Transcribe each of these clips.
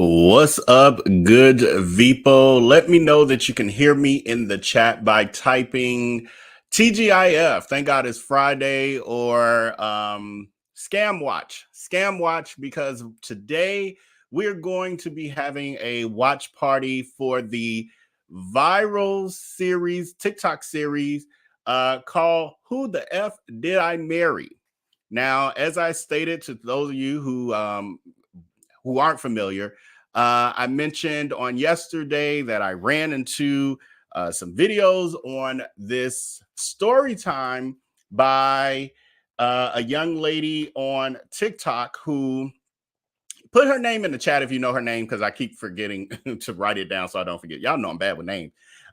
What's up, good Vipo? Let me know that you can hear me in the chat by typing TGIF. Thank God it's Friday, or Scam Watch. Scam Watch, because today we're going to be having a watch party for the viral series, TikTok series called Who the F Did I Marry? Now, as I stated to those of you who aren't familiar, I mentioned on yesterday that I ran into some videos on this story time by a young lady on TikTok who put her name in the chat if you know her name, because I keep forgetting to write it down so I don't forget. Y'all know I'm bad with names.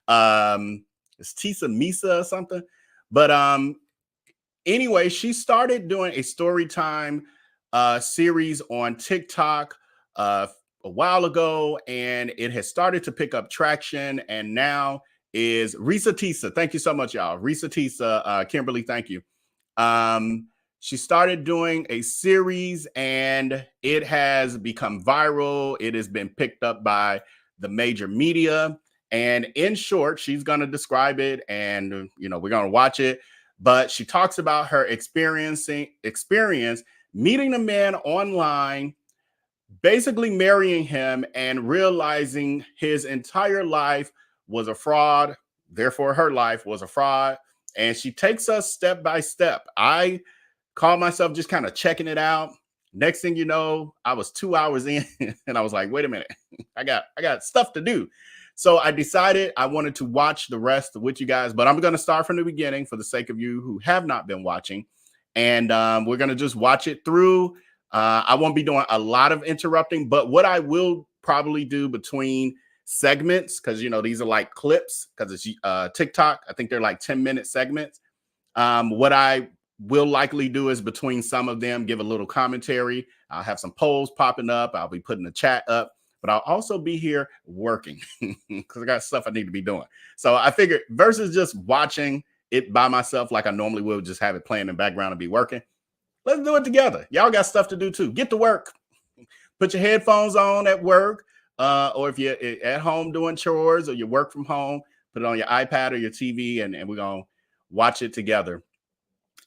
It's Tessa Misa or something. But anyway, she started doing a story time series on TikTok a while ago, and it has started to pick up traction. And now is Reesa Tessa. Thank you so much, y'all. Reesa Tessa, Kimberly, thank you. She started doing a series, and it has become viral. It has been picked up by the major media. And in short, she's going to describe it, and we're going to watch it. But she talks about her experience meeting a man online, basically marrying him, and realizing his entire life was a fraud. Therefore, her life was a fraud. And she takes us step by step. I call myself just kind of checking it out. Next thing you know, I was 2 hours in and I was like, wait a minute, I got stuff to do. So I decided I wanted to watch the rest with you guys, but I'm going to start from the beginning for the sake of you who have not been watching. And we're going to just watch it through. I won't be doing a lot of interrupting, but what I will probably do between segments, because these are like clips, because it's TikTok. I think they're like 10-minute segments. What I will likely do is between some of them give a little commentary. I'll have some polls popping up. I'll be putting the chat up, but I'll also be here working because I got stuff I need to be doing. So I figured versus just watching it by myself like I normally would, just have it playing in the background and be working. Let's do it together. Y'all got stuff to do too. Get to work. Put your headphones on at work, or if you're at home doing chores or you work from home, put it on your iPad or your TV, and we're going to watch it together.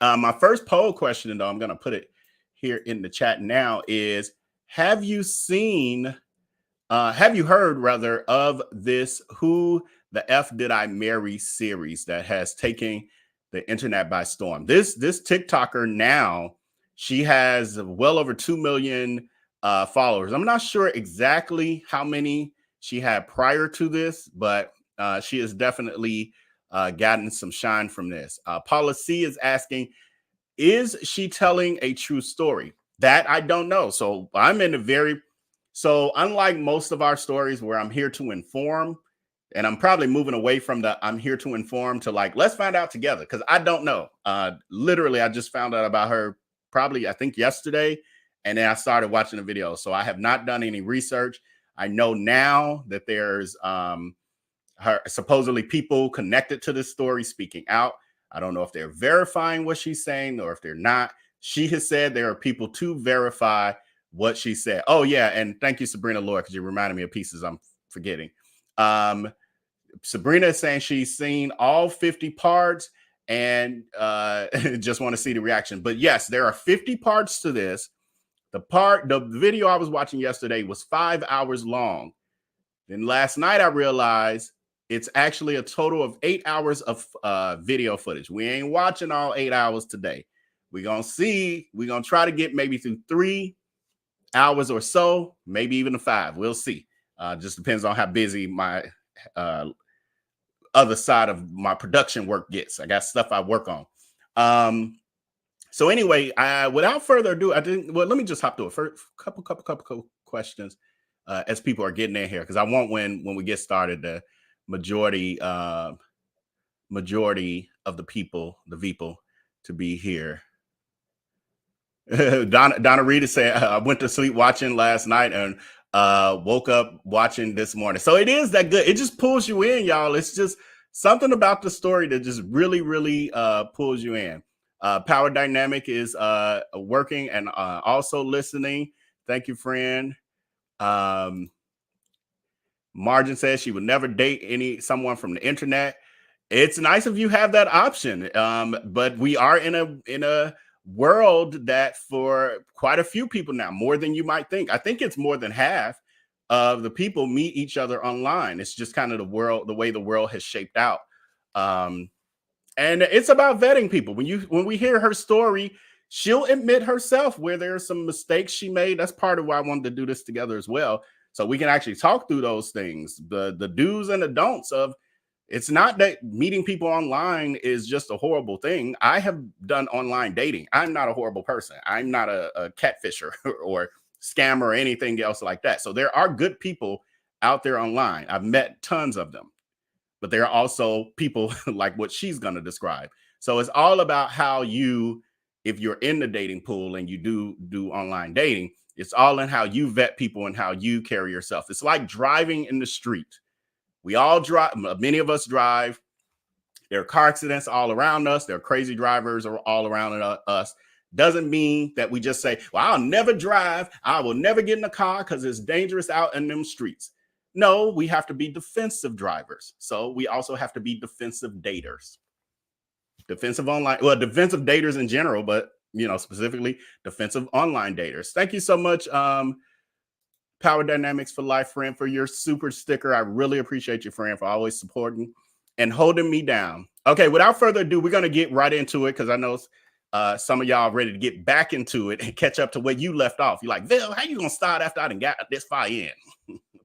My first poll question, though, I'm going to put it here in the chat now, is have you heard rather of this Who the F Did I Marry series that has taken the internet by storm? This TikToker now, she has well over 2 million followers. I'm not sure exactly how many she had prior to this, but she has definitely gotten some shine from this. Paula C is asking, is she telling a true story? That I don't know. So I'm in a so unlike most of our stories where I'm here to inform, and I'm probably moving away from the I'm here to inform to like, let's find out together, because I don't know. Literally, I just found out about her probably, I think, yesterday, and then I started watching the video. So I have not done any research. I know now that there's her supposedly people connected to this story speaking out. I don't know if they're verifying what she's saying or if they're not. She has said there are people to verify what she said. Oh, yeah. And thank you, Sabrina Lord, because you reminded me of pieces I'm forgetting. Sabrina is saying she's seen all 50 parts and just want to see the reaction. But yes, there are 50 parts to this. The video I was watching yesterday was 5 hours long. Then last night I realized it's actually a total of 8 hours of video footage. We ain't watching all 8 hours today. We're going to try to get maybe through 3 hours or so, maybe even 5. We'll see. Just depends on how busy my other side of my production work gets. I got stuff I work on. So anyway, without further ado, let me just hop to a first couple questions as people are getting in here, because I want when we get started, the majority of the people, to be here. Donna Reed is saying, I went to sleep watching last night and woke up watching this morning. So it is that good. It just pulls you in, y'all. It's just something about the story that just really, really pulls you in. Power Dynamic is working and also listening. Thank you, friend. Um, Margin says she would never date someone from the internet. It's nice if you have that option, but we are in a world that for quite a few people now, more than you might think. I think it's more than half of the people meet each other online. It's just kind of the way the world has shaped out. Um, and it's about vetting people. When we hear her story, she'll admit herself where there are some mistakes she made. That's part of why I wanted to do this together as well, so we can actually talk through those things, the do's and the don'ts of. It's not that meeting people online is just a horrible thing. I have done online dating. I'm not a horrible person. I'm not a catfisher or scammer or anything else like that. So there are good people out there online. I've met tons of them, but there are also people like what she's going to describe. So it's all about how you, if you're in the dating pool and you do online dating, it's all in how you vet people and how you carry yourself. It's like driving in the street. We all drive, many of us drive. There are car accidents all around us. There are crazy drivers all around us. Doesn't mean that we just say, well, I'll never drive. I will never get in a car because it's dangerous out in them streets. No, we have to be defensive drivers. So we also have to be defensive daters. Defensive online, well, defensive daters in general, but specifically defensive online daters. Thank you so much, Power Dynamics for Life, friend, for your super sticker. I really appreciate you, friend, for always supporting and holding me down. Okay, without further ado, we're going to get right into it because I know some of y'all are ready to get back into it and catch up to where you left off. You're like, Vil, how you going to start after I done got this far in?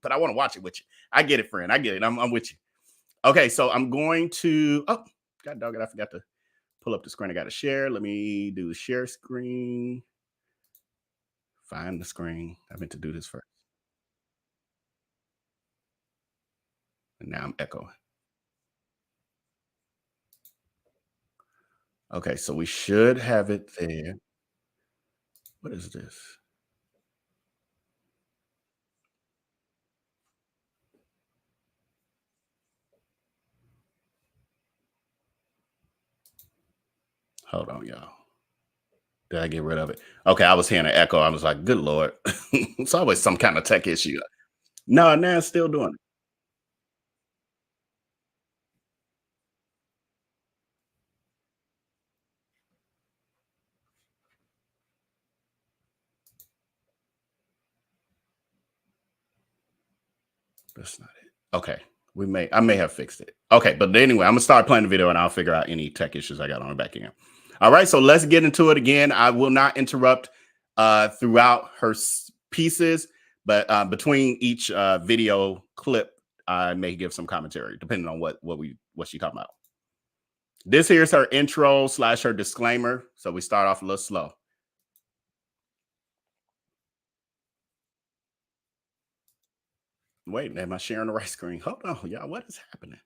But I want to watch it with you. I get it, friend. I get it. I'm with you. Okay, so I'm going to, oh, God dog it, I forgot to pull up the screen. I got to share. Let me do share screen. Find the screen. I meant to do this first. And now I'm echoing. Okay, so we should have it there. What is this? Hold on, y'all. Did I get rid of it? Okay, I was hearing an echo. I was like, good Lord. It's always some kind of tech issue. No, now it's still doing it. That's not it. Okay. I may have fixed it. Okay, but anyway, I'm gonna start playing the video and I'll figure out any tech issues I got on the back end. All right, so let's get into it again. I will not interrupt throughout her pieces, but between each video clip, I may give some commentary depending on what she talking about. This here's her intro / her disclaimer. So we start off a little slow. Wait, am I sharing the right screen? Hold on, y'all. What is happening?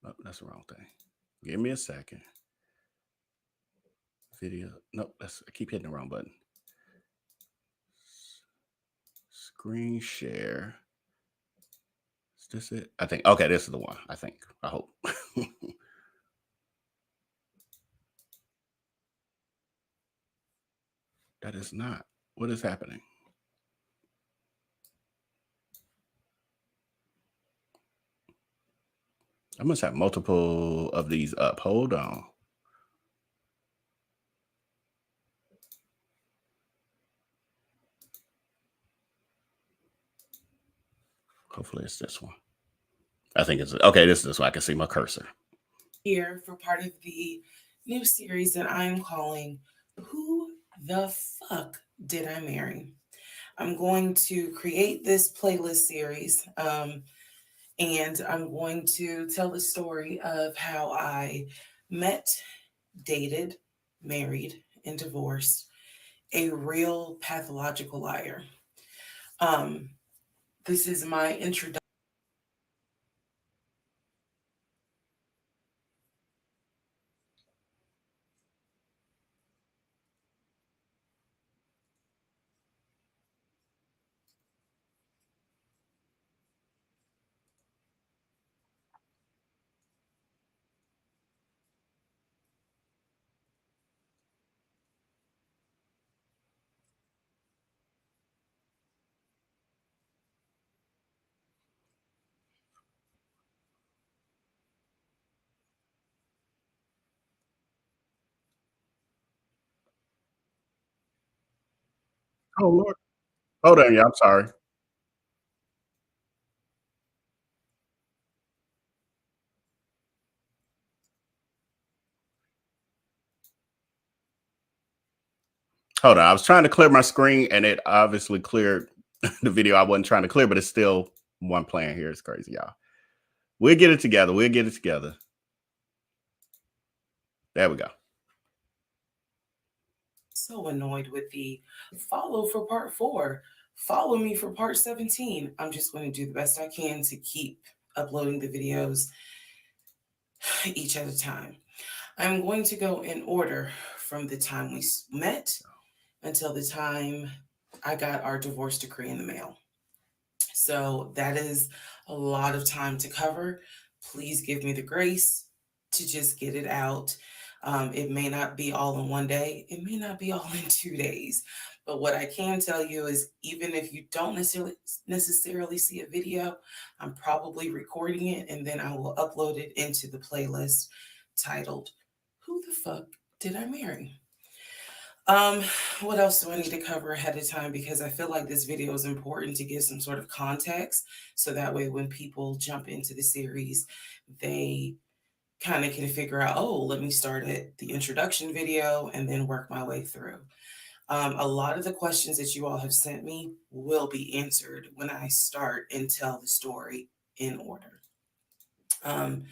Oh, that's the wrong thing. Give me a second. Video. Nope, I keep hitting the wrong button. Screen share. Is this it? I think. Okay, this is the one. I think. I hope. That is not. What is happening? I must have multiple of these up. Hold on. Hopefully it's this one. I think it's okay. This is this one. I can see my cursor. Here for part of the new series that I'm calling Who the Fuck Did I Marry? I'm going to create this playlist series and I'm going to tell the story of how I met, dated, married, and divorced a real pathological liar. Um, this is my introduction. Oh Lord. Hold on, yeah, I'm sorry. Hold on. I was trying to clear my screen and it obviously cleared the video I wasn't trying to clear, but it's still one playing here. It's crazy, y'all. We'll get it together. We'll get it together. There we go. So annoyed with the follow for part 4. Follow me for part 17. I'm just going to do the best I can to keep uploading the videos each at a time. I'm going to go in order from the time we met until the time I got our divorce decree in the mail. So that is a lot of time to cover. Please give me the grace to just get it out. It may not be all in one day, it may not be all in 2 days. But what I can tell you is, even if you don't necessarily see a video, I'm probably recording it and then I will upload it into the playlist titled "Who the Fuck Did I Marry?" Um, what else do I need to cover ahead of time? Because I feel like this video is important to give some sort of context. So that way, when people jump into the series, they kind of can figure out, oh, let me start at the introduction video and then work my way through. A lot of the questions that you all have sent me will be answered when I start and tell the story in order. Um,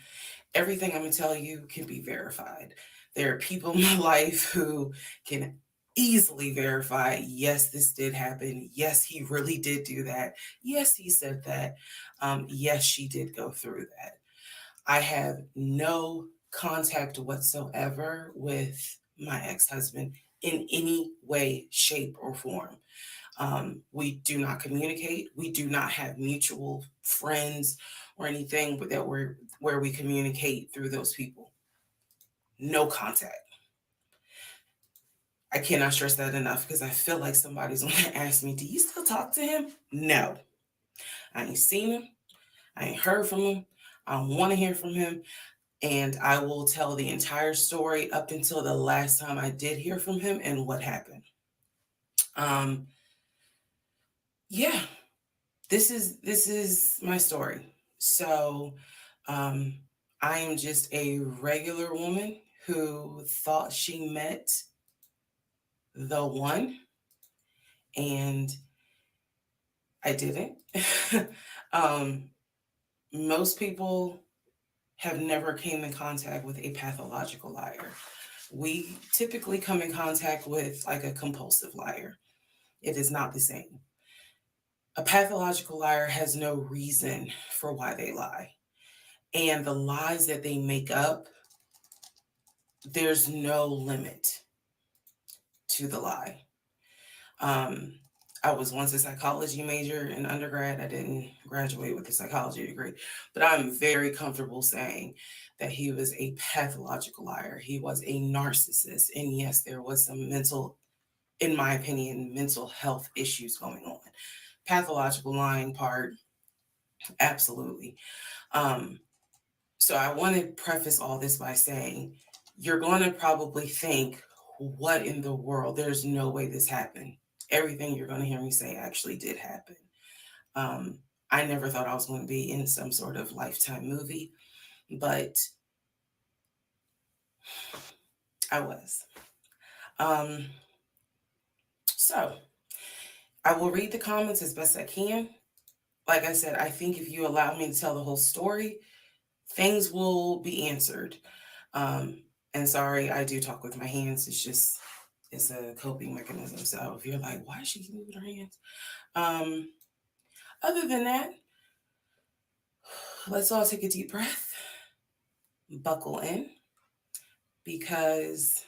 Everything I'm going to tell you can be verified. There are people in my life who can easily verify, yes, this did happen. Yes, he really did do that. Yes, he said that. Yes, she did go through that. I have no contact whatsoever with my ex-husband in any way, shape, or form. We do not communicate. We do not have mutual friends or anything that we're where we communicate through those people. No contact. I cannot stress that enough because I feel like somebody's going to ask me, "Do you still talk to him?" No, I ain't seen him. I ain't heard from him. I don't want to hear from him. And I will tell the entire story up until the last time I did hear from him and what happened. Um, yeah, this is my story. So um, I am just a regular woman who thought she met the one, and I didn't. um, Most people have never came in contact with a pathological liar. We typically come in contact with like a compulsive liar. It is not the same. A pathological liar has no reason for why they lie. And the lies that they make up, there's no limit to the lie. Um, I was once a psychology major in undergrad. I didn't graduate with a psychology degree, but I'm very comfortable saying that he was a pathological liar. He was a narcissist. And yes, there was some mental, in my opinion, mental health issues going on. Pathological lying part, absolutely. Um, so I want to preface all this by saying you're going to probably think, what in the world? There's no way this happened. Everything you're going to hear me say actually did happen. Um, I never thought I was going to be in some sort of Lifetime movie, but I was. Um, so I will read the comments as best I can. Like I said, I think if you allow me to tell the whole story, things will be answered. Um, and sorry, I do talk with my hands. It's a coping mechanism. So if you're like, why is she moving her hands? Um, Other than that, let's all take a deep breath, buckle in, because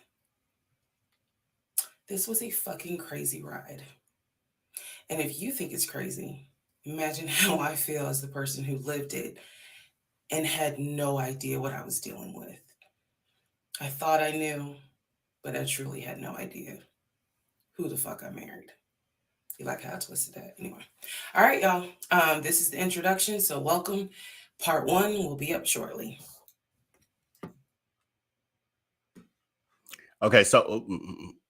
this was a fucking crazy ride. And if you think it's crazy, imagine how I feel as the person who lived it and had no idea what I was dealing with. I thought I knew, but I truly had no idea who the fuck I married. You like how I twisted that? Anyway. All right, y'all. This is the introduction, so welcome. Part 1 will be up shortly. Okay, so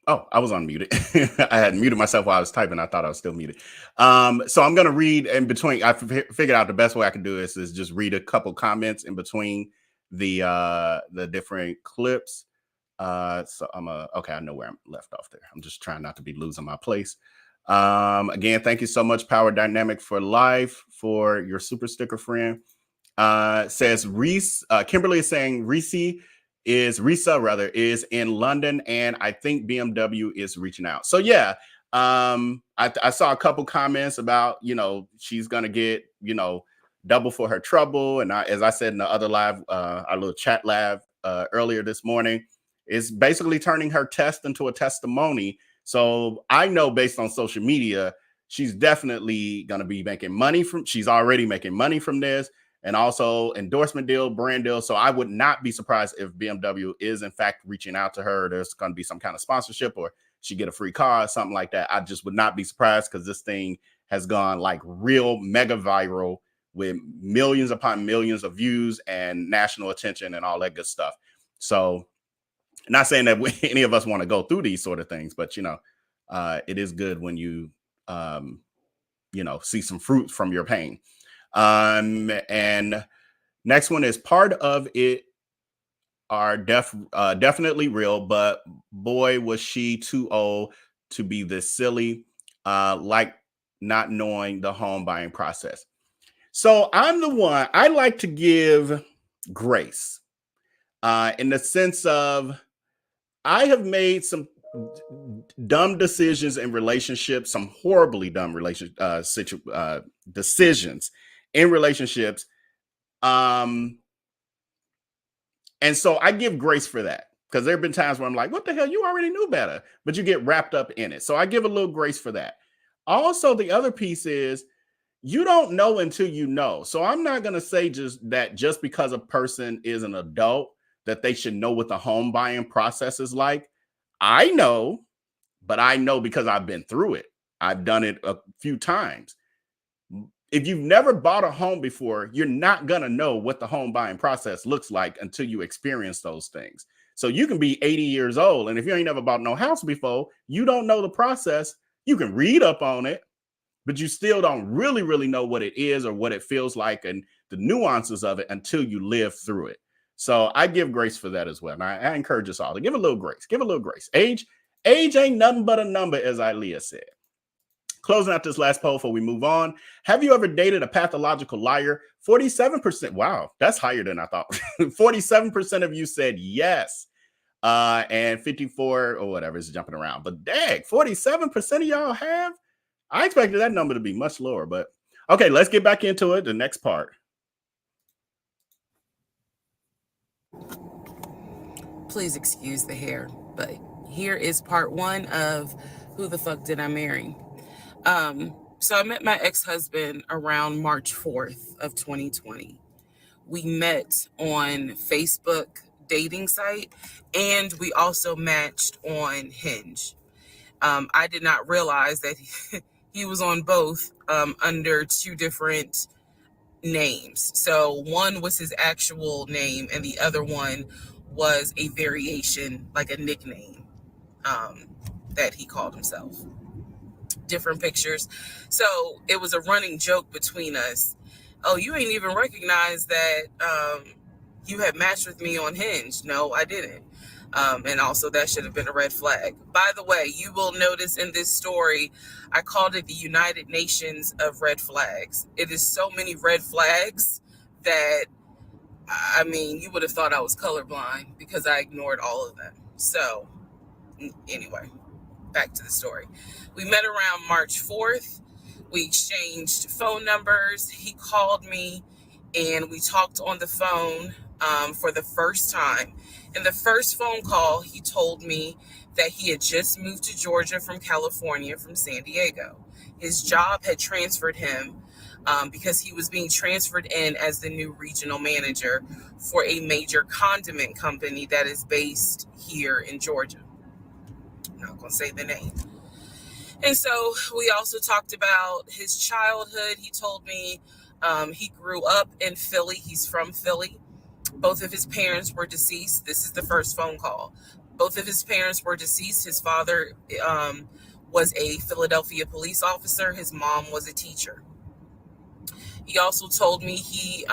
Oh, I was unmuted. I had muted myself while I was typing. I thought I was still muted. So I'm going to read in between. I figured out the best way I can do this is just read a couple comments in between the different clips. So okay, I know where I'm left off there. I'm just trying not to be losing my place. Again, thank you so much, Power Dynamic for Life, for your super sticker friend. Says Reese, Kimberly is saying Reesa is in London, and I think BMW is reaching out. So yeah, I saw a couple comments about, she's gonna get, double for her trouble. And as I said in the other live, our little chat live earlier this morning, is basically turning her test into a testimony. So I know based on social media, she's definitely gonna be making money she's already making money from this. And also endorsement deal, brand deal. So I would not be surprised if BMW is in fact reaching out to her. There's going to be some kind of sponsorship, or she get a free car or something like that. I just would not be surprised, because this thing has gone like real mega viral with millions upon millions of views and national attention and all that good stuff. So not saying that any of us want to go through these sort of things, but it is good when you see some fruit from your pain. And next one is part of it are definitely real, but boy, was she too old to be this silly, like not knowing the home buying process. So I'm the one, I like to give grace in the sense of I have made some dumb decisions in relationships, some horribly dumb decisions in relationships. And so I give grace for that, because there have been times where I'm like, what the hell? You already knew better, but you get wrapped up in it. So I give a little grace for that. Also, the other piece is you don't know until you know. So I'm not going to say just because a person is an adult that they should know what the home buying process is like. I know, but I know because I've been through it. I've done it a few times. If you've never bought a home before, you're not going to know what the home buying process looks like until you experience those things. So you can be 80 years old, and if you ain't never bought no house before, you don't know the process. You can read up on it, but you still don't really know what it is or what it feels like and the nuances of it until you live through it. So I give grace for that as well. And I encourage us all to give a little grace. Give a little grace. Age ain't nothing but a number, as Ilea said. Closing out this last poll before we move on. Have you ever dated a pathological liar? 47%. Wow, that's higher than I thought. 47% of you said yes. And 54 or whatever is jumping around. But dang, 47% of y'all have? I expected that number to be much lower, but okay, let's get back into it. The next part. Please excuse the hair, but here is part one of Who the Fuck Did I Marry? So I met my ex-husband around March 4th of 2020. We met on Facebook dating site, and we also matched on Hinge. I did not realize that he was on both under two different names. So one was his actual name, and the other one was a variation, like a nickname that he called himself. Different pictures. So it was a running joke between us. Oh, you ain't even recognize that you had matched with me on Hinge. No, I didn't. And also that should have been a red flag. By the way, you will notice in this story, I called it the United Nations of red flags. It is so many red flags that, I mean, you would have thought I was colorblind because I ignored all of them. So anyway, back to the story. We met around March 4th. We exchanged phone numbers. He called me and we talked on the phone for the first time. In the first phone call, he told me that he had just moved to Georgia from California, from San Diego. His job had transferred him because he was being transferred in as the new regional manager for a major condiment company that is based here in Georgia. I'm not going to say the name. And so we also talked about his childhood. He told me he grew up in Philly. He's from Philly. Both of his parents were deceased. This is the first phone call. Both of his parents were deceased. His father was a Philadelphia police officer. His mom was a teacher. He also told me he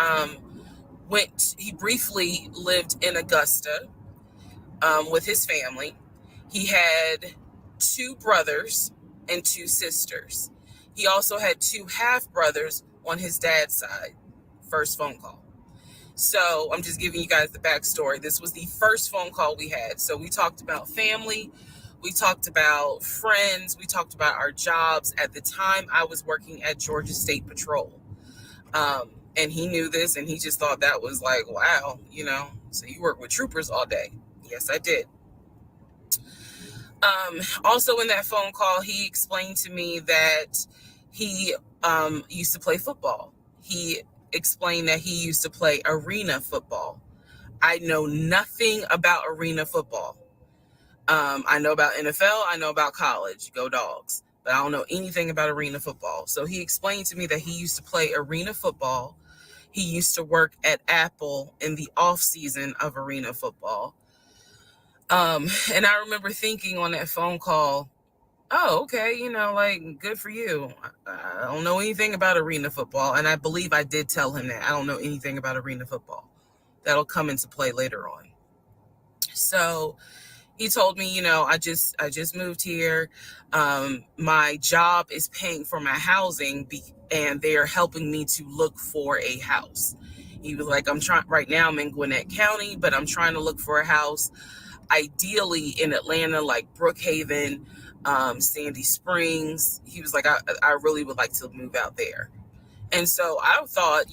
briefly lived in Augusta with his family. He had 2 brothers and 2 sisters. He also had 2 half-brothers on his dad's side. First phone call. So I'm just giving you guys the backstory. This was the first phone call we had. So we talked about family. We talked about friends. We talked about our jobs. At the time, I was working at Georgia State Patrol. And he knew this, and he just thought that was like, wow, so you work with troopers all day. Yes, I did. Also in that phone call, he explained to me that he used to play football. He explained that he used to play arena football. I know nothing about arena football. I know about NFL. I know about college. Go Dogs. But I don't know anything about arena football. So he explained to me that he used to play arena football. He used to work at Apple in the off season of arena football. And I remember thinking on that phone call, oh, okay, good for you. I don't know anything about arena football. And I believe I did tell him that I don't know anything about arena football. That'll come into play later on. So he told me, I just moved here. My job is paying for my housing and they're helping me to look for a house. He was like, right now I'm in Gwinnett County, but I'm trying to look for a house, ideally in Atlanta, like Brookhaven, Sandy Springs. He was like, I really would like to move out there. And so I thought,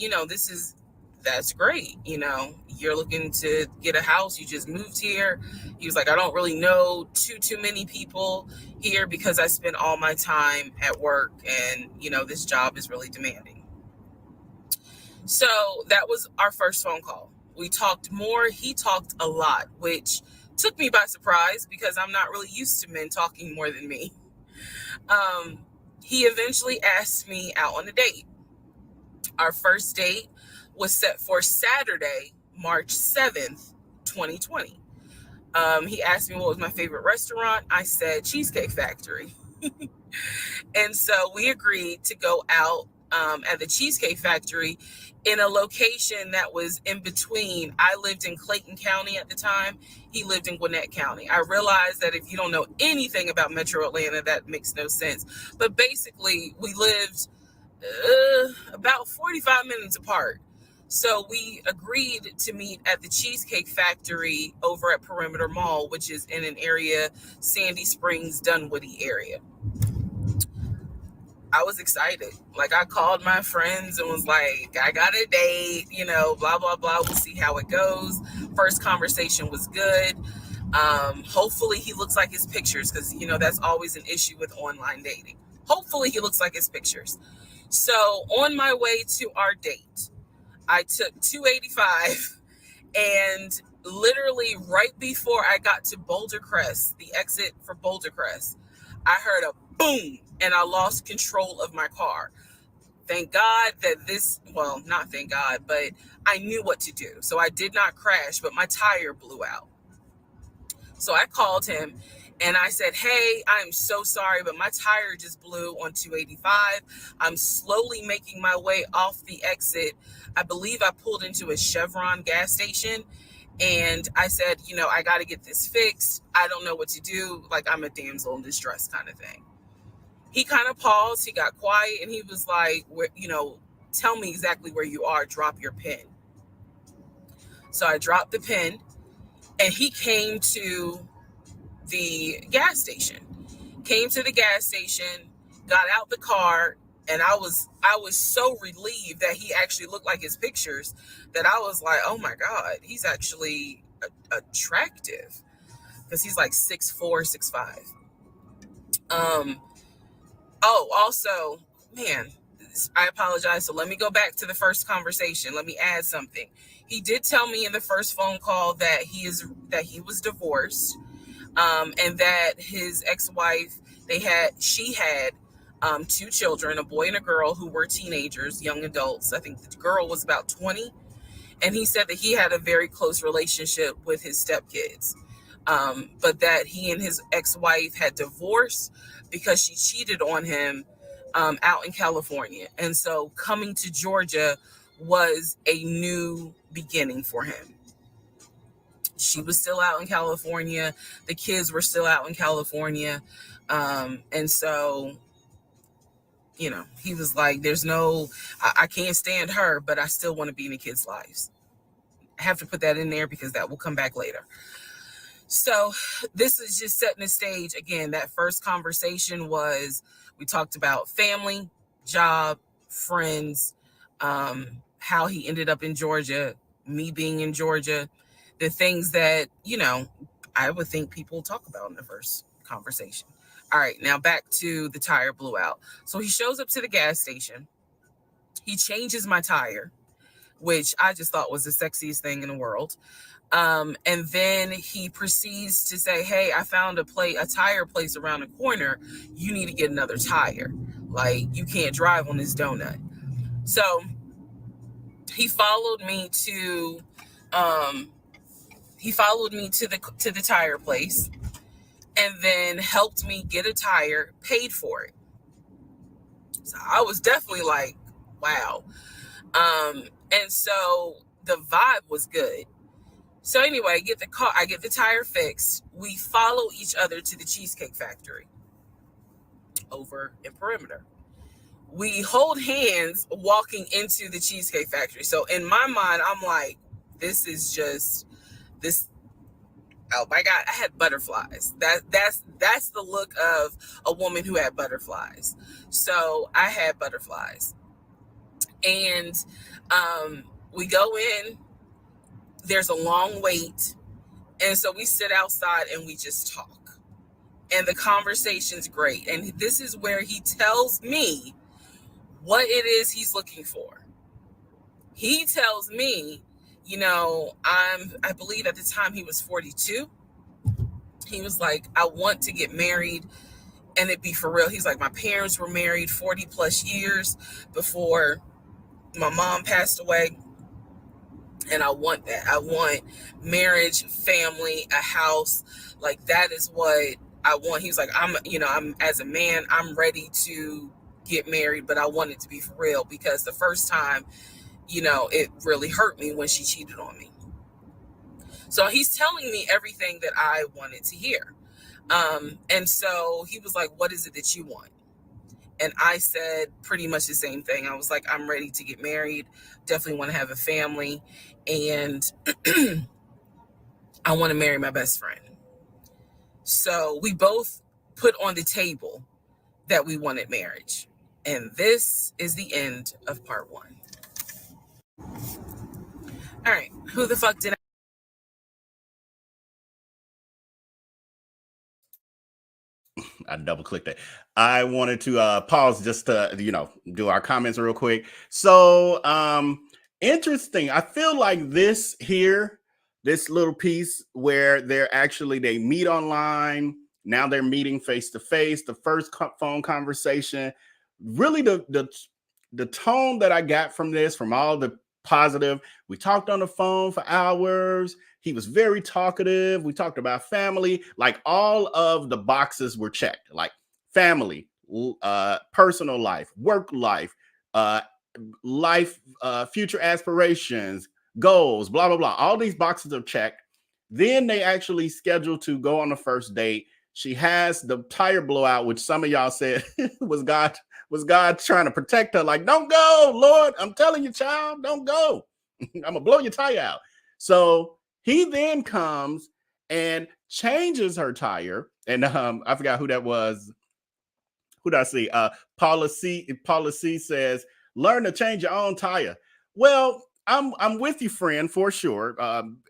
that's great. You're looking to get a house. You just moved here. He was like, I don't really know too many people here because I spend all my time at work and, this job is really demanding. So that was our first phone call. We talked more. He talked a lot, which took me by surprise because I'm not really used to men talking more than me. He eventually asked me out on a date. Our first date was set for Saturday, March 7th, 2020. He asked me what was my favorite restaurant. I said Cheesecake Factory. And so we agreed to go out at the Cheesecake Factory in a location that was in between. I lived in Clayton County at the time. He lived in Gwinnett County. I realized that if you don't know anything about Metro Atlanta, that makes no sense. But basically, we lived about 45 minutes apart. So we agreed to meet at the Cheesecake Factory over at Perimeter Mall, which is in an area, Sandy Springs, Dunwoody area. I was excited. Like, I called my friends and was like, I got a date, blah, blah, blah. We'll see how it goes. First conversation was good. Hopefully he looks like his pictures because, that's always an issue with online dating. Hopefully he looks like his pictures. So on my way to our date, I took 285 and literally right before I got to Boulder Crest, the exit for Boulder Crest, I heard a boom and I lost control of my car. Thank God that not thank God, but I knew what to do. So I did not crash, but my tire blew out. So I called him and I said, hey, I'm so sorry, but my tire just blew on 285. I'm slowly making my way off the exit. I believe I pulled into a Chevron gas station. And I said, I got to get this fixed. I don't know what to do. Like, I'm a damsel in distress kind of thing. He kind of paused. He got quiet. And he was like, tell me exactly where you are. Drop your pin. So I dropped the pin. And he came to the gas station. Got out the car. And I was so relieved that he actually looked like his pictures that I was like, oh my God, he's actually attractive. Because he's like 6'4", 6'5". Also, man, I apologize. So let me go back to the first conversation. Let me add something. He did tell me in the first phone call that he was divorced, and that his ex-wife, she had 2 children, a boy and a girl who were teenagers, young adults. I think the girl was about 20. And he said that he had a very close relationship with his stepkids. but that he and his ex-wife had divorced because she cheated on him out in California. And so coming to Georgia was a new beginning for him. She was still out in California. The kids were still out in California. And so, you know, he was like, I can't stand her, but I still want to be in the kids' lives. I have to put that in there because that will come back later. So this is just setting the stage. Again, that first conversation we talked about family, job, friends, how he ended up in Georgia, me being in Georgia, the things that, you know, I would think people talk about in the first conversation. All right, now back to the tire blew out. So he shows up to the gas station. He changes my tire, which I just thought was the sexiest thing in the world. And then he proceeds to say, hey, I found a tire place around the corner. You need to get another tire. Like, you can't drive on this donut. So he followed me to the tire place and then helped me get a tire, paid for it. So I was definitely like, wow. And so the vibe was good. So anyway, I get the tire fixed. We follow each other to the Cheesecake Factory over in Perimeter. We hold hands walking into the Cheesecake Factory. So in my mind, I'm like, this is just this. Oh my God, I had butterflies. That's the look of a woman who had butterflies. So I had butterflies. And we go in, there's a long wait. And so we sit outside and we just talk. And the conversation's great. And this is where he tells me what it is he's looking for. He tells me, you know, I believe at the time he was 42. He was like, I want to get married and it be for real. He's like, my parents were married 40 plus years before my mom passed away. And I want that. I want marriage, family, a house. Like, that is what I want. He's like, I'm as a man, I'm ready to get married, but I want it to be for real, because the first time, you know, it really hurt me when she cheated on me. So he's telling me everything that I wanted to hear. And so he was like, what is it that you want? And I said pretty much the same thing. I was like, I'm ready to get married. Definitely want to have a family. And I want to marry my best friend. So we both put on the table that we wanted marriage. And this is the end of part 1. All right. Who the fuck did I double clicked it. I wanted to pause just to, you know, do our comments real quick. So interesting. I feel like this little piece where they meet online. Now they're meeting face to face. The first phone conversation, really the tone that I got from this, from all the positive. We talked on the phone for hours. He was very talkative. We talked about family. Like, all of the boxes were checked. Like family, personal life, work life, future aspirations, goals, blah, blah, blah. All these boxes are checked. Then they actually scheduled to go on the first date. She has the tire blowout, which some of y'all said was God trying to protect her. Like, don't go, Lord. I'm telling you, child, don't go. I'm going to blow your tire out. So he then comes and changes her tire. And I forgot who that was. Who did I see? Paula C says, learn to change your own tire. Well, I'm with you, friend, for sure.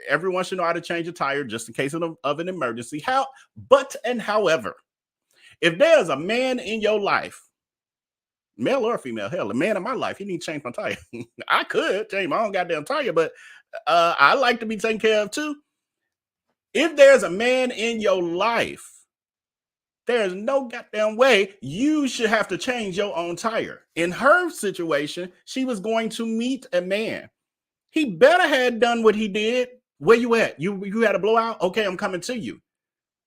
Everyone should know how to change a tire just in case of an emergency. However, if there's a man in your life, male or female, hell, a man in my life, he need to change my tire. I could change my own goddamn tire, but I like to be taken care of too. If there's a man in your life, there's no goddamn way you should have to change your own tire. In her situation, she was going to meet a man. He better had done what he did Where you at? You had a blowout? Okay, I'm coming to you.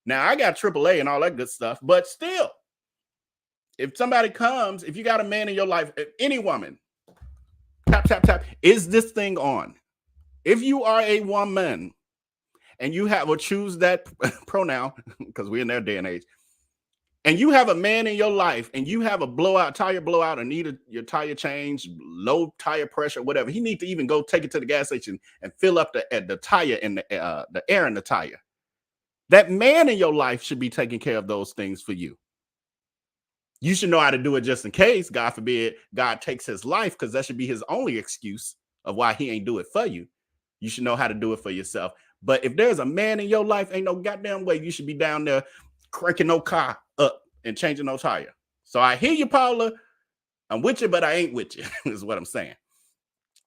Now I got AAA and all that good stuff, but still, if somebody comes, if you got a man in your life, any woman, tap, tap, tap, is this thing on? If you are a woman and you have, or choose that pronoun, because we're in that day and age, and you have a man in your life and you have a tire blowout, and need your tire change, low tire pressure, whatever, he needs to even go take it to the gas station and fill up the tire and the air in the tire. That man in your life should be taking care of those things for you. You should know how to do it just in case, God forbid, God takes his life, because that should be his only excuse of why he ain't do it for you. You should know how to do it for yourself. But if there's a man in your life, ain't no goddamn way you should be down there cranking no car up and changing no tire. So I hear you, Paula. I'm with you, but I ain't with you, is what I'm saying.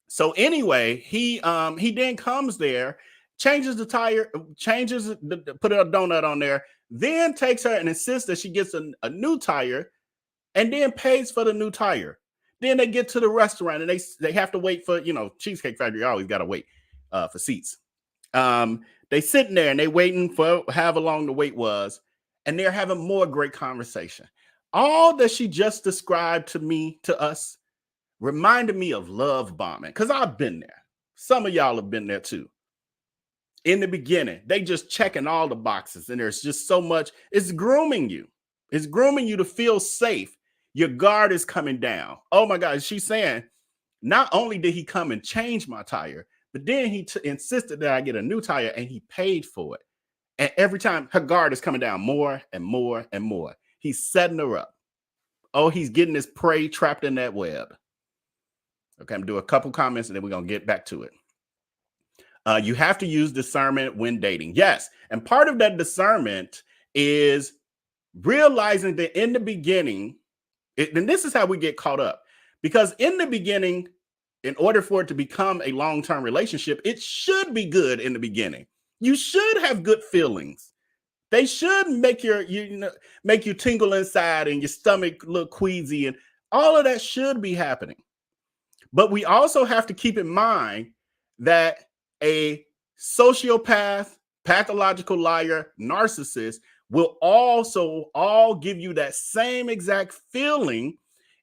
So anyway, he then comes there, changes the tire, put a donut on there, then takes her and insists that she gets a new tire, and then pays for the new tire. Then they get to the restaurant and they have to wait for, Cheesecake Factory always got to wait for seats. They sitting there and they waiting for however long the wait was, and they're having more great conversation. All that she just described to us, reminded me of love bombing, because I've been there. Some of y'all have been there too. In the beginning, they just checking all the boxes, and there's just so much. It's grooming you. It's grooming you to feel safe. Your guard is coming down. Oh my God. She's saying, not only did he come and change my tire, but then he insisted that I get a new tire, and he paid for it. And every time, her guard is coming down more and more and more. He's setting her up. Oh, he's getting his prey trapped in that web. Okay, I'm gonna do a couple comments and then we're gonna get back to it. You have to use discernment when dating. Yes, and part of that discernment is realizing that in the beginning, and this is how we get caught up, because in the beginning, in order for it to become a long-term relationship, it should be good in the beginning. You should have good feelings. They should make make you tingle inside and your stomach look queasy, and all of that should be happening. But we also have to keep in mind that a sociopath, pathological liar, narcissist will also all give you that same exact feeling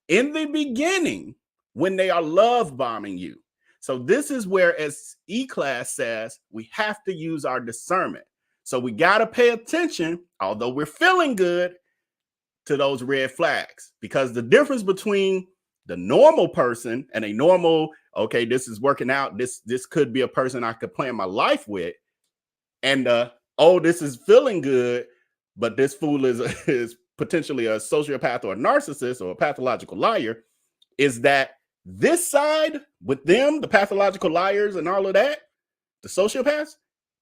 in the beginning when they are love bombing you. So this is where, as E-Class says, we have to use our discernment. So we got to pay attention, although we're feeling good, to those red flags, because the difference between the normal person and a normal, okay, this is working out, this could be a person I could plan my life with, and oh, this is feeling good, but this fool is potentially a sociopath or a narcissist or a pathological liar, is that this side with them, the pathological liars and all of that, the sociopaths,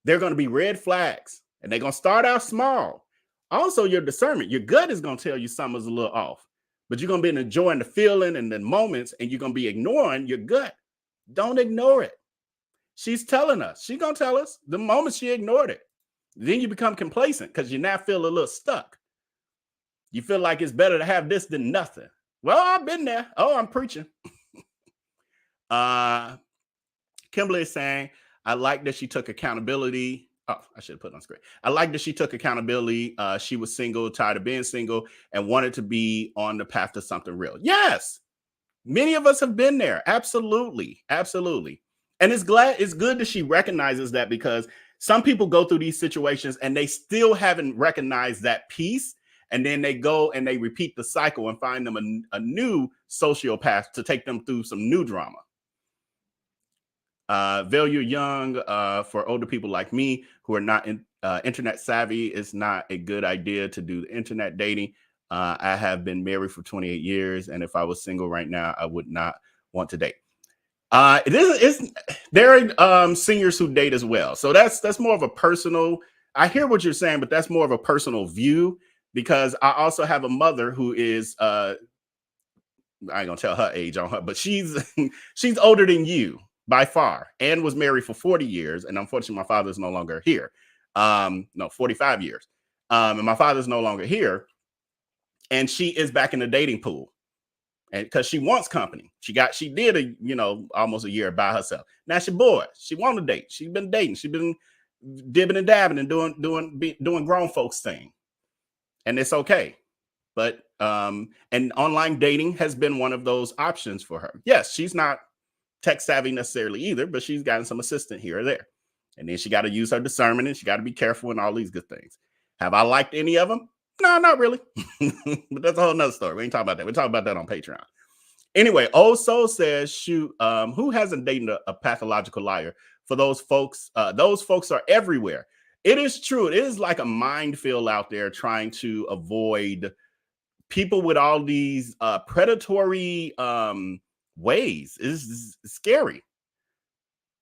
they're going to be red flags, and they're going to start out small. Also, your discernment, your gut is going to tell you something's a little off, but you're going to be enjoying the feeling and the moments, and you're going to be ignoring your gut. Don't ignore it. She's telling us. She's going to tell us the moment she ignored it. Then you become complacent because you now feel a little stuck. You feel like it's better to have this than nothing. Well, I've been there. Oh, I'm preaching. Kimberly is saying, I like that she took accountability. Oh, I should have put it on screen. I like that she took accountability. She was single, tired of being single, and wanted to be on the path to something real. Yes. Many of us have been there. Absolutely. Absolutely. And it's good that she recognizes that, because some people go through these situations and they still haven't recognized that piece. And then they go and they repeat the cycle and find them a new sociopath to take them through some new drama. Value young, for older people like me who are not internet savvy, it's not a good idea to do internet dating. I have been married for 28 years, and if I was single right now, I would not want to date. There are seniors who date as well, so that's more of a personal. I hear what you're saying, but that's more of a personal view, because I also have a mother who is I ain't gonna tell her age on her, but she's she's older than you by far, and was married for 40 years. And unfortunately, my father's no longer here. 45 years. And my father's no longer here. And she is back in the dating pool. and because she wants company. She did almost a year by herself. Now she bored. She want to date. She's been dating. She's been dibbing and dabbing and doing grown folks thing, and it's okay. But and online dating has been one of those options for her. Yes, she's not tech savvy necessarily either, but she's gotten some assistant here or there. And then she got to use her discernment, and she got to be careful and all these good things. Have I liked any of them? No, not really. But that's a whole nother story. We ain't talking about that. We're talking about that on Patreon. Anyway, Old Soul says, shoot, who hasn't dated a pathological liar? For those folks are everywhere. It is true. It is like a minefield out there trying to avoid people with all these predatory ways. Is scary.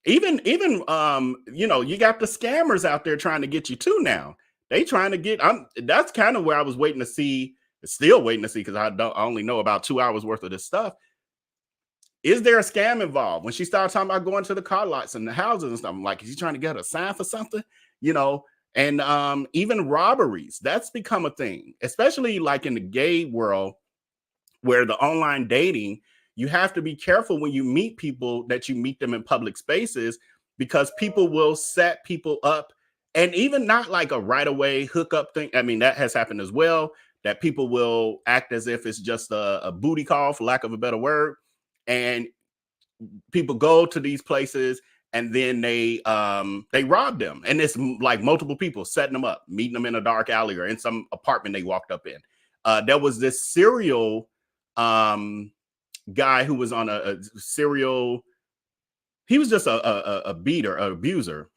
Even you got the scammers out there trying to get you too now. They trying to get, that's kind of where I was waiting to see, still waiting to see, because I only know about 2 hours worth of this stuff. Is there a scam involved? When she started talking about going to the car lots and the houses and stuff, I'm like, is he trying to get a sign for something? And even robberies, that's become a thing, especially like in the gay world, where the online dating, you have to be careful when you meet people that you meet them in public spaces, because people will set people up, and even not like a right away hookup thing. I mean, that has happened as well, that people will act as if it's just a booty call, for lack of a better word. And people go to these places and then they rob them. And it's like multiple people setting them up, meeting them in a dark alley or in some apartment they walked up in. There was this serial guy who was on a serial, he was just a beater, an abuser,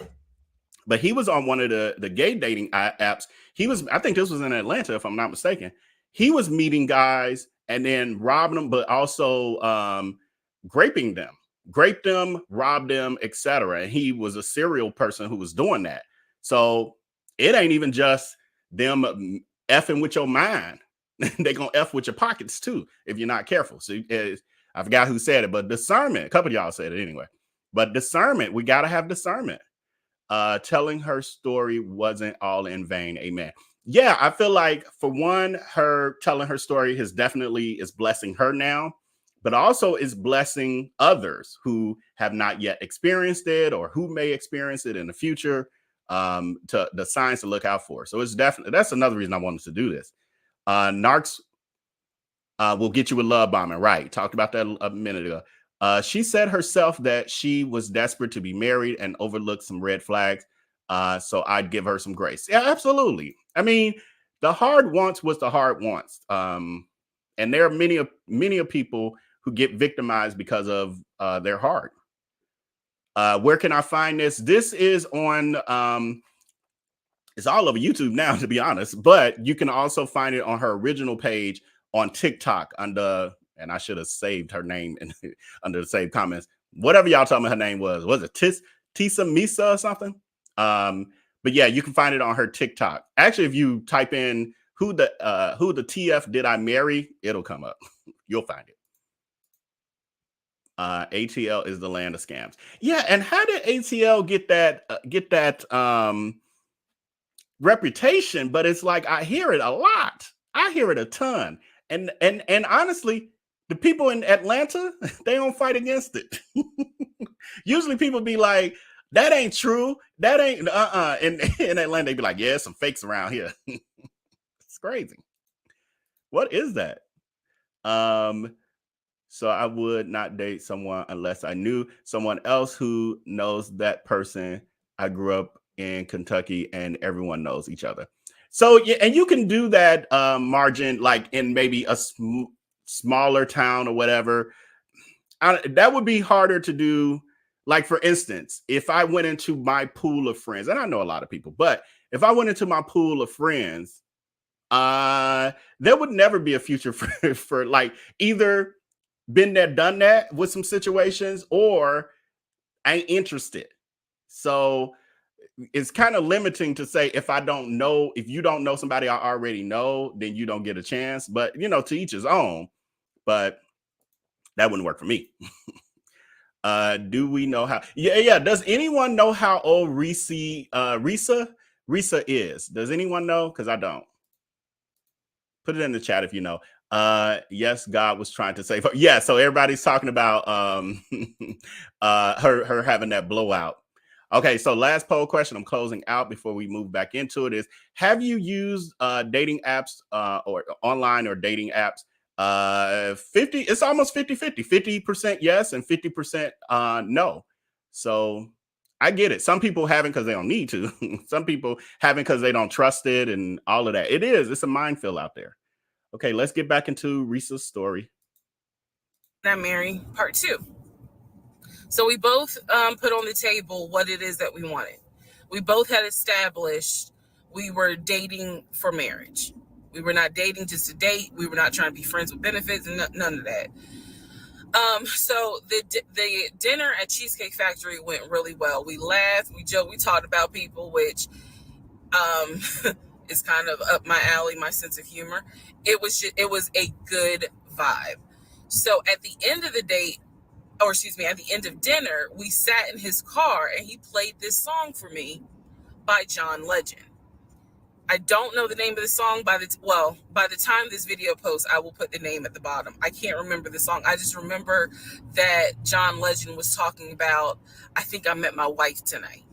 but he was on one of the gay dating apps. I think this was in Atlanta, if I'm not mistaken. He was meeting guys and then robbing them, but also raped them, robbed them, etc. And he was a serial person who was doing that. So it ain't even just them effing with your mind. They're going to F with your pockets too, if you're not careful. So I forgot who said it, but discernment, a couple of y'all said it anyway, but discernment, we got to have discernment. Telling her story wasn't all in vain. Amen. Yeah, I feel like, for one, her telling her story is blessing her now, but also is blessing others who have not yet experienced it or who may experience it in the future, to the signs to look out for. So it's definitely, that's another reason I wanted to do this. Narcs will get you with love bombing. Right. Talked about that a minute ago. She said herself that she was desperate to be married and overlooked some red flags. So I'd give her some grace. Yeah, absolutely. I mean, the hard wants was the hard wants. And there are many people who get victimized because of their heart. Where can I find this? This is on, it's all over YouTube now, to be honest, but you can also find it on her original page on TikTok under, and I should have saved her name under the saved comments. Whatever y'all told me her name was it Tessa Misa or something? But yeah, you can find it on her TikTok. Actually, if you type in who the TF did I marry, it'll come up. You'll find it. ATL is the land of scams. Yeah, and how did ATL get that reputation? But it's like, I hear it a lot. I hear it a ton. And honestly, the people in Atlanta, they don't fight against it. Usually people be like, that ain't true. That ain't in Atlanta, they be like, yeah, some fakes around here. It's crazy. What is that? So I would not date someone unless I knew someone else who knows that person. I grew up in Kentucky and everyone knows each other. So yeah, and you can do that, Margin, like in maybe a smaller town or whatever. That would be harder to do. Like, for instance, if I went into my pool of friends, and I know a lot of people, but if I went into my pool of friends, there would never be a future for like either been there, done that with some situations, or ain't interested. So it's kind of limiting to say, if you don't know somebody I already know, then you don't get a chance. But to each his own. But that wouldn't work for me. Do we know how? Yeah. Does anyone know how old Reesa is? Does anyone know? Because I don't. Put it in the chat if you know. Yes, God was trying to save her. Yeah, so everybody's talking about her having that blowout. Okay, so last poll question I'm closing out before we move back into it is, have you used dating apps or online or dating apps? 50, it's almost 50-50. 50% yes and 50% no. So I get it. Some people haven't because they don't need to. Some people haven't because they don't trust it and all of that. It's a minefield out there. Okay, let's get back into Reesa's story. I marry part 2. So we both put on the table what it is that we wanted. We both had established we were dating for marriage. We were not dating just to date. We were not trying to be friends with benefits and none of that. So the dinner at Cheesecake Factory went really well. We laughed, we joked, we talked about people, which is kind of up my alley, my sense of humor. It was a good vibe. So at the end of the date, at the end of dinner, we sat in his car and he played this song for me by John Legend. I don't know the name of the song. By the time this video posts, I will put the name at the bottom. I can't remember the song. I just remember that John Legend was talking about, I think I met my wife tonight.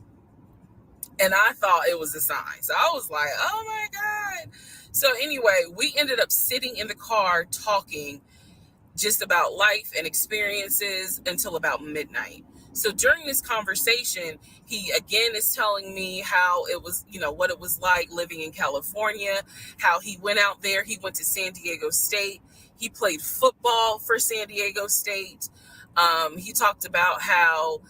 And I thought it was a sign. So I was like, oh my God. So anyway, we ended up sitting in the car talking just about life and experiences until about midnight. So during this conversation, he again is telling me how it was, what it was like living in California, how he went out there. He went to San Diego State. He played football for San Diego State. He talked about how,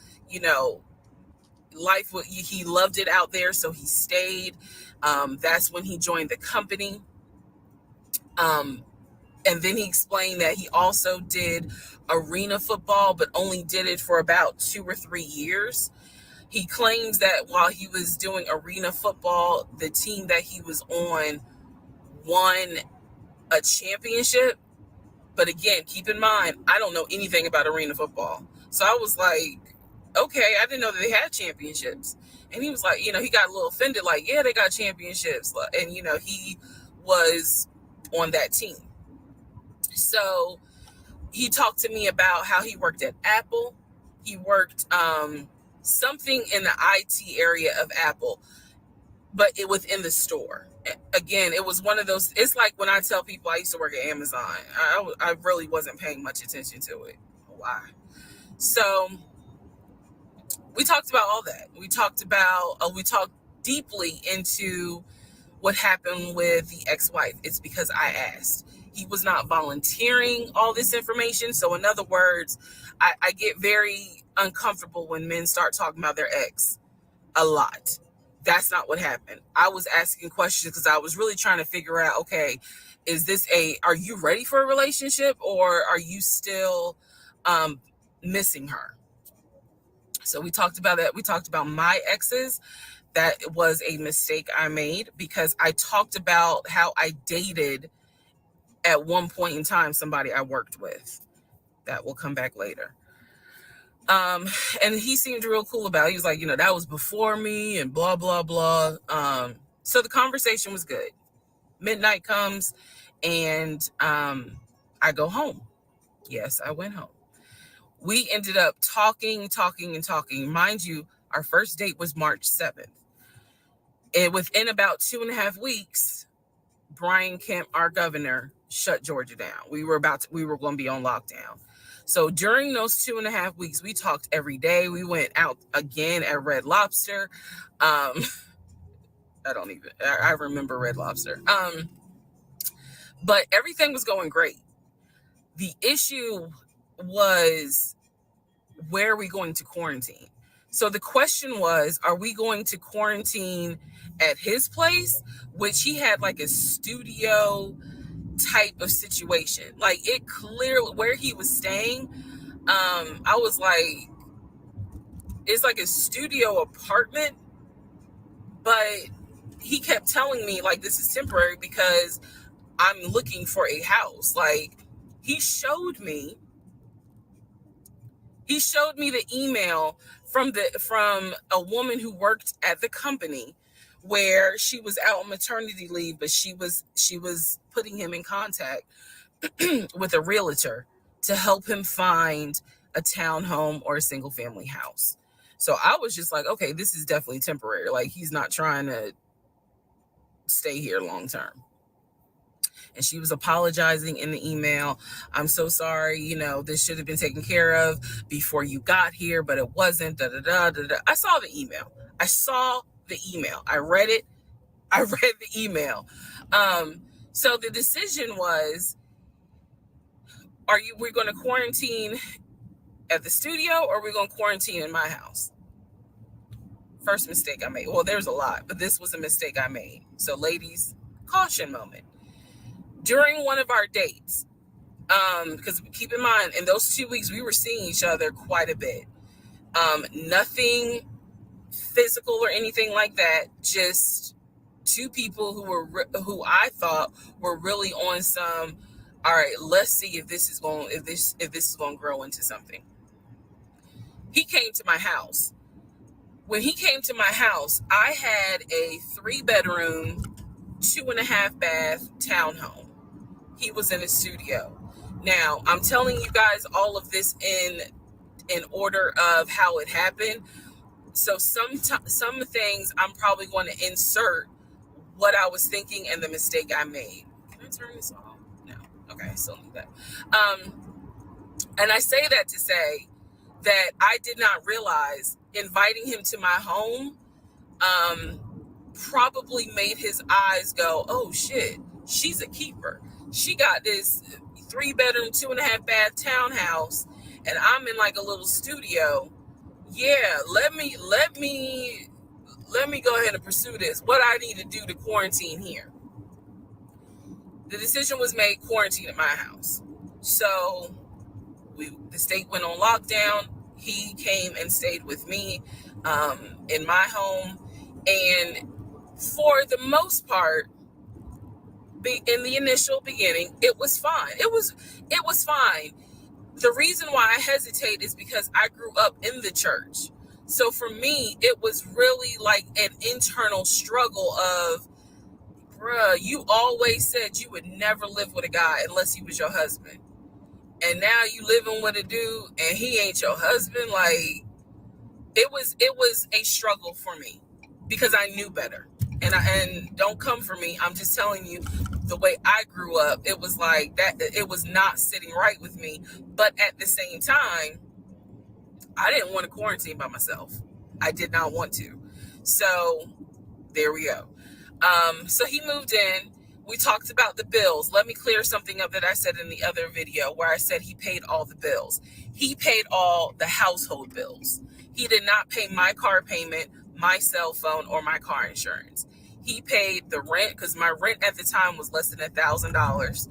life, he loved it out there, so he stayed. That's when he joined the company. And then he explained that he also did arena football, but only did it for about 2 or 3 years. He claims that while he was doing arena football, the team that he was on won a championship. But again, keep in mind, I don't know anything about arena football. So I was like, okay, I didn't know that they had championships. And he was like, he got a little offended, like, yeah, they got championships. And, he was on that team. So he talked to me about how he worked at Apple. He worked something in the IT area of Apple, but it within the store. Again, it was one of those, it's like when I tell people I used to work at Amazon, I really wasn't paying much attention to it. Why? So we talked about all that. We talked deeply into what happened with the ex-wife. It's because I asked. He was not volunteering all this information. So in other words, I get very uncomfortable when men start talking about their ex a lot. That's not what happened. I was asking questions because I was really trying to figure out, okay, are you ready for a relationship, or are you still missing her? So we talked about that. We talked about my exes. That was a mistake I made because I talked about how I dated at one point in time somebody I worked with. That will come back later. And he seemed real cool about it. He was like, that was before me and blah, blah, blah. So the conversation was good. Midnight comes and I go home. Yes, I went home. We ended up talking. Mind you, our first date was March 7th. And within about 2.5 weeks, Brian Kemp, our governor, shut Georgia down. We were going to be on lockdown. So during those 2.5 weeks, we talked every day. We went out again at Red Lobster. I remember Red Lobster. But everything was going great. The issue was, where are we going to quarantine? So the question was, are we going to quarantine at his place, which he had like a studio type of situation? Like, it clearly, where he was staying, I was like, it's like a studio apartment, but he kept telling me like, this is temporary because I'm looking for a house. Like, he showed me the email from a woman who worked at the company where she was out on maternity leave, but she was putting him in contact with a realtor to help him find a townhome or a single family house. So I was just like, okay, this is definitely temporary. Like, he's not trying to stay here long term. And she was apologizing in the email. I'm so sorry, you know, this should have been taken care of before you got here, but it wasn't. Da, da, da, da, da. I saw the email. I read it. I read the email. So the decision was, we're going to quarantine at the studio, or we're going to quarantine in my house? First mistake I made. Well, there's a lot, but this was a mistake I made. So ladies, caution moment. During one of our dates, because keep in mind, in those 2 weeks, we were seeing each other quite a bit. Nothing physical or anything like that. Just two people who I thought were really on some, all right, let's see if this is going to grow into something. He came to my house. When he came to my house, I had a 3-bedroom, 2.5-bath townhome. He was in a studio. Now, I'm telling you guys all of this in order of how it happened. So some things I'm probably going to insert what I was thinking and the mistake I made. Can I turn this off? No. Okay, I still need that. And I say that to say that I did not realize inviting him to my home probably made his eyes go, oh shit, she's a keeper. She got this 3-bedroom, 2.5-bath townhouse, and I'm in like a little studio. Yeah, let me go ahead and pursue this. What I need to do to quarantine here. The decision was made, quarantine at my house. So the state went on lockdown. He came and stayed with me in my home. And for the most part, in the initial beginning, it was fine. It was fine. The reason why I hesitate is because I grew up in the church. So for me, it was really like an internal struggle of, bruh, you always said you would never live with a guy unless he was your husband. And now you living with a dude and he ain't your husband. Like, it was a struggle for me because I knew better. And don't come for me. I'm just telling you the way I grew up. It was like that. It was not sitting right with me. But at the same time, I didn't want to quarantine by myself. I did not want to. So there we go. So he moved in. We talked about the bills. Let me clear something up that I said in the other video where I said he paid all the bills. He paid all the household bills. He did not pay my car payment, my cell phone, or my car insurance. He paid the rent because my rent at the time was less than $1,000.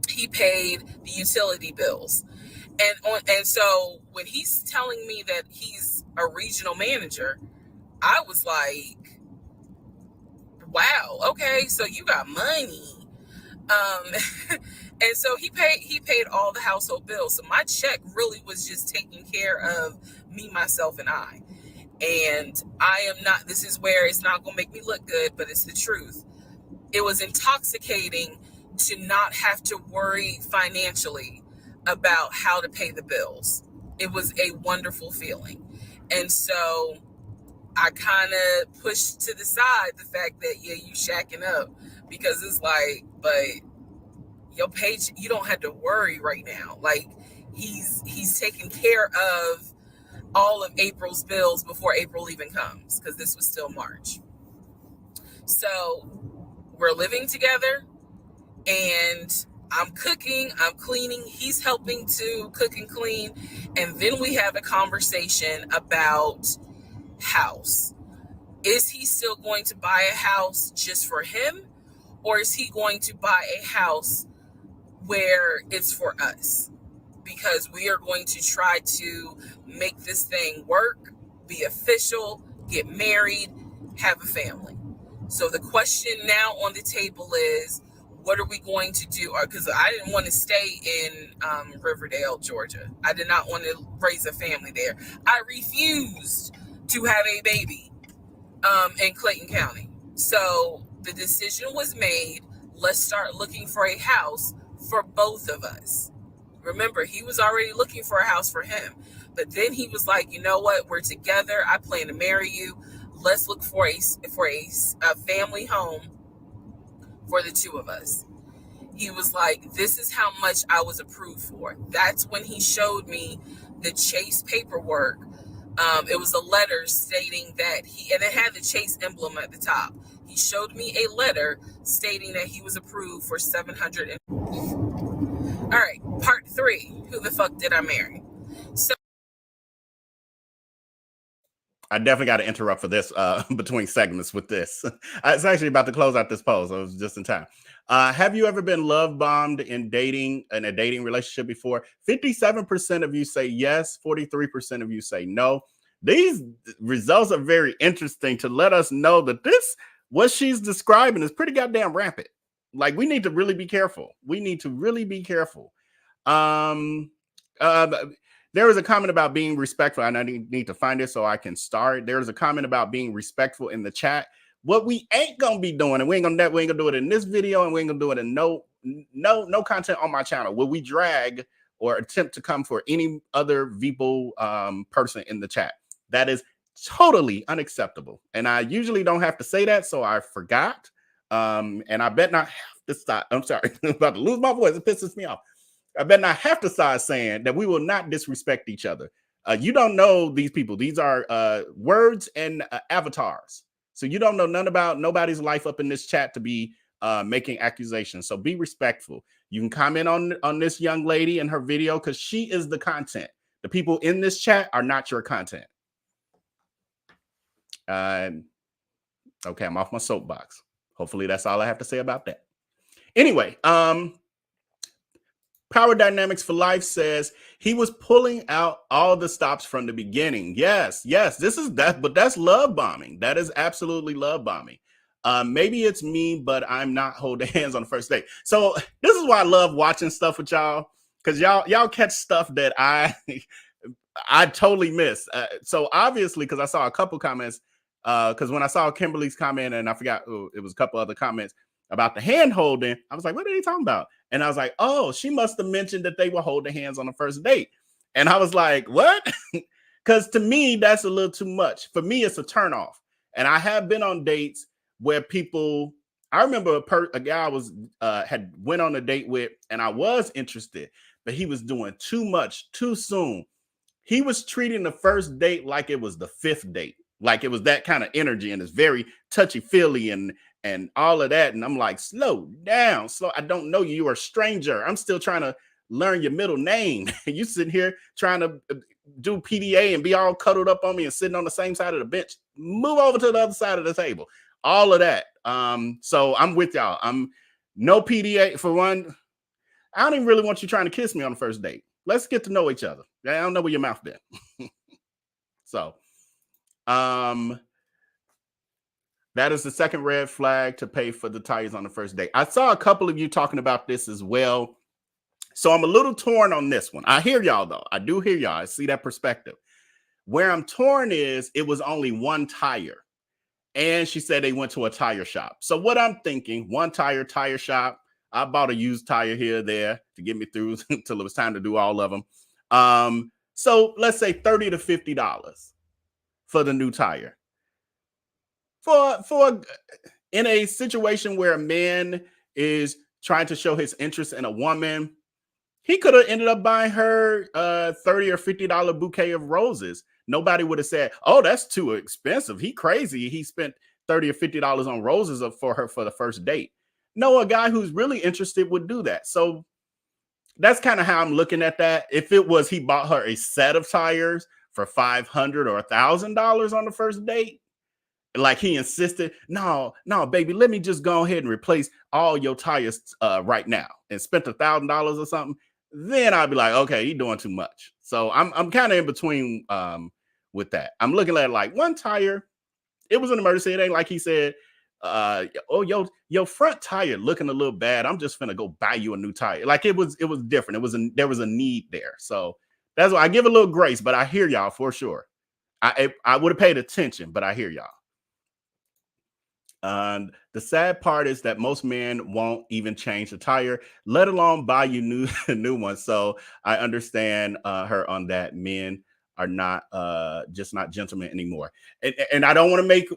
He paid the utility bills. And so when he's telling me that he's a regional manager, I was like, wow, okay, so you got money. And so he paid all the household bills. So my check really was just taking care of me, myself, and I. And I am not, this is where it's not going to make me look good, but it's the truth. It was intoxicating to not have to worry financially about how to pay the bills. It was a wonderful feeling. And so I kind of pushed to the side the fact that, yeah, you shacking up, because it's like, but your paycheck, you don't have to worry right now. Like, he's taking care of all of April's bills before April even comes, because this was still March. So we're living together, and I'm cooking, I'm cleaning, he's helping to cook and clean. And then we have a conversation about house. Is he still going to buy a house just for him, or is he going to buy a house where it's for us? Because we are going to try to make this thing work, be official, get married, have a family. So the question now on the table is, what are we going to do? Because I didn't want to stay in Riverdale, Georgia. I did not want to raise a family there. I refused to have a baby in Clayton County. So the decision was made, let's start looking for a house for both of us. Remember, he was already looking for a house for him. But then he was like, you know what? We're together. I plan to marry you. Let's look for a family home for the two of us. He was like, this is how much I was approved for. That's when he showed me the Chase paperwork. It was a letter stating that and it had the Chase emblem at the top. He showed me a letter stating that he was approved for 700. All right, part 3. Who the fuck did I marry? So I definitely got to interrupt for this between segments with this. It's actually about to close out this post. I was just in time. Have you ever been love bombed in a dating relationship before? 57% of you say yes. 43% of you say no. These results are very interesting to let us know that what she's describing is pretty goddamn rampant. Like, we need to really be careful. There was a comment about being respectful, and I need to find it so I can start. There's a comment about being respectful in the chat. What we ain't gonna be doing, and we ain't gonna do it in this video, and we ain't gonna do it in no content on my channel. Will we drag or attempt to come for any other Veeple person in the chat? That is totally unacceptable. And I usually don't have to say that, so I forgot. And I bet not have to stop. I'm sorry, I'm about to lose my voice. It pisses me off. I bet not have to start saying that we will not disrespect each other. You don't know these people. These are words and avatars. So you don't know none about nobody's life up in this chat to be making accusations. So be respectful. You can comment on this young lady and her video because she is the content. The people in this chat are not your content. Okay, I'm off my soapbox. Hopefully that's all I have to say about that. Anyway, Power Dynamics for Life says he was pulling out all the stops from the beginning. Yes, this is that, but that's love bombing. That is absolutely love bombing. Maybe it's me, but I'm not holding hands on the first date. So this is why I love watching stuff with y'all, because y'all catch stuff that I totally miss. So obviously, because I saw a couple comments, because when I saw Kimberly's comment, and I forgot, it was a couple other comments about the hand holding, I was like, what are they talking about? And I was like, oh, she must have mentioned that they were holding hands on the first date. And I was like, what? Because to me, that's a little too much. For me, it's a turnoff. And I have been on dates where people, I remember a guy I was had went on a date with, and I was interested, but he was doing too much too soon. He was treating the first date like it was the 5th date, like it was that kind of energy, and it's very touchy-feely and all of that. And I'm like, slow down, slow. I don't know you. You're a stranger. I'm still trying to learn your middle name. You sitting here trying to do PDA and be all cuddled up on me and sitting on the same side of the bench. Move over to the other side of the table. All of that. So I'm with y'all. I'm no PDA for one. I don't even really want you trying to kiss me on the first date. Let's get to know each other. I don't know where your mouth been. So, that is the second red flag to pay for the tires on the first date. I saw a couple of you talking about this as well. So I'm a little torn on this one. I hear y'all though. I do hear y'all. I see that perspective. Where I'm torn is it was only one tire. And she said they went to a tire shop. So what I'm thinking, one tire shop. I bought a used tire here or there to get me through until it was time to do all of them. So let's say $30 to $50 for the new tire. For in a situation where a man is trying to show his interest in a woman, he could have ended up buying her $30 or $50 bouquet of roses. Nobody would have said, oh, that's too expensive. He crazy. He spent $30 or $50 on roses for her for the first date. No, a guy who's really interested would do that. So that's kind of how I'm looking at that. If it was he bought her a set of tires for $500 or $1,000 on the first date, like he insisted, no, baby, let me just go ahead and replace all your tires right now, and spent $1,000 or something, then I'd be like, okay, you're doing too much. So I'm kind of in between with that. I'm looking at like one tire. It was an emergency. It ain't like he said, oh, your front tire looking a little bad. I'm just gonna go buy you a new tire. Like it was different. There was a need there. So that's why I give a little grace, but I hear y'all for sure. I would have paid attention, but I hear y'all. The sad part is that most men won't even change the tire, let alone buy you new new ones. So I understand her on that. Men are not just not gentlemen anymore. And I don't want to make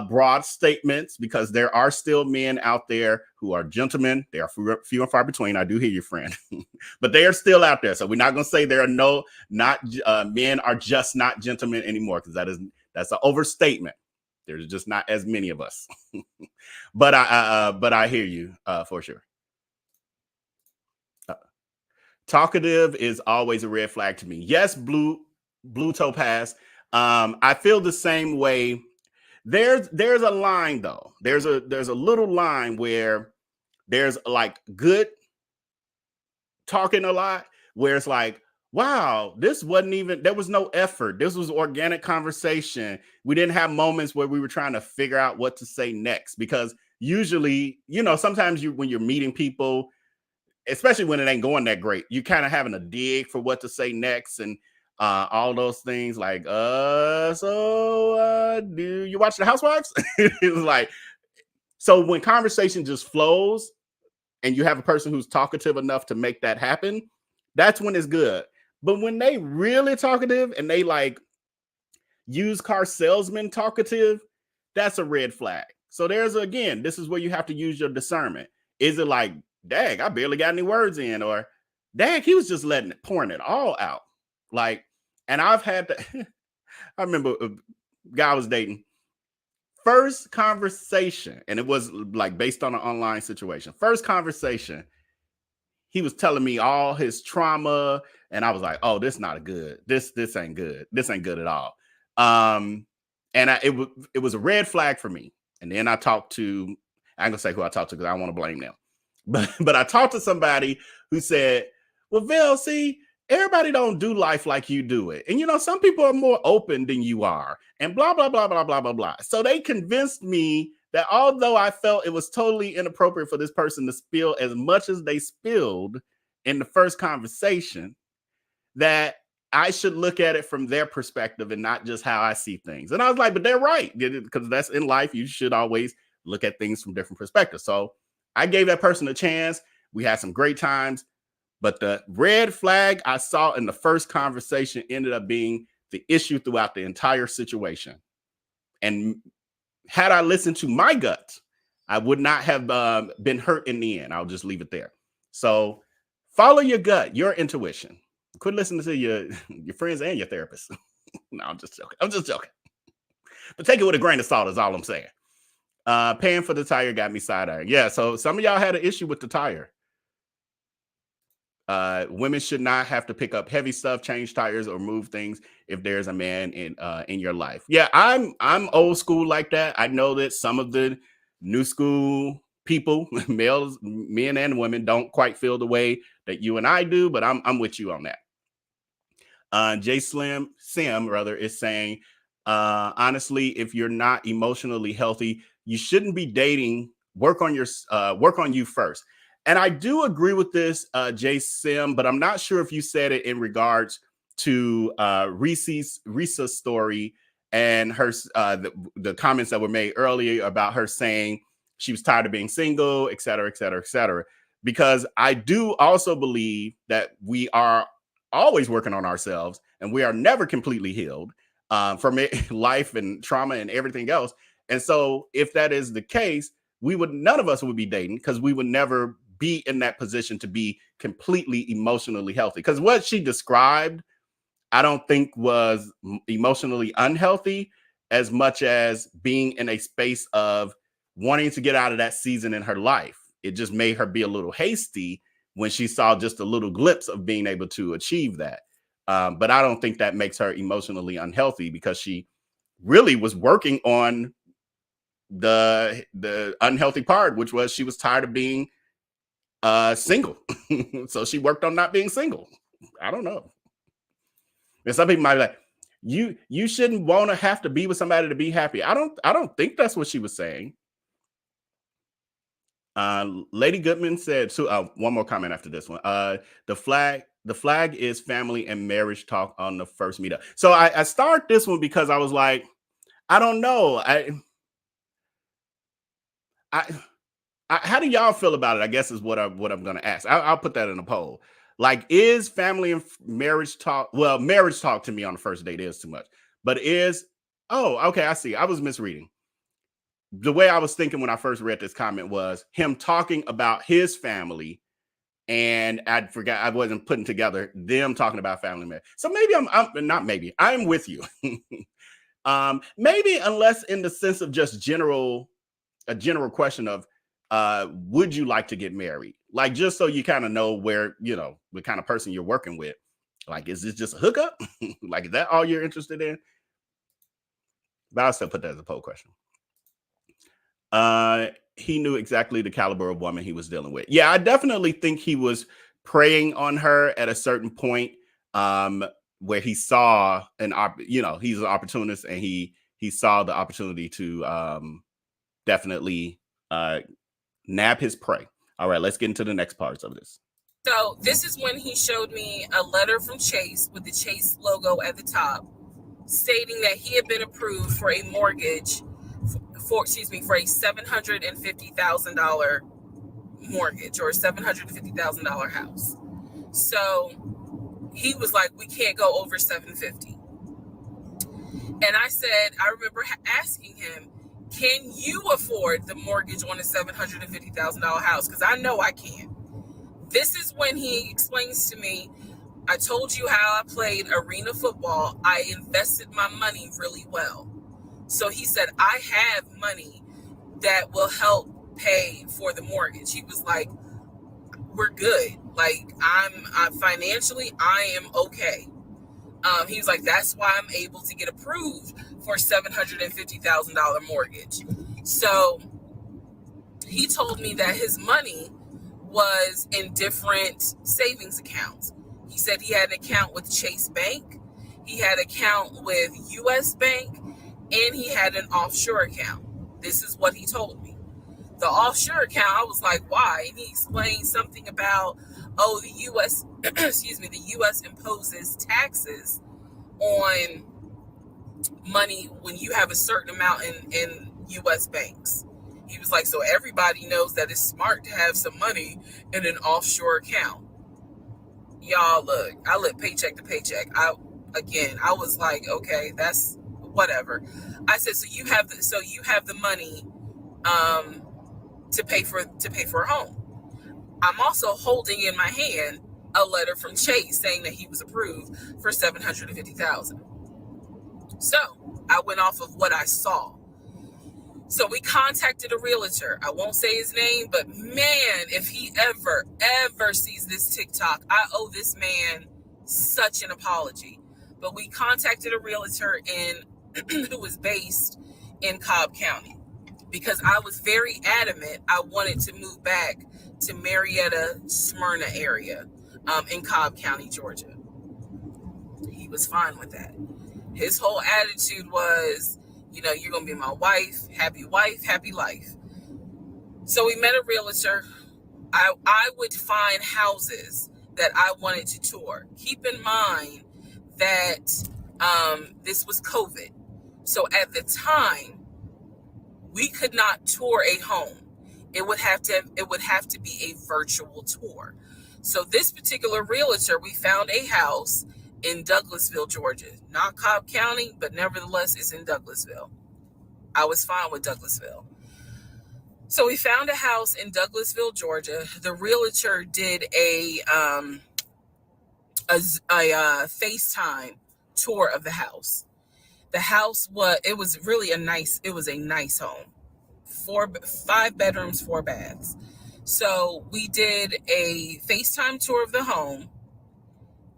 broad statements because there are still men out there who are gentlemen. They are few and far between. I do hear you, friend, but they are still out there. So we're not going to say there are not men are just not gentlemen anymore because that's an overstatement. There's just not as many of us. But I hear you for sure. Talkative is always a red flag to me. Yes, blue topaz. I feel the same way. There's a line though. There's a little line where there's like good talking a lot, where it's like, wow, this wasn't even, there was no effort. This was organic conversation. We didn't have moments where we were trying to figure out what to say next. Because usually, sometimes when you're meeting people, especially when it ain't going that great, you kind of having a dig for what to say next and all those things like, do you watch The Housewives? It was like, so when conversation just flows and you have a person who's talkative enough to make that happen, that's when it's good. But when they really talkative and they like used car salesman talkative, that's a red flag. So this is where you have to use your discernment. Is it like, dang, I barely got any words in, or dang, he was just pouring it all out. Like, and I've had to, I remember a guy I was dating, first conversation, and it was like based on an online situation. First conversation, he was telling me all his trauma, and I was like, "Oh, this not a good. This ain't good. This ain't good at all." And it was a red flag for me. And then I talked to, I ain't gonna say who I talked to because I don't want to blame them, but I talked to somebody who said, "Well, Vel, see, everybody don't do life like you do it, and some people are more open than you are, and blah blah blah blah blah blah blah." So they convinced me that although I felt it was totally inappropriate for this person to spill as much as they spilled in the first conversation, that I should look at it from their perspective and not just how I see things. And I was like, but they're right, because that's in life. You should always look at things from different perspectives. So I gave that person a chance. We had some great times, but the red flag I saw in the first conversation ended up being the issue throughout the entire situation. And had I listened to my gut, I would not have been hurt in the end. I'll just leave it there. So follow your gut, your intuition. Quit listening to your friends and your therapist. No, I'm just joking. I'm just joking. But take it with a grain of salt is all I'm saying. Paying for the tire got me side-eyeing. Yeah, so some of y'all had an issue with the tire. Women should not have to pick up heavy stuff, change tires, or move things if there's a man in your life. Yeah, I'm old school like that. I know that some of the new school people, males, men and women, don't quite feel the way that you and I do, but I'm with you on that. Sim rather is saying, honestly, if you're not emotionally healthy, you shouldn't be dating. Work on you first. And I do agree with this, Sim, but I'm not sure if you said it in regards to Reesa's story and her the comments that were made earlier about her saying she was tired of being single, et cetera, et cetera, et cetera. Because I do also believe that we are always working on ourselves and we are never completely healed from life and trauma and everything else. And so if that is the case, none of us would be dating because we would never be in that position to be completely emotionally healthy. Because what she described, I don't think was emotionally unhealthy as much as being in a space of wanting to get out of that season in her life. It just made her be a little hasty when she saw just a little glimpse of being able to achieve that. But I don't think that makes her emotionally unhealthy because she really was working on the unhealthy part, which was she was tired of being single. So she worked on not being single. I don't know. And some people might be like, you shouldn't want to have to be with somebody to be happy. I don't think that's what she was saying. Lady Goodman said, so one more comment after this one. The flag is family and marriage talk on the first meetup. So I start this one because I was like, I don't know. how do y'all feel about it? I guess is what I'm going to ask. I'll put that in a poll. Like, is family and marriage talk? Well, marriage talk to me on the first date is too much. But okay, I see. I was misreading. The way I was thinking when I first read this comment was him talking about his family, and I forgot, I wasn't putting together them talking about family marriage. So maybe I'm not maybe I'm with you. Maybe unless in the sense of just a general question of would you like to get married? Like, just so you kind of know where, the kind of person you're working with. Like, is this just a hookup? Like, is that all you're interested in? But I'll still put that as a poll question. He knew exactly the caliber of woman he was dealing with. Yeah, I definitely think he was preying on her at a certain point, where he saw he's an opportunist, and he saw the opportunity to definitely nab his prey. All right, let's get into the next parts of this. So this is when he showed me a letter from Chase with the Chase logo at the top, stating that he had been approved for a mortgage for a $750,000 mortgage, or a $750,000 house. So he was like, we can't go over 750. And I remember asking him, can you afford the mortgage on a $750,000 house? Because I know I can. This is when he explains to me, I told you how I played arena football. I invested my money really well. So he said, I have money that will help pay for the mortgage. He was like, we're good. Like, I'm financially, I am okay. He was like, that's why I'm able to get approved for $750,000 mortgage. So he told me that his money was in different savings accounts. He said he had an account with Chase Bank, he had an account with US Bank, and he had an offshore account. This is what he told me. The offshore account, I was like, why? And he explained something about, the US, the US imposes taxes on money when you have a certain amount in US banks. He was like, so everybody knows that it's smart to have some money in an offshore account. Y'all, look, I live paycheck to paycheck. I was like, okay, that's whatever. I said, so you have the money to pay for a home. I'm also holding in my hand a letter from Chase saying that he was approved for $750,000. So I went off of what I saw. So we contacted a realtor. I won't say his name, but man, if he ever sees this TikTok, I owe this man such an apology. But we contacted a realtor who was based in Cobb County, because I was very adamant I wanted to move back to Marietta, Smyrna area in Cobb County, Georgia. He was fine with that. His whole attitude was, you're going to be my wife, happy life. So we met a realtor. I would find houses that I wanted to tour. Keep in mind that this was COVID. So at the time, we could not tour a home. It would have to be a virtual tour. So this particular realtor, we found a house in Douglasville, Georgia. Not Cobb County, but nevertheless, it's in Douglasville. I was fine with Douglasville. So we found a house in Douglasville, Georgia. The realtor did a FaceTime tour of the house. The house was a nice home. 5 bedrooms, 4 baths. So we did a FaceTime tour of the home,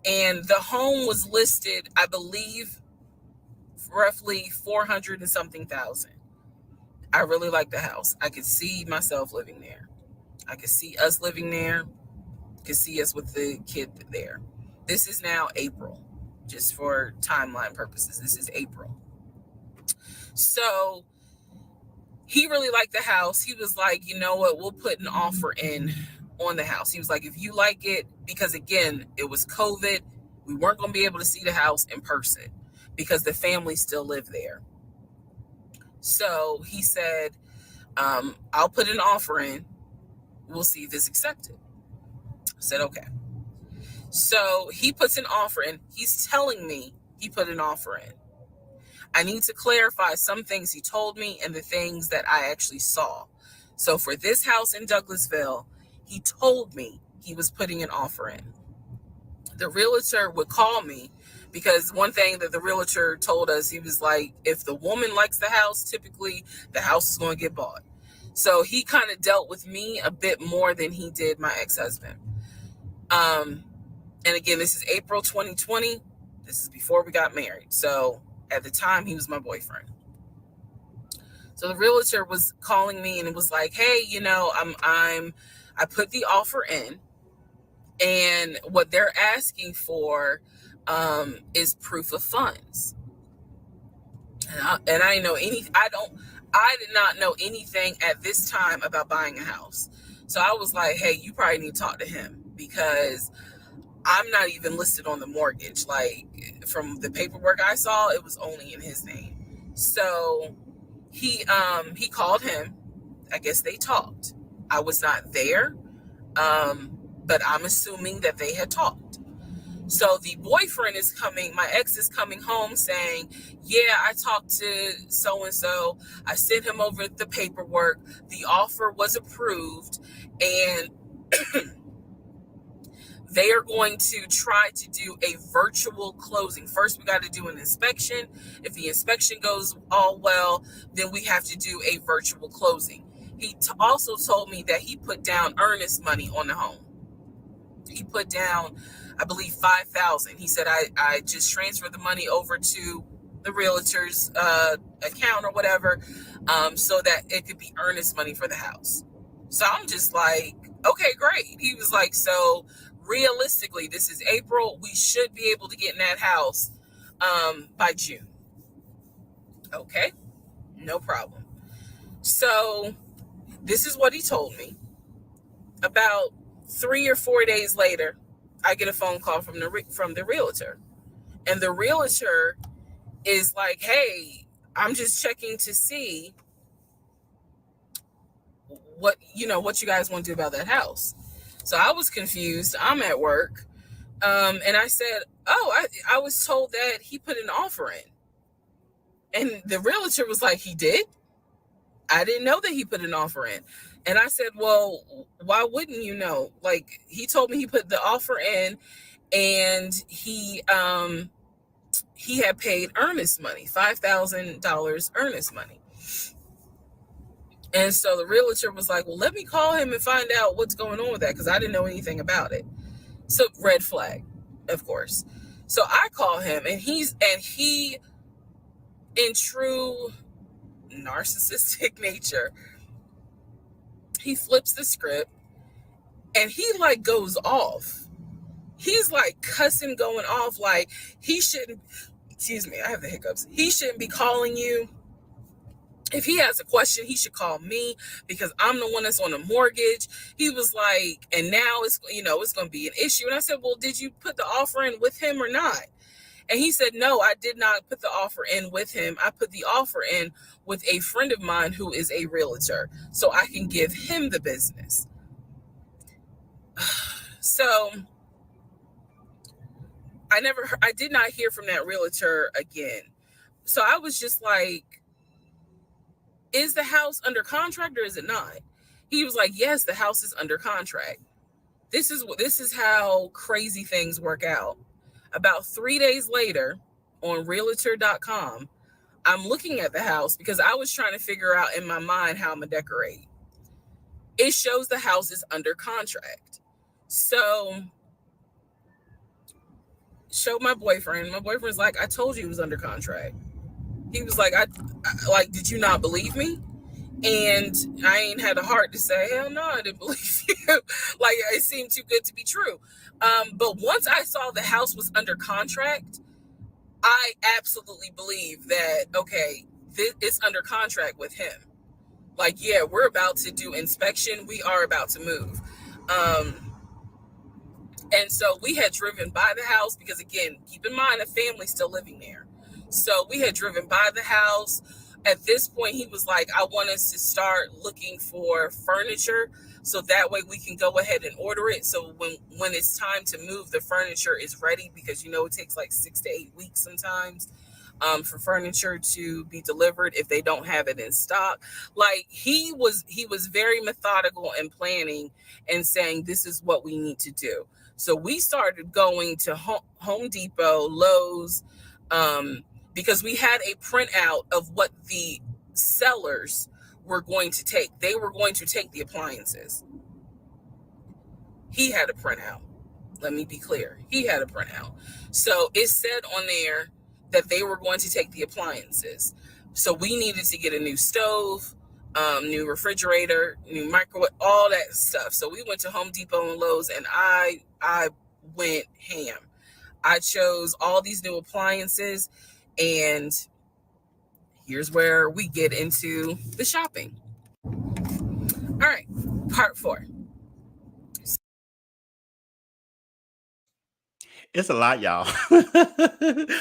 and the home was listed, I believe, roughly 400 and something thousand. I really liked the house. I could see myself living there. I could see us living there. Could see us with the kid there. This is now April, just for timeline purposes. This is April. So he really liked the house. He was like, you know what, we'll put an offer in on the house. He was like, if you like it, because again, it was COVID, we weren't going to be able to see the house in person because the family still lived there. So he said, I'll put an offer in. We'll see if it's accepted. I said, okay. So he puts an offer in. He's telling me he put an offer in. I need to clarify some things he told me and the things that I actually saw. So for this house in Douglasville, he told me he was putting an offer in. The realtor would call me because one thing that the realtor told us, he was like, if the woman likes the house, typically the house is going to get bought. So he kind of dealt with me a bit more than he did my ex-husband. And again, this is April 2020. This is before we got married. So at the time, he was my boyfriend. So the realtor was calling me and it was like, hey, I put the offer in, and what they're asking for is proof of funds. And I did not know anything at this time about buying a house. So I was like, hey, you probably need to talk to him because I'm not even listed on the mortgage. Like, from the paperwork I saw, it was only in his name. So he called him. I guess they talked. I was not there, but I'm assuming that they had talked. So the boyfriend is coming, my ex is coming home saying, yeah, I talked to so-and-so. I sent him over the paperwork. The offer was approved, and they are going to try to do a virtual closing. First, we got to do an inspection. If the inspection goes all well, then we have to do a virtual closing. He also told me that he put down earnest money on the home. He put down, I believe, $5,000. He said, I just transferred the money over to the realtor's account or whatever, so that it could be earnest money for the house. So I'm just like, okay, great. He was like, so realistically, this is April. We should be able to get in that house by June. Okay, no problem. So this is what he told me. About 3 or 4 days later, I get a phone call from the realtor. And the realtor is like, hey, I'm just checking to see what you guys want to do about that house. So I was confused. I'm at work. And I said, oh, I was told that he put an offer in. And the realtor was like, he did? I didn't know that he put an offer in. And I said, well, why wouldn't you know? Like, he told me he put the offer in, and he had paid earnest money, $5,000 earnest money. And so the realtor was like, well, let me call him and find out what's going on with that, because I didn't know anything about it. So red flag, of course. So I call him, and he, in true narcissistic nature, he flips the script and he like goes off. He's like cussing, going off, like he shouldn't, excuse me, I have the hiccups. He shouldn't be calling you. If he has a question, he should call me because I'm the one that's on the mortgage. He was like, and now it's going to be an issue. And I said, well, did you put the offer in with him or not? And he said, no, I did not put the offer in with him. I put the offer in with a friend of mine who is a realtor, so I can give him the business. So I did not hear from that realtor again. So I was just like, is the house under contract or is it not? He was like, yes, the house is under contract. This is how crazy things work out. About 3 days later, on realtor.com, I'm looking at the house because I was trying to figure out in my mind how I'm going to decorate. It shows the house is under contract. So, showed my boyfriend. My boyfriend's like, I told you it was under contract. He was like, I did you not believe me? And I ain't had a heart to say, hell no, I didn't believe you. Like, it seemed too good to be true. But once I saw the house was under contract, I absolutely believe that, okay, it's under contract with him. Like, yeah, we're about to do inspection. We are about to move. And so we had driven by the house because, again, keep in mind, a family's still living there. So we had driven by the house. At this point, he was like, I want us to start looking for furniture so that way we can go ahead and order it. So when it's time to move, the furniture is ready, because it takes like 6 to 8 weeks sometimes for furniture to be delivered if they don't have it in stock. Like he was very methodical and planning and saying, this is what we need to do. So we started going to Home Depot, Lowe's, because we had a printout of what the sellers were going to take. They were going to take the appliances. He had a printout. Let me be clear. He had a printout. So it said on there that they were going to take the appliances. So we needed to get a new stove, new refrigerator, new microwave, all that stuff. So we went to Home Depot and Lowe's, and I went ham. I chose all these new appliances, and here's where we get into the shopping. All right, part 4. It's a lot, y'all.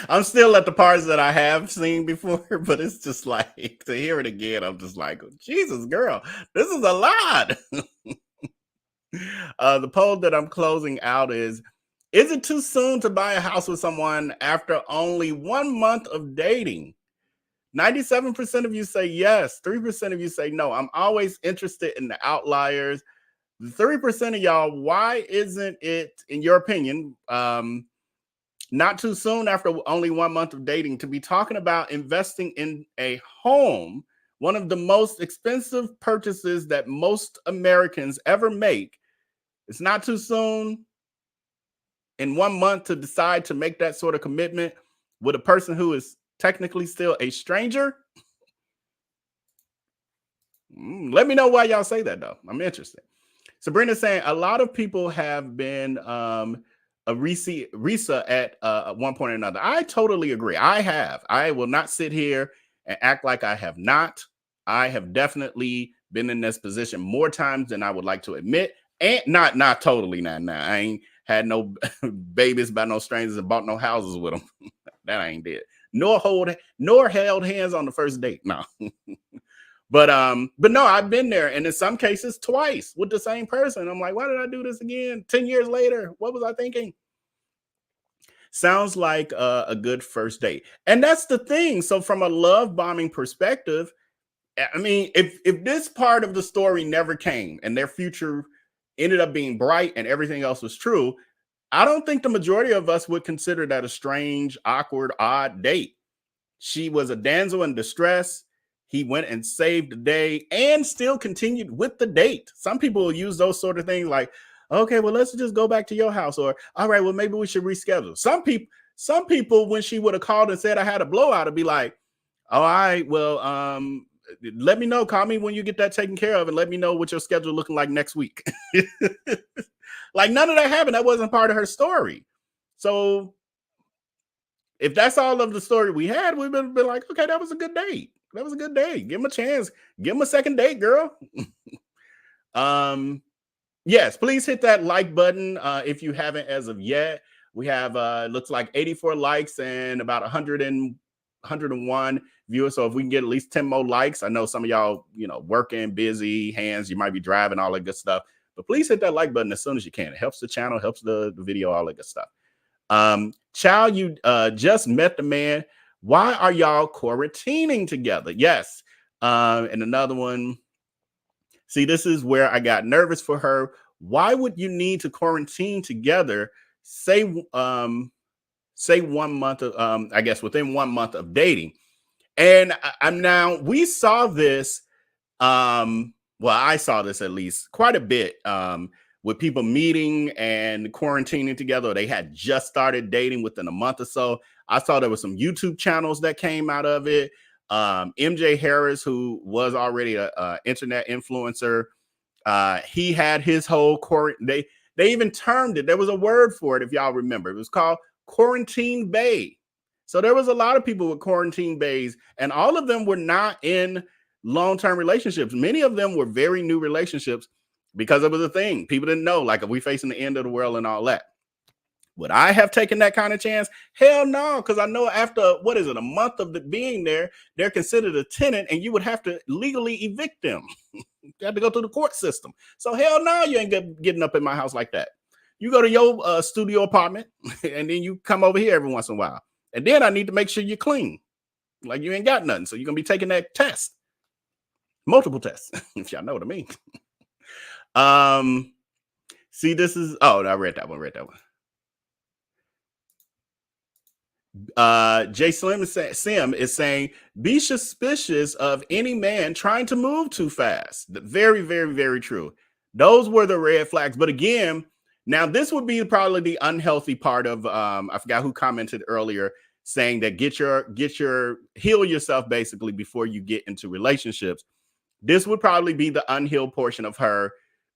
I'm still at the parts that I have seen before, but it's just like, to hear it again, I'm just like, Jesus, girl, this is a lot. The poll that I'm closing out is it too soon to buy a house with someone after only 1 month of dating? 97% of you say yes. 3% of you say no. I'm always interested in the outliers. 3% of y'all, why isn't it, in your opinion, not too soon after only 1 month of dating to be talking about investing in a home, one of the most expensive purchases that most Americans ever make? It's not too soon in 1 month to decide to make that sort of commitment with a person who is technically still a stranger? Let me know why y'all say that, though. I'm interested. Sabrina's saying a lot of people have been a Reesa at one point or another. I totally agree. I have. I will not sit here and act like I have not. I have definitely been in this position more times than I would like to admit. And not totally not now. I ain't had no babies by no strangers and bought no houses with them. That I ain't did. Nor held hands on the first date. No. But no, I've been there, and in some cases twice with the same person. I'm like, why did I do this again? 10 years later, what was I thinking? Sounds like a good first date. And that's the thing. So from a love bombing perspective, I mean, if this part of the story never came and their future ended up being bright and everything else was true, I don't think the majority of us would consider that a strange, awkward, odd date. She was a damsel in distress. He went and saved the day and still continued with the date. Some people will use those sort of things like, okay, well, let's just go back to your house. Or, all right, well, maybe we should reschedule. Some people, when she would have called and said I had a blowout, would be like, all right, well, let me know. Call me when you get that taken care of and let me know what your schedule looking like next week. Like none of that happened. That wasn't part of her story. So if that's all of the story we had, we've been like, okay, that was a good date. That was a good date. Give him a chance. Give him a second date, girl. Yes, please hit that like button if you haven't as of yet. We have looks like 84 likes and about 101 viewers. So if we can get at least 10 more likes, I know some of y'all, working, busy, hands, you might be driving, all that good stuff. But please hit that like button as soon as you can. It helps the channel, helps the video, all that good stuff. Child, you just met the man. Why are y'all quarantining together? Yes. And another one. See, this is where I got nervous for her. Why would you need to quarantine together? Say 1 month of, I guess within 1 month of dating. And I'm now, we saw this. Well, I saw this at least quite a bit with people meeting and quarantining together. They had just started dating within a month or so. I saw there were some YouTube channels that came out of it. MJ Harris, who was already an internet influencer, he had his whole quarantine. They even termed it. There was a word for it, if y'all remember. It was called quarantine bae. So there was a lot of people with quarantine baes, and all of them were not in long-term relationships. Many of them were very new relationships because it was a thing. People didn't know, like, are we facing the end of the world and all that? Would I have taken that kind of chance? Hell no, because I know after, what is it, a month of being there, they're considered a tenant and you would have to legally evict them. You have to go through the court system. So hell no, you ain't getting up in my house like that. You go to your studio apartment and then you come over here every once in a while. And then I need to make sure you're clean. Like you ain't got nothing. So you're going to be taking that test. Multiple tests, if y'all know what I mean. See, this is, oh, I read that one. Jay Slim Sim is saying, be suspicious of any man trying to move too fast. Very, very, very true. Those were the red flags. But again, now this would be probably the unhealthy part of, I forgot who commented earlier saying that heal yourself basically before you get into relationships. This would probably be the unhealed portion of her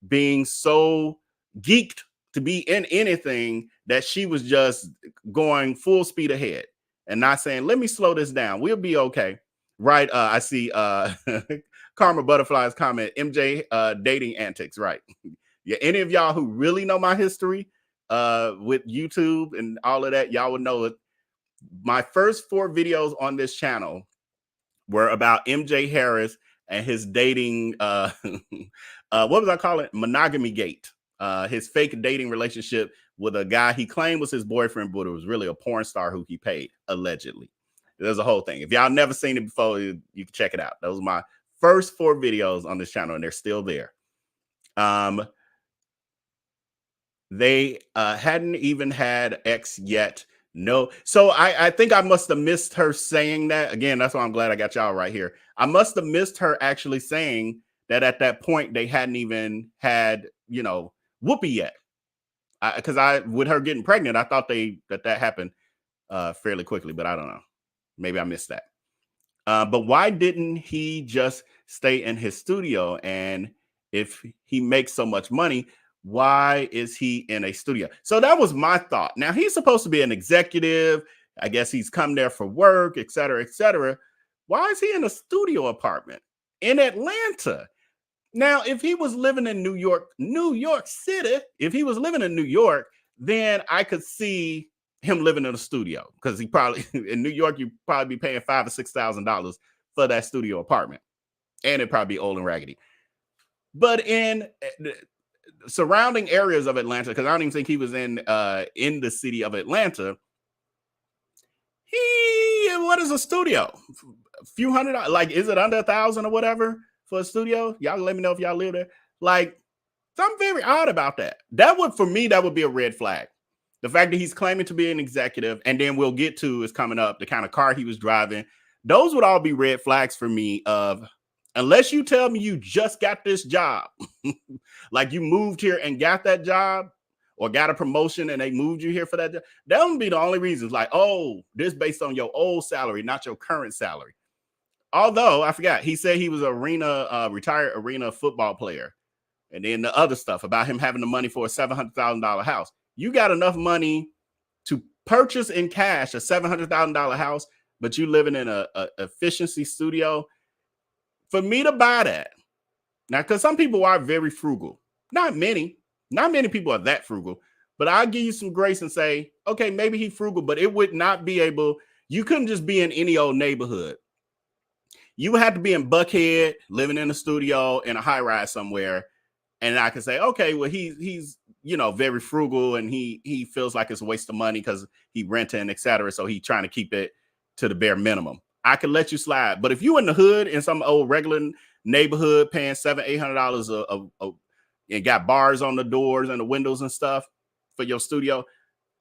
being so geeked to be in anything that she was just going full speed ahead and not saying, let me slow this down. We'll be okay. Right. I see Karma Butterfly's comment, MJ dating antics. Right. Yeah. Any of y'all who really know my history with YouTube and all of that, y'all would know it. My first 4 videos on this channel were about MJ Harris and his dating, what was I calling it? Monogamy gate. His fake dating relationship with a guy he claimed was his boyfriend, but it was really a porn star who he paid, allegedly. There's a whole thing. If y'all never seen it before, you can check it out. Those are my first 4 videos on this channel, and they're still there. They hadn't even had X yet. No. So I think I must have missed her saying that. Again, that's why I'm glad I got y'all right here. I must have missed her actually saying that at that point they hadn't even had, whoopee yet. Because with her getting pregnant, I thought that happened fairly quickly, but I don't know. Maybe I missed that. But why didn't he just stay in his studio? And if he makes so much money, why is he in a studio? So that was my thought. Now he's supposed to be an executive. I guess he's come there for work, et cetera, et cetera. Why is he in a studio apartment in Atlanta? Now, if he was living in New York City, if he was living in New York, then I could see him living in a studio, because he probably in New York, you probably be paying $5,000 or $6,000 for that studio apartment, and it'd probably be old and raggedy. But in surrounding areas of Atlanta, because I don't even think he was in the city of Atlanta, what is a studio? A few $100, like, is it under $1,000 or whatever for a studio? Y'all let me know if y'all live there. Like, something very odd about that. For me, that would be a red flag. The fact that he's claiming to be an executive, and then we'll get to is coming up, the kind of car he was driving. Those would all be red flags for me of, unless you tell me you just got this job, like you moved here and got that job, or got a promotion and they moved you here for that job, that would be the only reasons. Like, oh, this based on your old salary, not your current salary. Although I forgot, he said he was a retired arena football player. And then the other stuff about him having the money for a $700,000 house. You got enough money to purchase in cash a $700,000 house, but you living in a efficiency studio. For me to buy that, now, because some people are very frugal. Not many people are that frugal, but I'll give you some grace and say, okay, maybe he's frugal, but it would not be able, you couldn't just be in any old neighborhood. You would have to be in Buckhead, living in a studio in a high rise somewhere. And I can say, okay, well, he's very frugal, and he feels like it's a waste of money because he renting, et cetera. So he's trying to keep it to the bare minimum. I can let you slide. But if you in the hood in some old regular neighborhood paying $700-800 and got bars on the doors and the windows and stuff for your studio,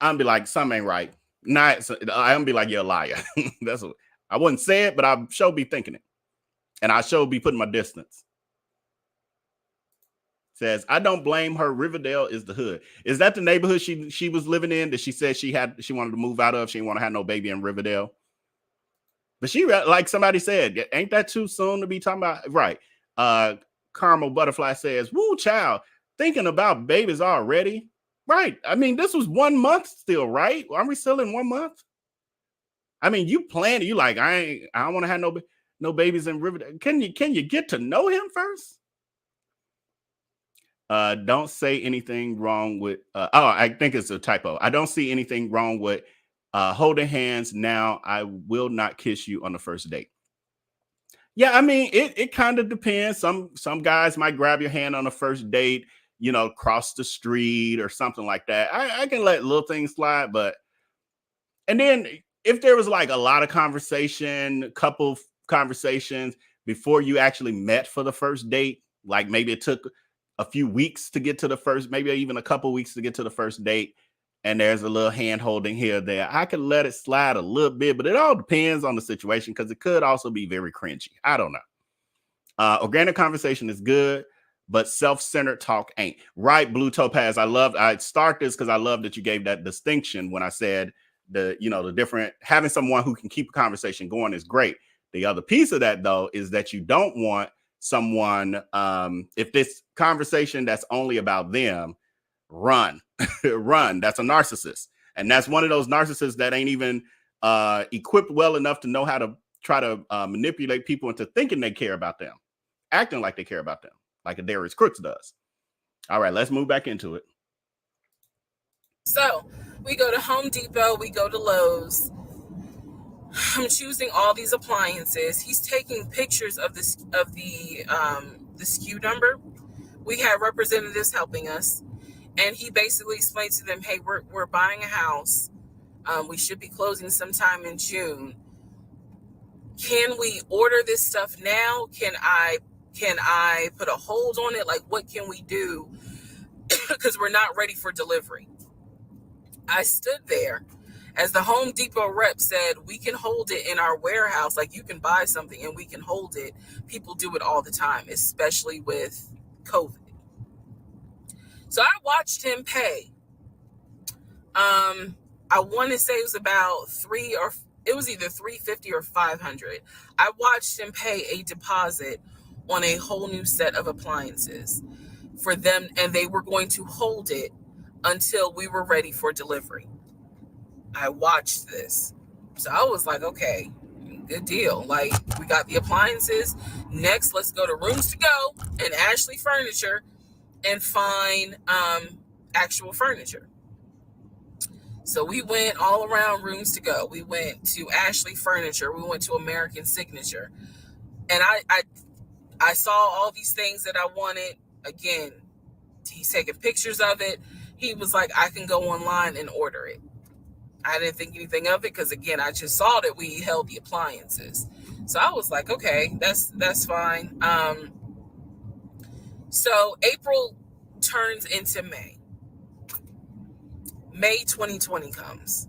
I'm be like, something ain't right. I'm be like, you're a liar. That's what I wouldn't say it, but I sure be thinking it. And I sure be putting my distance. Says, I don't blame her. Riverdale is the hood. Is that the neighborhood she was living in that she said she wanted to move out of? She didn't want to have no baby in Riverdale. But she, like somebody said, ain't that too soon to be talking about? Right. Caramel Butterfly says, woo, child, thinking about babies already. Right. I mean, this was 1 month still, right? Aren't we still in 1 month? I mean, you planned it. You like, I don't want to have no babies in Riverdale. Can you get to know him first? Don't say anything wrong with. I think it's a typo. I don't see anything wrong with holding hands now. I will not kiss you on the first date. Yeah, I mean, it kind of depends. Some guys might grab your hand on the first date, cross the street or something like that. I can let little things slide, but and then if there was like a lot of conversation, couple conversations before you actually met for the first date, like maybe it took a few weeks to get to the first, maybe even a couple weeks to get to the first date, and there's a little hand holding here or there, I could let it slide a little bit, but it all depends on the situation because it could also be very cringy. I don't know. Organic conversation is good, but self-centered talk ain't. Right, Blue Topaz. I start this because I love that you gave that distinction when I said the different, having someone who can keep a conversation going is great. The other piece of that, though, is that you don't want someone, if this conversation that's only about them, run. Run. That's a narcissist. And that's one of those narcissists that ain't even equipped well enough to know how to try to manipulate people into thinking they care about them, acting like they care about them, like a Darius Crooks does. All right, let's move back into it. So we go to Home Depot, we go to Lowe's. I'm choosing all these appliances. He's taking pictures of the SKU number. We had representatives helping us, and he basically explained to them, "Hey, we're buying a house. We should be closing sometime in June. Can we order this stuff now? Can I put a hold on it? Like, what can we do? Because we're not ready for delivery." I stood there as the Home Depot rep said, "We can hold it in our warehouse. Like, you can buy something and we can hold it." People do it all the time, especially with COVID. So I watched him pay. I want to say it was about it was either $350 or $500. I watched him pay a deposit on a whole new set of appliances for them, and they were going to hold it until we were ready for delivery. I watched this. So I was like, okay, good deal. Like, we got the appliances. Next, let's go to Rooms to Go and Ashley Furniture and find actual furniture. So we went all around Rooms to Go. We went to Ashley Furniture. We went to American Signature. And I saw all these things that I wanted. Again, he's taking pictures of it. He was like, "I can go online and order it." I didn't think anything of it because, again, I just saw that we held the appliances. So I was like, okay, that's fine. So April turns into May. May 2020 comes.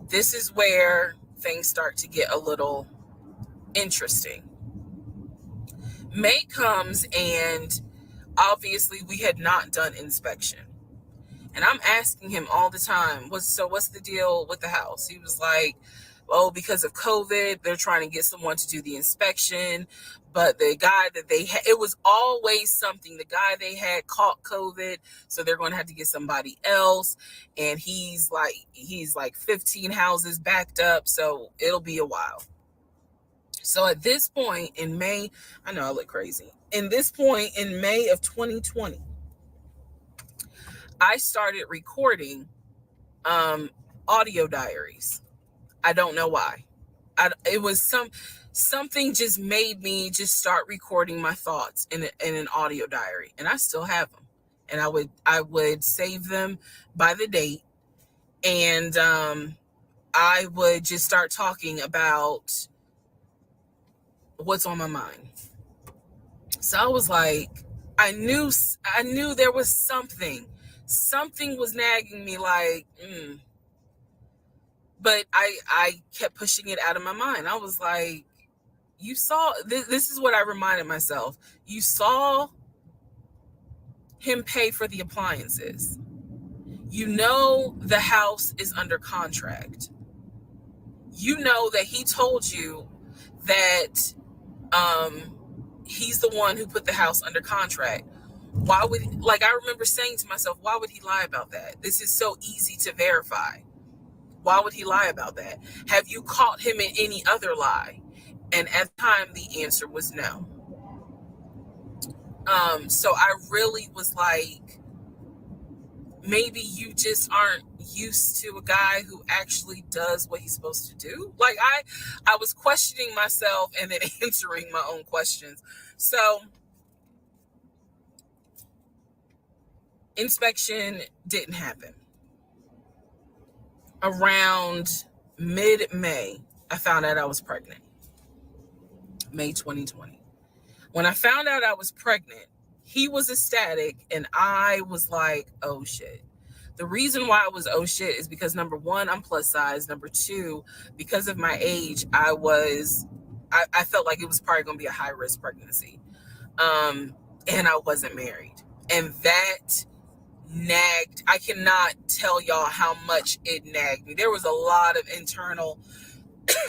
This is where things start to get a little interesting. May comes, and obviously we had not done inspection. And I'm asking him all the time, what's the deal with the house? He was like, "Oh, because of COVID, they're trying to get someone to do the inspection. But the guy that they had," it was always something. The guy they had caught COVID, so they're going to have to get somebody else. And he's like 15 houses backed up, so it'll be a while. So at this point in May, I know I look crazy. In this point in May of 2020, I started recording audio diaries. I don't know why. It was something just made me just start recording my thoughts in an audio diary, and I still have them. And I would save them by the date, and I would just start talking about what's on my mind. So I was like, I knew there was something was nagging me, like, but I kept pushing it out of my mind. I was like, you saw, this is what I reminded myself. You saw him pay for the appliances. You know the house is under contract. You know that he told you that he's the one who put the house under contract. Why would, I remember saying to myself, why would he lie about that? This is so easy to verify. Why would he lie about that? Have you caught him in any other lie? And at the time, the answer was no. So I really was like, maybe you just aren't used to a guy who actually does what he's supposed to do. Like I was questioning myself and then answering my own questions. So inspection didn't happen. Around mid-May, I found out I was pregnant. May 2020. When I found out I was pregnant, he was ecstatic and I was like, oh shit. The reason why I was oh shit is because number one, I'm plus size. Number two, because of my age, I felt like it was probably going to be a high risk pregnancy. And I wasn't married. And that nagged. I cannot tell y'all how much it nagged me. There was a lot of internal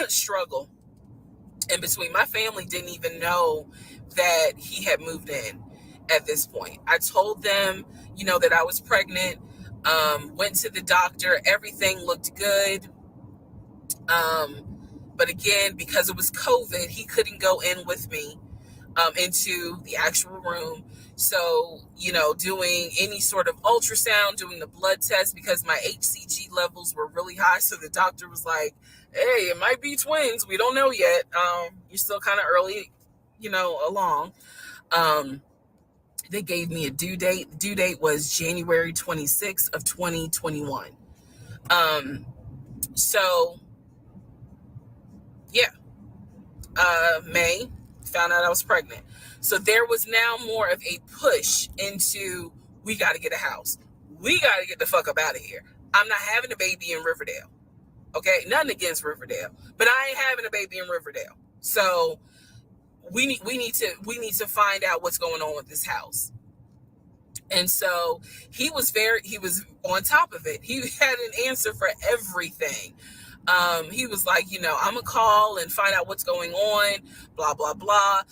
struggle in between. My family didn't even know that he had moved in at this point. I told them, that I was pregnant, went to the doctor, everything looked good. But again, because it was COVID, he couldn't go in with me into the actual room. So, doing any sort of ultrasound, doing the blood test, because my HCG levels were really high. So the doctor was like, hey, it might be twins. We don't know yet. You're still kind of early, along. They gave me a due date. The due date was January 26th of 2021. So yeah, May, found out I was pregnant. So there was now more of a push into, we got to get a house. We got to get the fuck up out of here. I'm not having a baby in Riverdale. Okay, nothing against Riverdale, but I ain't having a baby in Riverdale. So we need to find out what's going on with this house. And so he was on top of it. He had an answer for everything. He was like, I'm gonna call and find out what's going on, blah, blah, blah.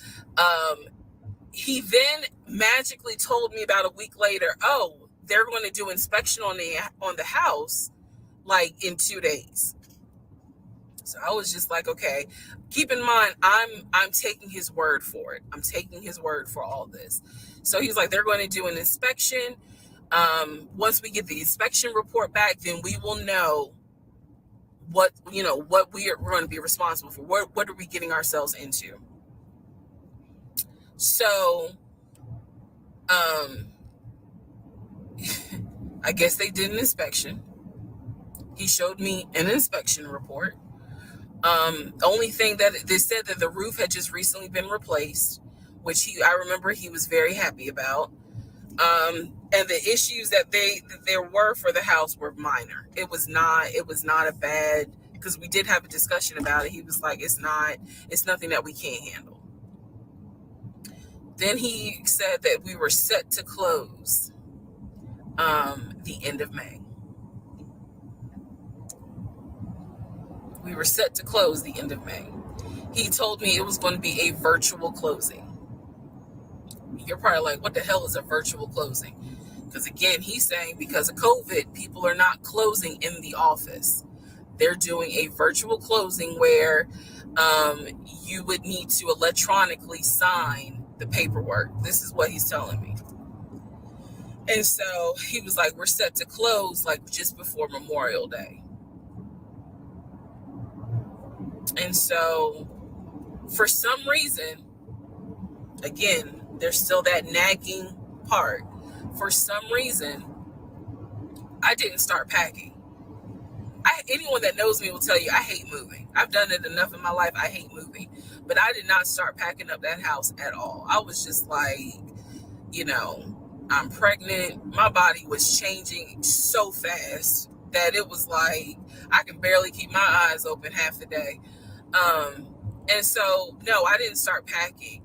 He then magically told me about a week later, oh, they're going to do inspection on the house like in 2 days. So I was just like, okay, keep in mind, I'm taking his word for it. I'm taking his word for all this. So he's like, they're going to do an inspection. Once we get the inspection report back, then we will know what we're going to be responsible for. What are we getting ourselves into? So, I guess they did an inspection. He showed me an inspection report. Only thing that they said that the roof had just recently been replaced, which I remember he was very happy about. And the issues that there were for the house were minor. It was not a bad, because we did have a discussion about it. He was like, it's nothing that we can't handle. Then he said that we were set to close the end of May. We were set to close the end of May. He told me it was going to be a virtual closing. You're probably like, what the hell is a virtual closing? Because again, he's saying because of COVID, people are not closing in the office. They're doing a virtual closing where you would need to electronically sign the paperwork. This is what he's telling me. And so he was like, we're set to close like just before Memorial Day. And so for some reason, again, there's still that nagging part. For some reason, I didn't start packing. Anyone that knows me will tell you I hate moving. I've done it enough in my life. I hate moving. But I did not start packing up that house at all. I was just like, I'm pregnant. My body was changing so fast that it was like I can barely keep my eyes open half the day. And so, no, I didn't start packing.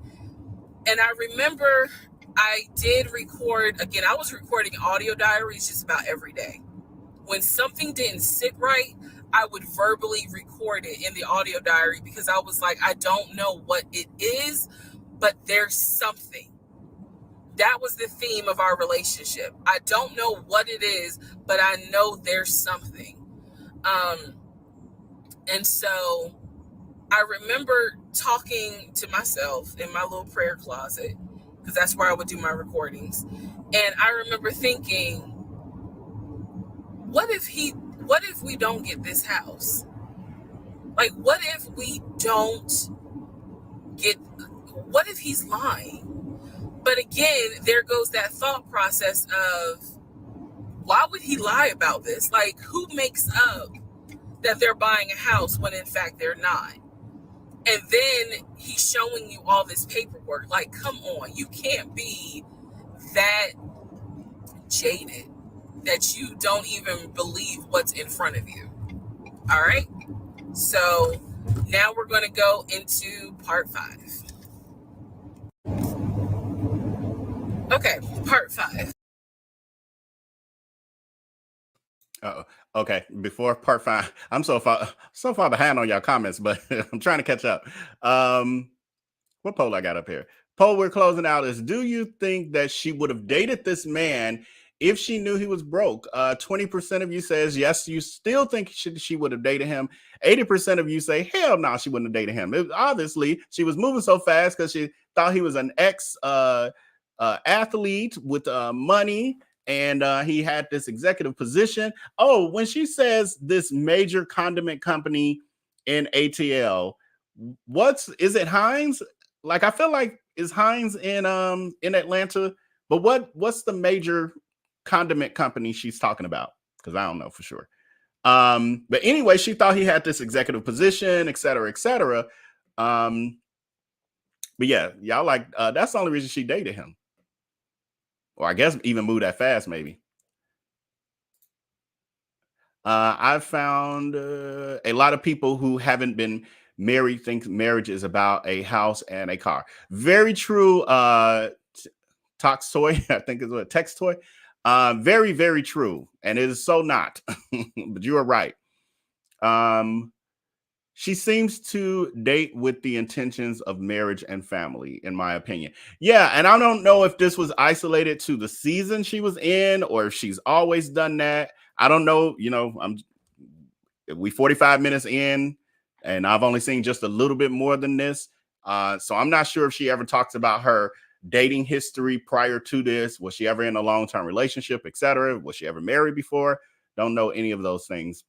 And I remember I did record, again, I was recording audio diaries just about every day. When something didn't sit right, I would verbally record it in the audio diary because I was like, I don't know what it is, but there's something. That was the theme of our relationship. I don't know what it is, but I know there's something. And so I remember talking to myself in my little prayer closet because that's where I would do my recordings. And I remember thinking, what if we don't get this house? Like, what if he's lying? But again, there goes that thought process of, why would he lie about this? Like, who makes up that they're buying a house when in fact they're not? And then he's showing you all this paperwork. Like, come on, you can't be that jaded that you don't even believe what's in front of you. All right? So now we're going to go into part 5. Okay, part 5. Okay, before part 5, I'm so far behind on y'all comments, but I'm trying to catch up. What poll I got up here? Poll we're closing out is, do you think that she would have dated this man if she knew he was broke? 20% of you says yes, you still think she would have dated him. 80% of you say hell no, she wouldn't have dated him. Obviously, she was moving so fast because she thought he was an ex athlete with money, and he had this executive position. Oh, when she says this major condiment company in ATL, is it Heinz? Like, I feel like is Heinz in Atlanta, but what's the major condiment company she's talking about? Because I don't know for sure. But anyway, she thought he had this executive position, et cetera, et cetera. But yeah, y'all like that's the only reason she dated him. Or I guess even moved that fast, maybe. I've found a lot of people who haven't been married think marriage is about a house and a car. Very true. Tox toy, I think is what text toy. Very, very true. And it is so not, but you are right. She seems to date with the intentions of marriage and family, in my opinion. Yeah, and I don't know if this was isolated to the season she was in or if she's always done that. I don't know. You know, we 45 minutes in, and I've only seen just a little bit more than this. So I'm not sure if she ever talks about her dating history prior to this. Was she ever in a long-term relationship, etc.? Was she ever married before? Don't know any of those things.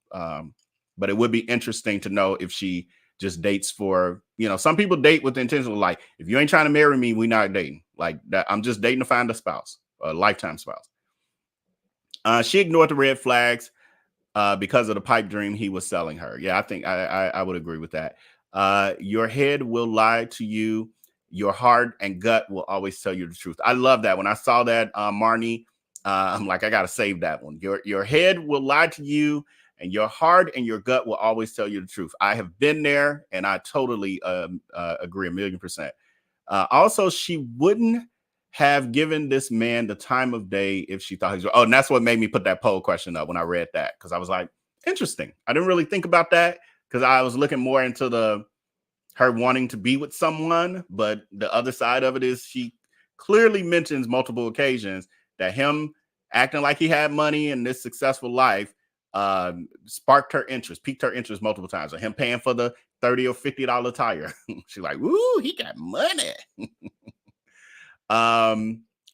But it would be interesting to know if she just dates for, some people date with the intention of, like, if you ain't trying to marry me, we not dating. Like that. I'm just dating to find a spouse, a lifetime spouse. She ignored the red flags because of the pipe dream he was selling her. Yeah, I think I would agree with that. Your head will lie to you. Your heart and gut will always tell you the truth. I love that. When I saw that, Marnie, I'm like, I got to save that one. Your head will lie to you, and your heart and your gut will always tell you the truth. I have been there, and I totally agree 1,000,000%. Also, she wouldn't have given this man the time of day if she thought he was. Oh, and that's what made me put that poll question up when I read that, because I was like, interesting. I didn't really think about that because I was looking more into her wanting to be with someone, but the other side of it is she clearly mentions multiple occasions that him acting like he had money and this successful life sparked her interest, piqued her interest multiple times. So him paying for the $30 or $50 tire. She's like, "Ooh, he got money."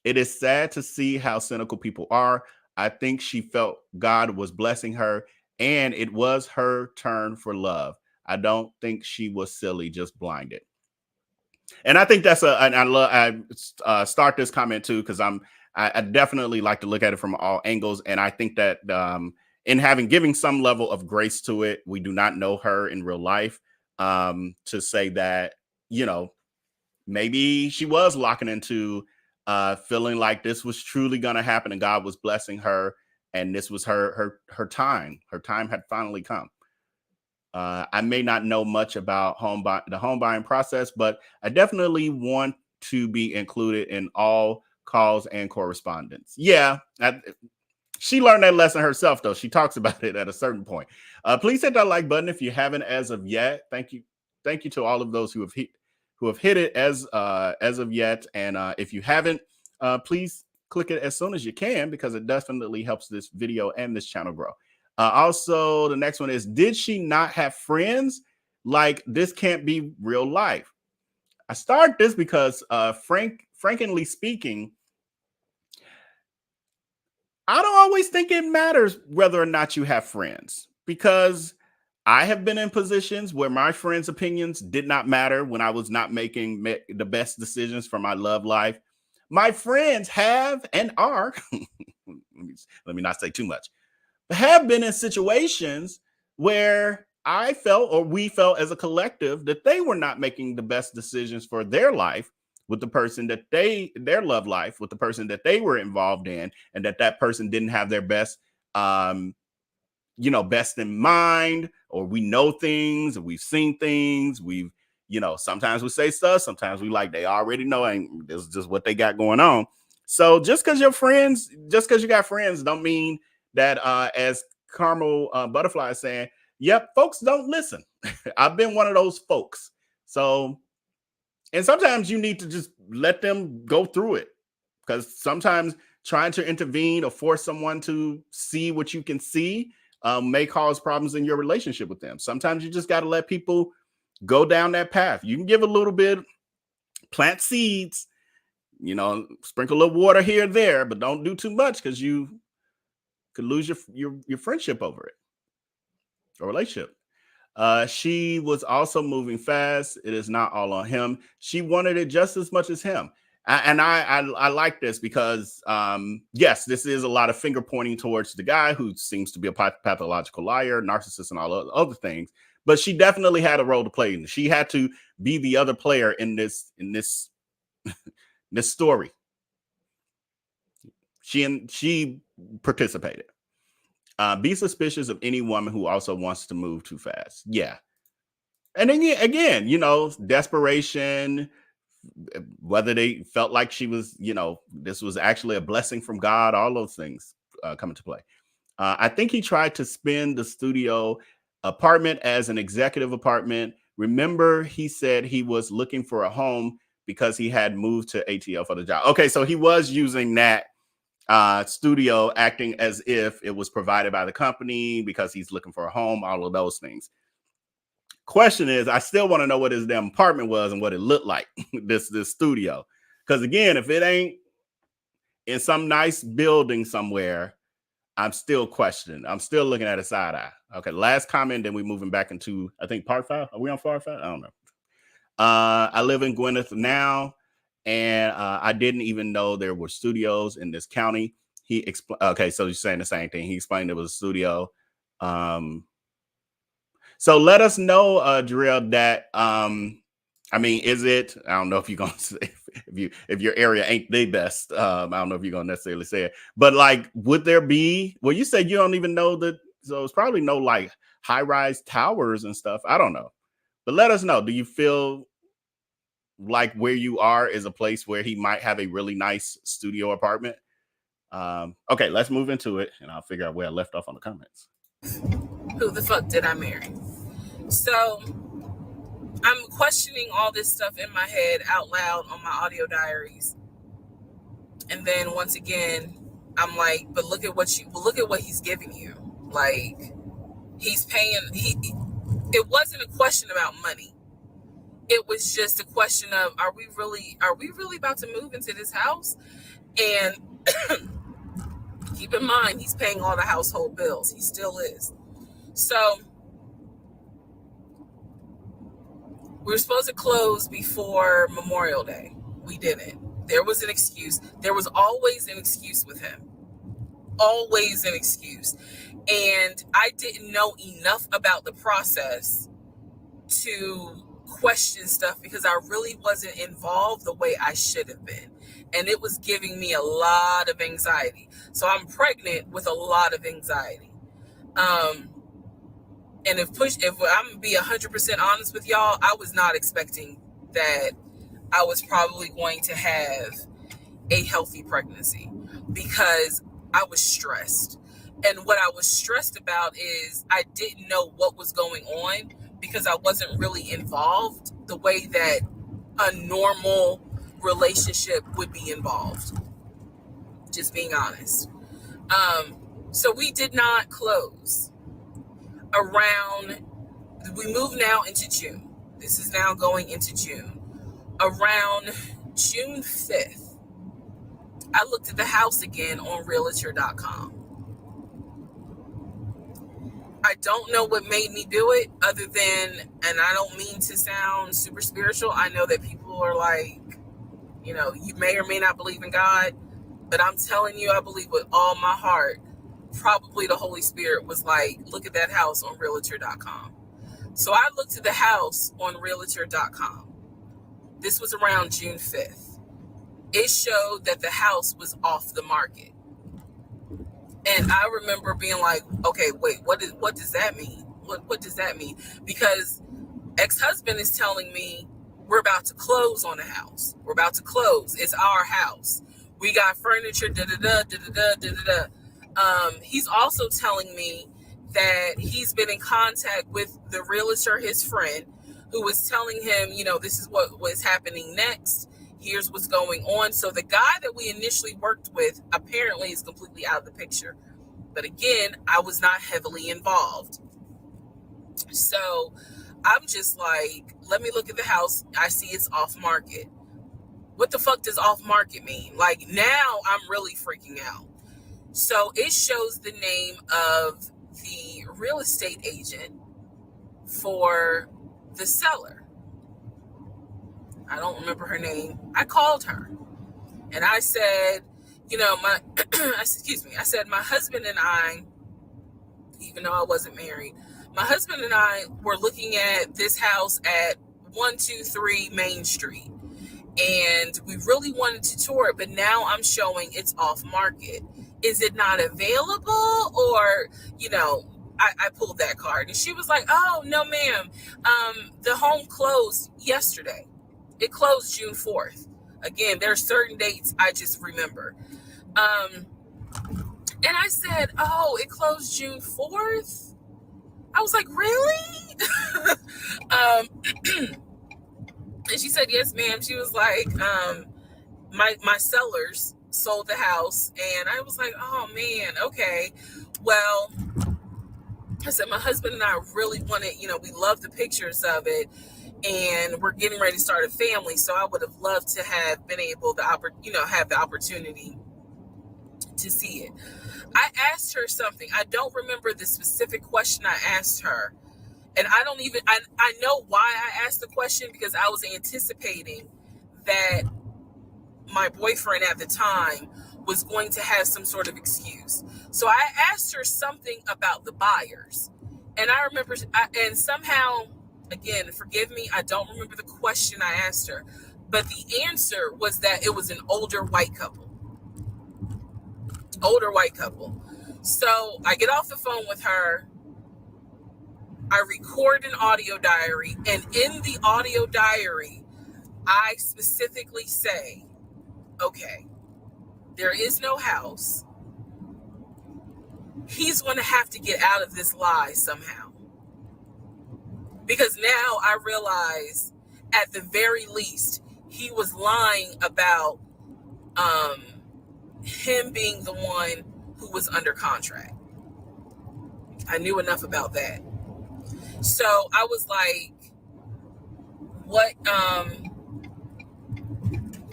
It is sad to see how cynical people are. I think she felt God was blessing her, and it was her turn for love. I don't think she was silly, just blinded. And I think that's I start this comment too, because I definitely like to look at it from all angles. And I think that in giving some level of grace to it, we do not know her in real life, to say that, maybe she was locking into feeling like this was truly going to happen and God was blessing her, and this was her time. Her time had finally come. I may not know much about the home buying process, but I definitely want to be included in all calls and correspondence. Yeah, she learned that lesson herself, though. She talks about it at a certain point. Please hit that like button if you haven't as of yet. Thank you to all of those who have hit it as of yet. And if you haven't, please click it as soon as you can, because it definitely helps this video and this channel grow. Also, the next one is, did she not have friends? Like, this can't be real life. I start this because Frank frankly speaking, I don't always think it matters whether or not you have friends, because I have been in positions where my friends' opinions did not matter when I was not making the best decisions for my love life. My friends have and are, let me not say too much, have been in situations where I felt, or we felt as a collective, that they were not making the best decisions for their life with the person that their love life with the person that they were involved in, and that person didn't have their best um best in mind, or we know things, or we've seen things, we've, sometimes we say stuff, sometimes we like, they already know, and this is just what they got going on. So just because you got friends, don't mean that, as Carmel Butterfly is saying, yep, folks don't listen. I've been one of those folks. So, and sometimes you need to just let them go through it, because sometimes trying to intervene or force someone to see what you can see may cause problems in your relationship with them. Sometimes you just got to let people go down that path. You can give a little bit, plant seeds, sprinkle a little water here and there, but don't do too much, because you could lose your friendship over it, or relationship. She was also moving fast. It is not all on him. She wanted it just as much as him. I like this because, yes, this is a lot of finger pointing towards the guy who seems to be a pathological liar, narcissist, and all other things. But she definitely had a role to play. She had to be the other player in this this story. She participated. Be suspicious of any woman who also wants to move too fast. Yeah. And then again, desperation, whether they felt like she was, this was actually a blessing from God, all those things come into play. I think he tried to spin the studio apartment as an executive apartment. Remember, he said he was looking for a home because he had moved to ATL for the job. Okay, so he was using that studio, acting as if it was provided by the company because he's looking for a home, all of those things. Question is, I still want to know what his damn apartment was and what it looked like, this studio. Because again, if it ain't in some nice building somewhere, I'm still questioning. I'm still looking at a side eye. Okay, last comment, then we're moving back into, I think, part 5. Are we on part 5? I don't know. I live in Gwyneth now, and I didn't even know there were studios in this county. He explained. Okay, so you're saying the same thing. He explained it was a studio. So let us know, Jarrell, that I mean, is it? I don't know if you're gonna say, if your area ain't the best. I don't know if you're gonna necessarily say it, but like, would there be? Well, you said you don't even know that, so it's probably no like high-rise towers and stuff. I don't know, but let us know. Do you feel like where you are is a place where he might have a really nice studio apartment? Okay, let's move into it, and I'll figure out where I left off on the comments. Who the fuck did I marry? So I'm questioning all this stuff in my head out loud on my audio diaries. And then once again, I'm like, but look at what he's giving you. Like, he's paying, it wasn't a question about money. It was just a question of, are we really about to move into this house? And keep in mind, he's paying all the household bills. He still is. So we were supposed to close before Memorial Day. We didn't. There was an excuse. There was always an excuse with him. Always an excuse. And I didn't know enough about the process to question stuff because I really wasn't involved the way I should have been. And it was giving me a lot of anxiety. So I'm pregnant with a lot of anxiety. And if I'm gonna be 100% honest with y'all, I was not expecting that I was probably going to have a healthy pregnancy because I was stressed. And what I was stressed about is I didn't know what was going on because I wasn't really involved the way that a normal relationship would be involved. Just being honest. So we did not close we move now into June. This is now going into June. Around June 5th, I looked at the house again on Realtor.com. I don't know what made me do it other than, and I don't mean to sound super spiritual. I know that people are like, you know, you may or may not believe in God, but I'm telling you, I believe with all my heart, probably the Holy Spirit was like, look at that house on Realtor.com. So I looked at the house on Realtor.com. This was around June 5th. It showed that the house was off the market. And I remember being like, okay, wait, what does that mean? What does that mean? Because ex-husband is telling me we're about to close on the house. We're about to close. It's our house. We got furniture, he's also telling me that he's been in contact with the realtor, his friend, who was telling him, you know, this is what was happening next. Here's what's going on. So the guy that we initially worked with apparently is completely out of the picture. But again, I was not heavily involved. So I'm just like, let me look at the house. I see it's off market. What the fuck does off market mean? Like, now I'm really freaking out. So it shows the name of the real estate agent for the seller. I don't remember her name. I called her and I said, you know, I said, my husband and I, even though I wasn't married, my husband and I were looking at this house at 123 Main Street. And we really wanted to tour it, but now I'm showing it's off market. Is it not available? Or, you know, I pulled that card and she was like, oh, no, ma'am. The home closed yesterday. It closed June 4th. Again, there are certain dates I just remember. And I said, oh, it closed June 4th? I was like, really? And she said, yes, ma'am. She was like, my sellers sold the house. And I was like, oh, man, okay. Well, I said, my husband and I really wanted, you know, we love the pictures of it. And we're getting ready to start a family. So I would have loved to have been able to, have the opportunity to see it. I asked her something. I don't remember the specific question I asked her. And I know why I asked the question, because I was anticipating that my boyfriend at the time was going to have some sort of excuse. So I asked her something about the buyers. And I remember, and somehow, again, forgive me, I don't remember the question I asked her. But the answer was that it was an older white couple. So I get off the phone with her. I record an audio diary, and in the audio diary, I specifically say, okay, there is no house. He's going to have to get out of this lie somehow. Because now I realize, at the very least, he was lying about him being the one who was under contract. I knew enough about that. So I was like, what,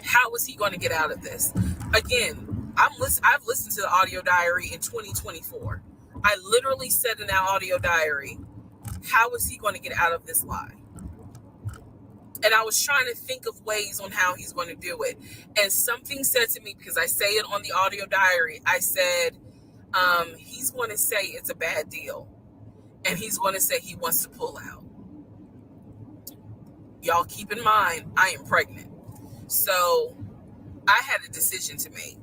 how was he going to get out of this? Again, I've listened to the audio diary in 2024. I literally said in that audio diary, how is he going to get out of this lie? And I was trying to think of ways on how he's going to do it. And something said to me, because I say it on the audio diary, I said, he's going to say it's a bad deal. And he's going to say he wants to pull out. Y'all keep in mind, I am pregnant. So I had a decision to make.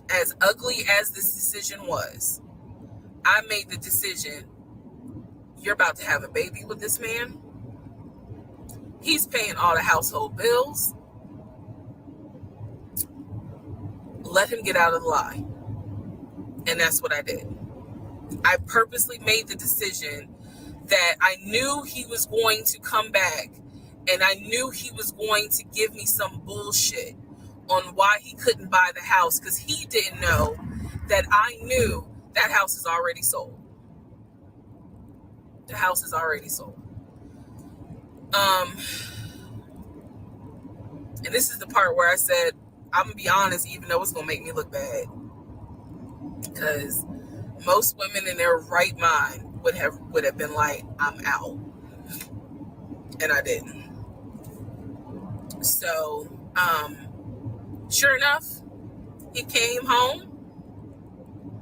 As ugly as this decision was, I made the decision, you're about to have a baby with this man. He's paying all the household bills. Let him get out of the lie. And that's what I did. I purposely made the decision that I knew he was going to come back, and I knew he was going to give me some bullshit on why he couldn't buy the house, because he didn't know that I knew that house is already sold. The house is already sold. And this is the part where I said, I'm going to be honest, even though it's going to make me look bad. Because most women in their right mind would have been like, I'm out. And I didn't. So, sure enough, he came home.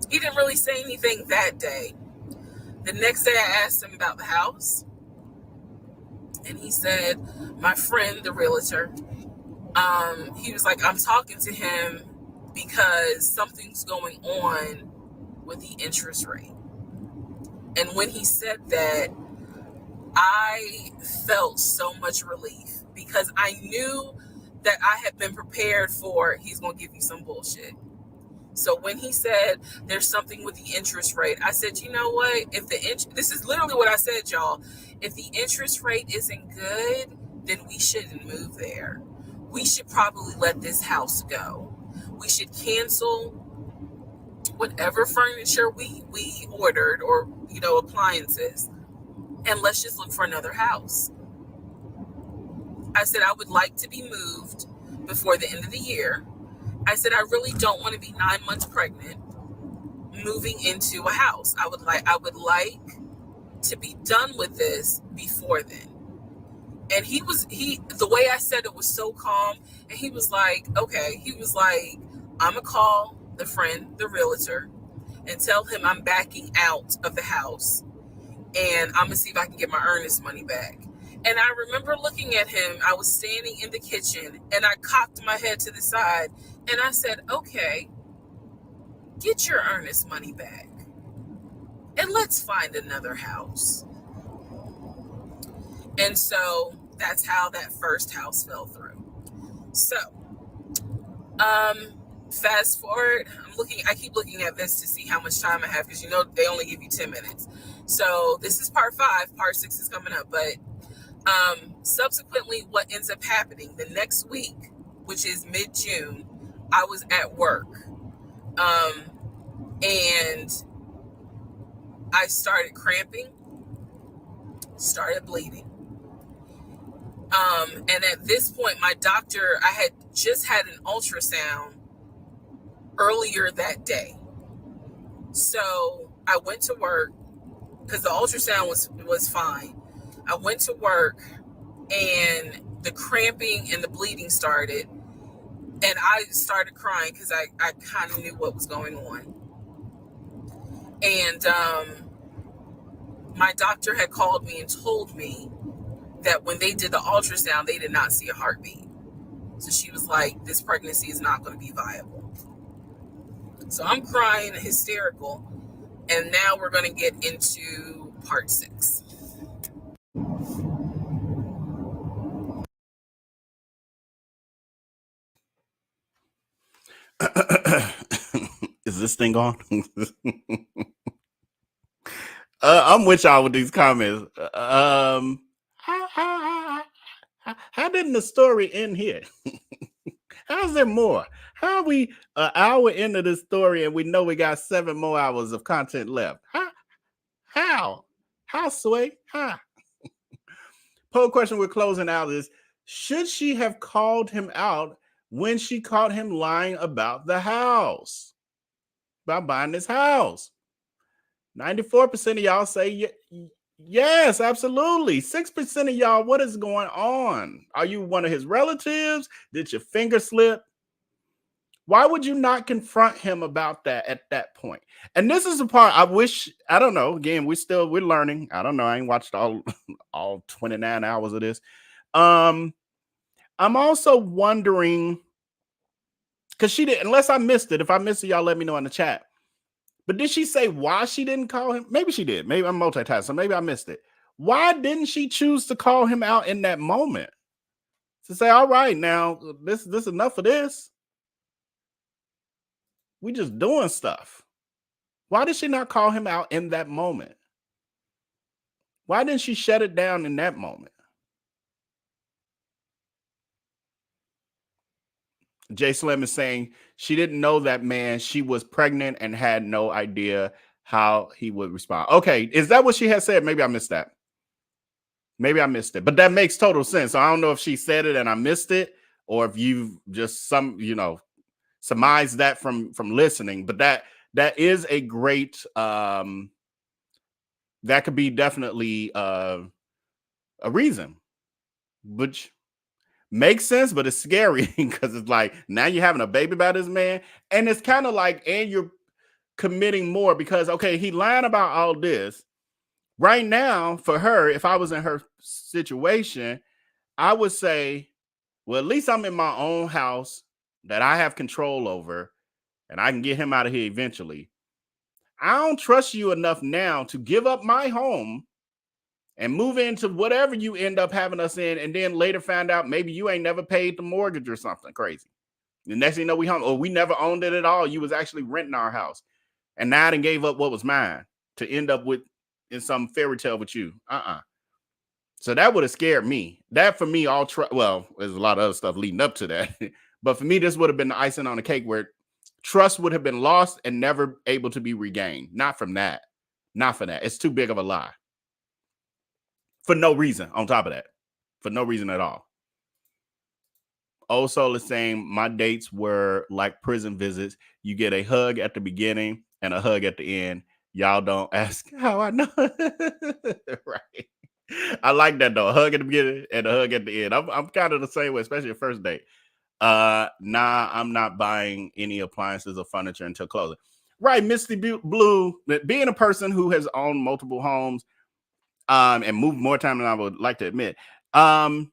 He didn't really say anything that day. The next day I asked him about the house. And he said, my friend, the realtor, he was like, I'm talking to him because something's going on with the interest rate. And when he said that, I felt so much relief because I knew that I had been prepared for he's going to give you some bullshit. So when he said there's something with the interest rate, I said, you know what? This is literally what I said, y'all. If the interest rate isn't good, then we shouldn't move there. We should probably let this house go. We should cancel whatever furniture we ordered or, appliances. And let's just look for another house. I said, I would like to be moved before the end of the year. I said, I really don't want to be 9 months pregnant moving into a house. I would like to be done with this before then. And the way I said it was so calm. And he was like, okay. He was like, I'm going to call the friend, the realtor, and tell him I'm backing out of the house. And I'm going to see if I can get my earnest money back. And I remember looking at him. I was standing in the kitchen and I cocked my head to the side and I said, okay, get your earnest money back and let's find another house. And so that's how that first house fell through. So, fast forward, I keep looking at this to see how much time I have because they only give you 10 minutes. So this is part 5, part 6 is coming up, but subsequently what ends up happening the next week, which is mid-June, I was at work, and I started cramping, started bleeding. And at this point, my doctor, I had just had an ultrasound earlier that day. So I went to work because the ultrasound was fine. I went to work and the cramping and the bleeding started. And I started crying because I kind of knew what was going on. And my doctor had called me and told me that when they did the ultrasound, they did not see a heartbeat. So she was like, this pregnancy is not going to be viable. So I'm crying, hysterical. And now we're going to get into part 6. Is this thing on? I'm with y'all with these comments. How didn't the story end here? How's there more? How are we an hour into this story and we know we got 7 more hours of content left? How, Sway? How? Poll question we're closing out is, should she have called him out when she caught him lying about the house? About buying this house? 94% of y'all say yes, absolutely. 6% of y'all, what is going on? Are you one of his relatives? Did your finger slip? Why would you not confront him about that at that point? And this is the part I wish, I don't know. Again, we're learning. I don't know. I ain't watched all 29 hours of this. I'm also wondering, because she did, unless I missed it. If I missed it, y'all let me know in the chat. But did she say why she didn't call him? Maybe she did. Maybe I'm multitasking. So maybe I missed it. Why didn't she choose to call him out in that moment? To say, all right, now this enough of this. We just doing stuff. Why did she not call him out in that moment? Why didn't she shut it down in that moment? Jay Slim is saying she didn't know that man. She was pregnant and had no idea how he would respond. Okay, is that what she had said? Maybe I missed that. Maybe I missed it, but that makes total sense. So I don't know if she said it and I missed it, or if you've just surmised that from listening. But that is a great that could be definitely a reason, which makes sense, but it's scary because it's like now you're having a baby by this man, and it's kind of like, and you're committing more because okay, he lying about all this. Right now, for her, if I was in her situation, I would say, well, at least I'm in my own house that I have control over, and I can get him out of here eventually. I don't trust you enough now to give up my home and move into whatever you end up having us in, and then later find out maybe you ain't never paid the mortgage or something crazy. The next thing you know, we home, or we never owned it at all. You was actually renting our house, and now I done gave up what was mine to end up with in some fairy tale with you. So that would have scared me. That for me, well, there's a lot of other stuff leading up to that, but for me, this would have been the icing on the cake where trust would have been lost and never able to be regained. Not from that. Not for that. It's too big of a lie. For no reason, on top of that. For no reason at all. Also, the same, my dates were like prison visits. You get a hug at the beginning and a hug at the end. Y'all don't ask how I know. Right. I like that though. A hug at the beginning and a hug at the end. I'm kind of the same way, especially a first date. Nah, I'm not buying any appliances or furniture until closing. Right, Misty Blue, being a person who has owned multiple homes and moved more time than I would like to admit. I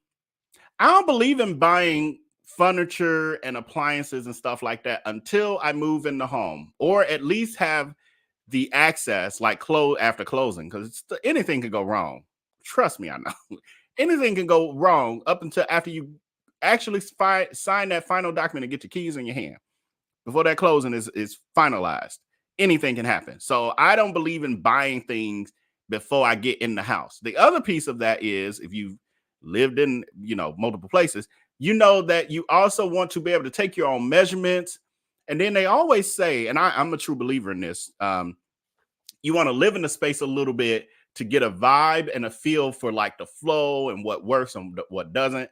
don't believe in buying furniture and appliances and stuff like that until I move in the home, or at least have the access, like after closing, because anything could go wrong. Trust me, I know. Anything can go wrong up until after you actually sign that final document and get your keys in your hand. Before that closing is finalized, anything can happen. So I don't believe in buying things before I get in the house. The other piece of that is if you've lived in, multiple places, you know that you also want to be able to take your own measurements. And then they always say, and I'm a true believer in this, you want to live in the space a little bit to get a vibe and a feel for like the flow and what works and what doesn't.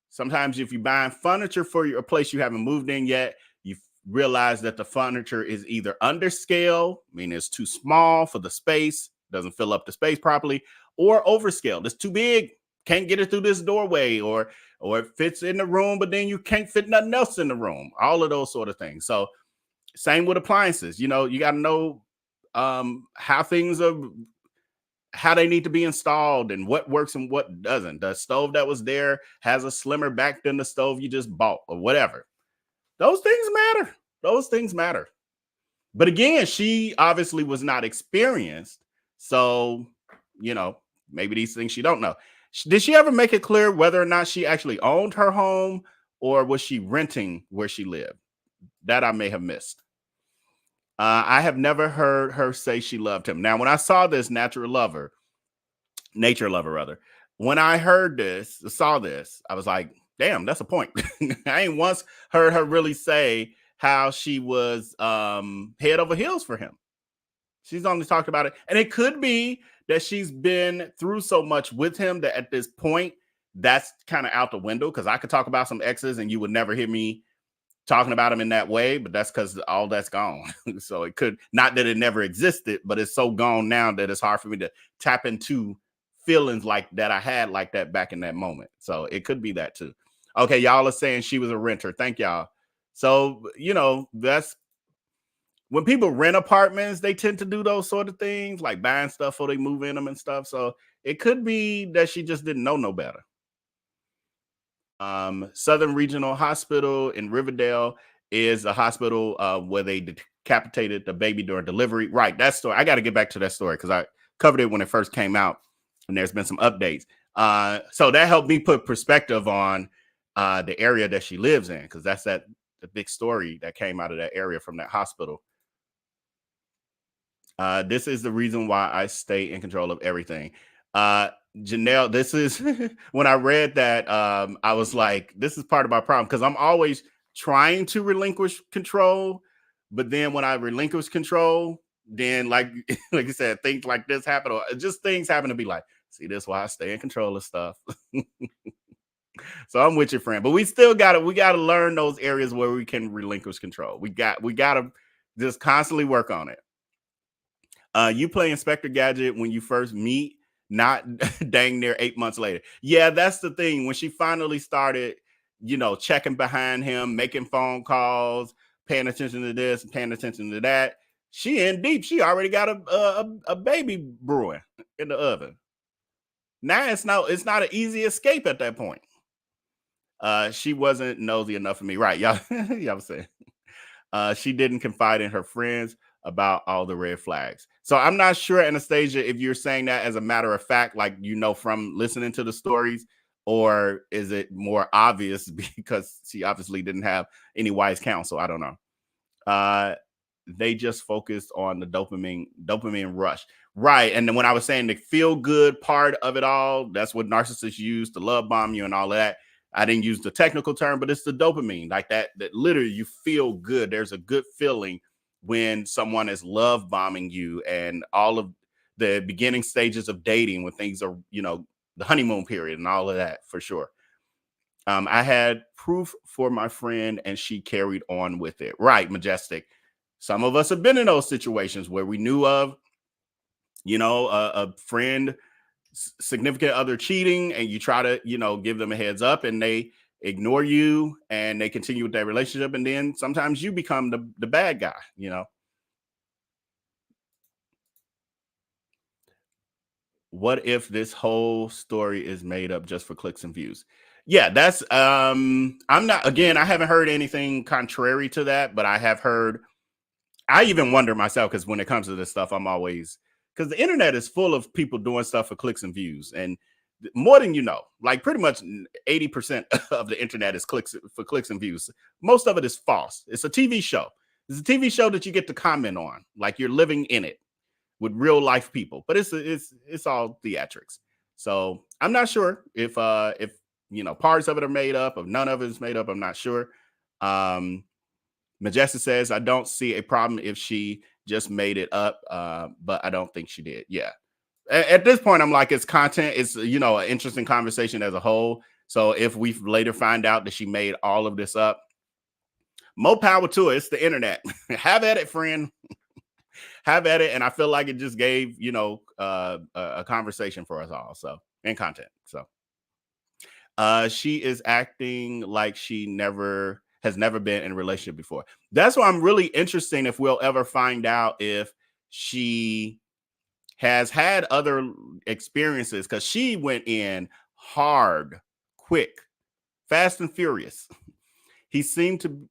Sometimes if you're buying furniture for a place you haven't moved in yet, you realize that the furniture is either underscale, meaning it's too small for the space, doesn't fill up the space properly, or overscale. It's too big, can't get it through this doorway, or it fits in the room, but then you can't fit nothing else in the room. All of those sort of things. So same with appliances. You got to know how things are, how they need to be installed and what works and what doesn't. The stove that was there has a slimmer back than the stove you just bought or whatever. Those things matter. Those things matter. But again, she obviously was not experienced. So, maybe these things she don't know. Did she ever make it clear whether or not she actually owned her home or was she renting where she lived? That I may have missed. I have never heard her say she loved him. Now, when I saw this nature lover, when I saw this, I was like, damn, that's a point. I ain't once heard her really say how she was head over heels for him. She's only talked about it. And it could be that she's been through so much with him that at this point, that's kind of out the window, because I could talk about some exes and you would never hear me talking about him in that way, but that's because all that's gone. So it could, not that it never existed, but it's so gone now that it's hard for me to tap into feelings like that I had like that back in that moment. So it could be that too. Okay, y'all are saying she was a renter. Thank y'all. So, that's when people rent apartments, they tend to do those sort of things, like buying stuff before they move in them and stuff. So it could be that she just didn't know no better. Southern Regional Hospital in Riverdale is a hospital where they decapitated the baby during delivery. Right, that story. I got to get back to that story because I covered it when it first came out, and there's been some updates. So that helped me put perspective on the area that she lives in, because that's the big story that came out of that area from that hospital. This is the reason why I stay in control of everything. Janelle, this is when I read that, I was like, this is part of my problem, because I'm always trying to relinquish control. But then when I relinquish control, then like you said, things like this happen, or just things happen to be like, see, this is why I stay in control of stuff. So I'm with your friend, but we gotta learn those areas where we can relinquish control. We gotta just constantly work on it. You play Inspector Gadget when you first meet, not dang near 8 months later. Yeah, that's the thing. When she finally started, checking behind him, making phone calls, paying attention to this, paying attention to that, she in deep. She already got a baby brewing in the oven. Now it's not an easy escape at that point. She wasn't nosy enough for me, right? Y'all, y'all was saying. She didn't confide in her friends about all the red flags. So I'm not sure, Anastasia, if you're saying that as a matter of fact, like from listening to the stories, or is it more obvious because she obviously didn't have any wise counsel? I don't know. Uh, they just focused on the dopamine rush, right? And then when I was saying the feel good part of it all, that's what narcissists use to love bomb you and all of that. I didn't use the technical term, but it's the dopamine, like that literally you feel good. There's a good feeling when someone is love bombing you, and all of the beginning stages of dating when things are, the honeymoon period and all of that, for sure. I had proof for my friend and she carried on with it. Right, Majestic. Some of us have been in those situations where we knew of, a friend, significant other cheating, and you try to, give them a heads up, and they ignore you and they continue with that relationship. And then sometimes you become the bad guy. What if this whole story is made up just for clicks and views? Yeah, that's I'm not, again, I haven't heard anything contrary to that, but I have heard, I even wonder myself, because when it comes to this stuff, I'm always, because the internet is full of people doing stuff for clicks and views, and more than like pretty much 80% of the internet is clicks and views. Most of it is false. It's a TV show. It's a TV show that you get to comment on, like you're living in it with real life people, but it's all theatrics. So I'm not sure if parts of it are made up, if none of it is made up. I'm not sure. Um, Majestic says, I don't see a problem if she just made it up, but I don't think she did. Yeah. At this point, I'm like, it's content. It's, an interesting conversation as a whole. So if we later find out that she made all of this up, more power to it. It's the internet. Have at it, friend. Have at it. And I feel like it just gave, a conversation for us all. So, and content. So she is acting like she has never been in a relationship before. That's why I'm really interested if we'll ever find out if she has had other experiences, because she went in hard, quick, fast and furious. He seemed to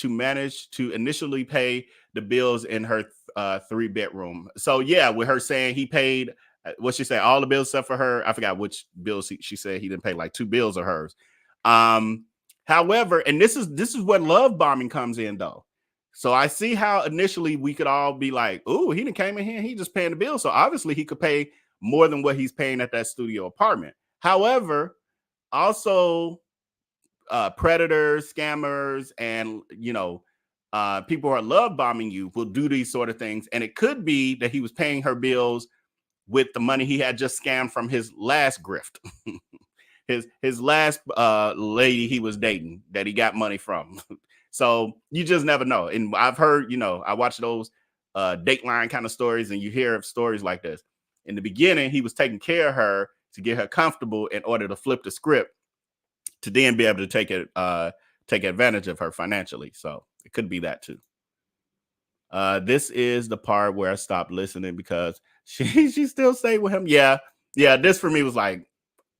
manage to initially pay the bills in her 3-bedroom. So yeah, with her saying he paid, what she said, all the bills except for her. I forgot which bills she said he didn't pay, like 2 bills of hers. However, and this is what love bombing comes in though. So I see how initially we could all be like, "Ooh, he didn't came in here and he just paying the bill." So obviously he could pay more than what he's paying at that studio apartment. However, also predators, scammers, and people who are love bombing you will do these sort of things. And it could be that he was paying her bills with the money he had just scammed from his last grift. his last lady he was dating that he got money from. So you just never know. And I've heard, I watch those Dateline kind of stories, and you hear of stories like this. In the beginning, he was taking care of her to get her comfortable in order to flip the script to then be able to take advantage of her financially. So it could be that too. This is the part where I stopped listening because she still stayed with him. Yeah. This for me was like,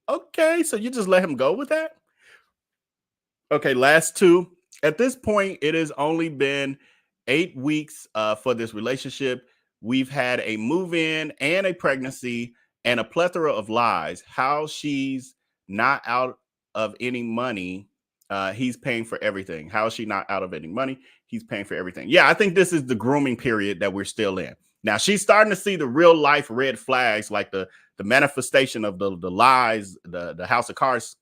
okay, so you just let him go with that? Okay, last two. At this point, it has only been 8 weeks for this relationship. We've had a move-in and a pregnancy and a plethora of lies. How she's not out of any money. He's paying for everything. How is she not out of any money? He's paying for everything. Yeah, I think this is the grooming period that we're still in. Now she's starting to see the real life red flags, like the manifestation of the lies, the house of cards,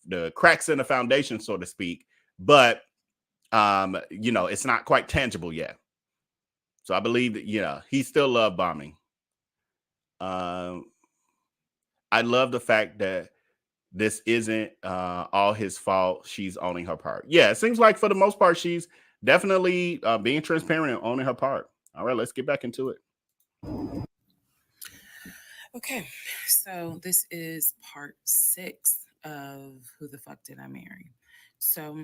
the cracks in the foundation, so to speak. But it's not quite tangible yet. So I believe that he's still love bombing. I I love the fact that this isn't all his fault. She's owning her part. Yeah, it seems like for the most part, she's definitely being transparent and owning her part. All right, let's get back into it. Okay, so this is part 6 of Who the Fuck Did I Marry? So,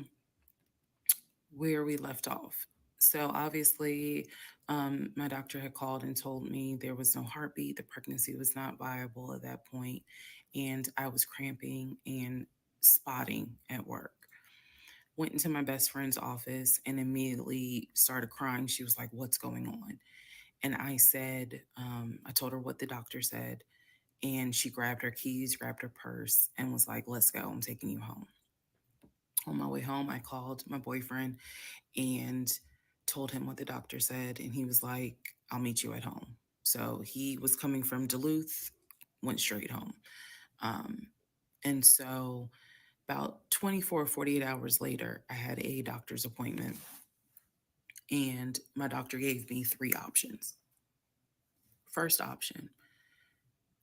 where we left off. So, obviously, my doctor had called and told me there was no heartbeat, the pregnancy was not viable at that point, and I was cramping and spotting at work. Went into my best friend's office and immediately started crying. She was like, "What's going on?" And I said, I told her what the doctor said. And she grabbed her keys, grabbed her purse, and was like, "Let's go. I'm taking you home." On my way home, I called my boyfriend and told him what the doctor said. And he was like, "I'll meet you at home." So he was coming from Duluth, went straight home. Um, and so about 24 or 48 hours later, I had a doctor's appointment. And my doctor gave me 3 options. First option,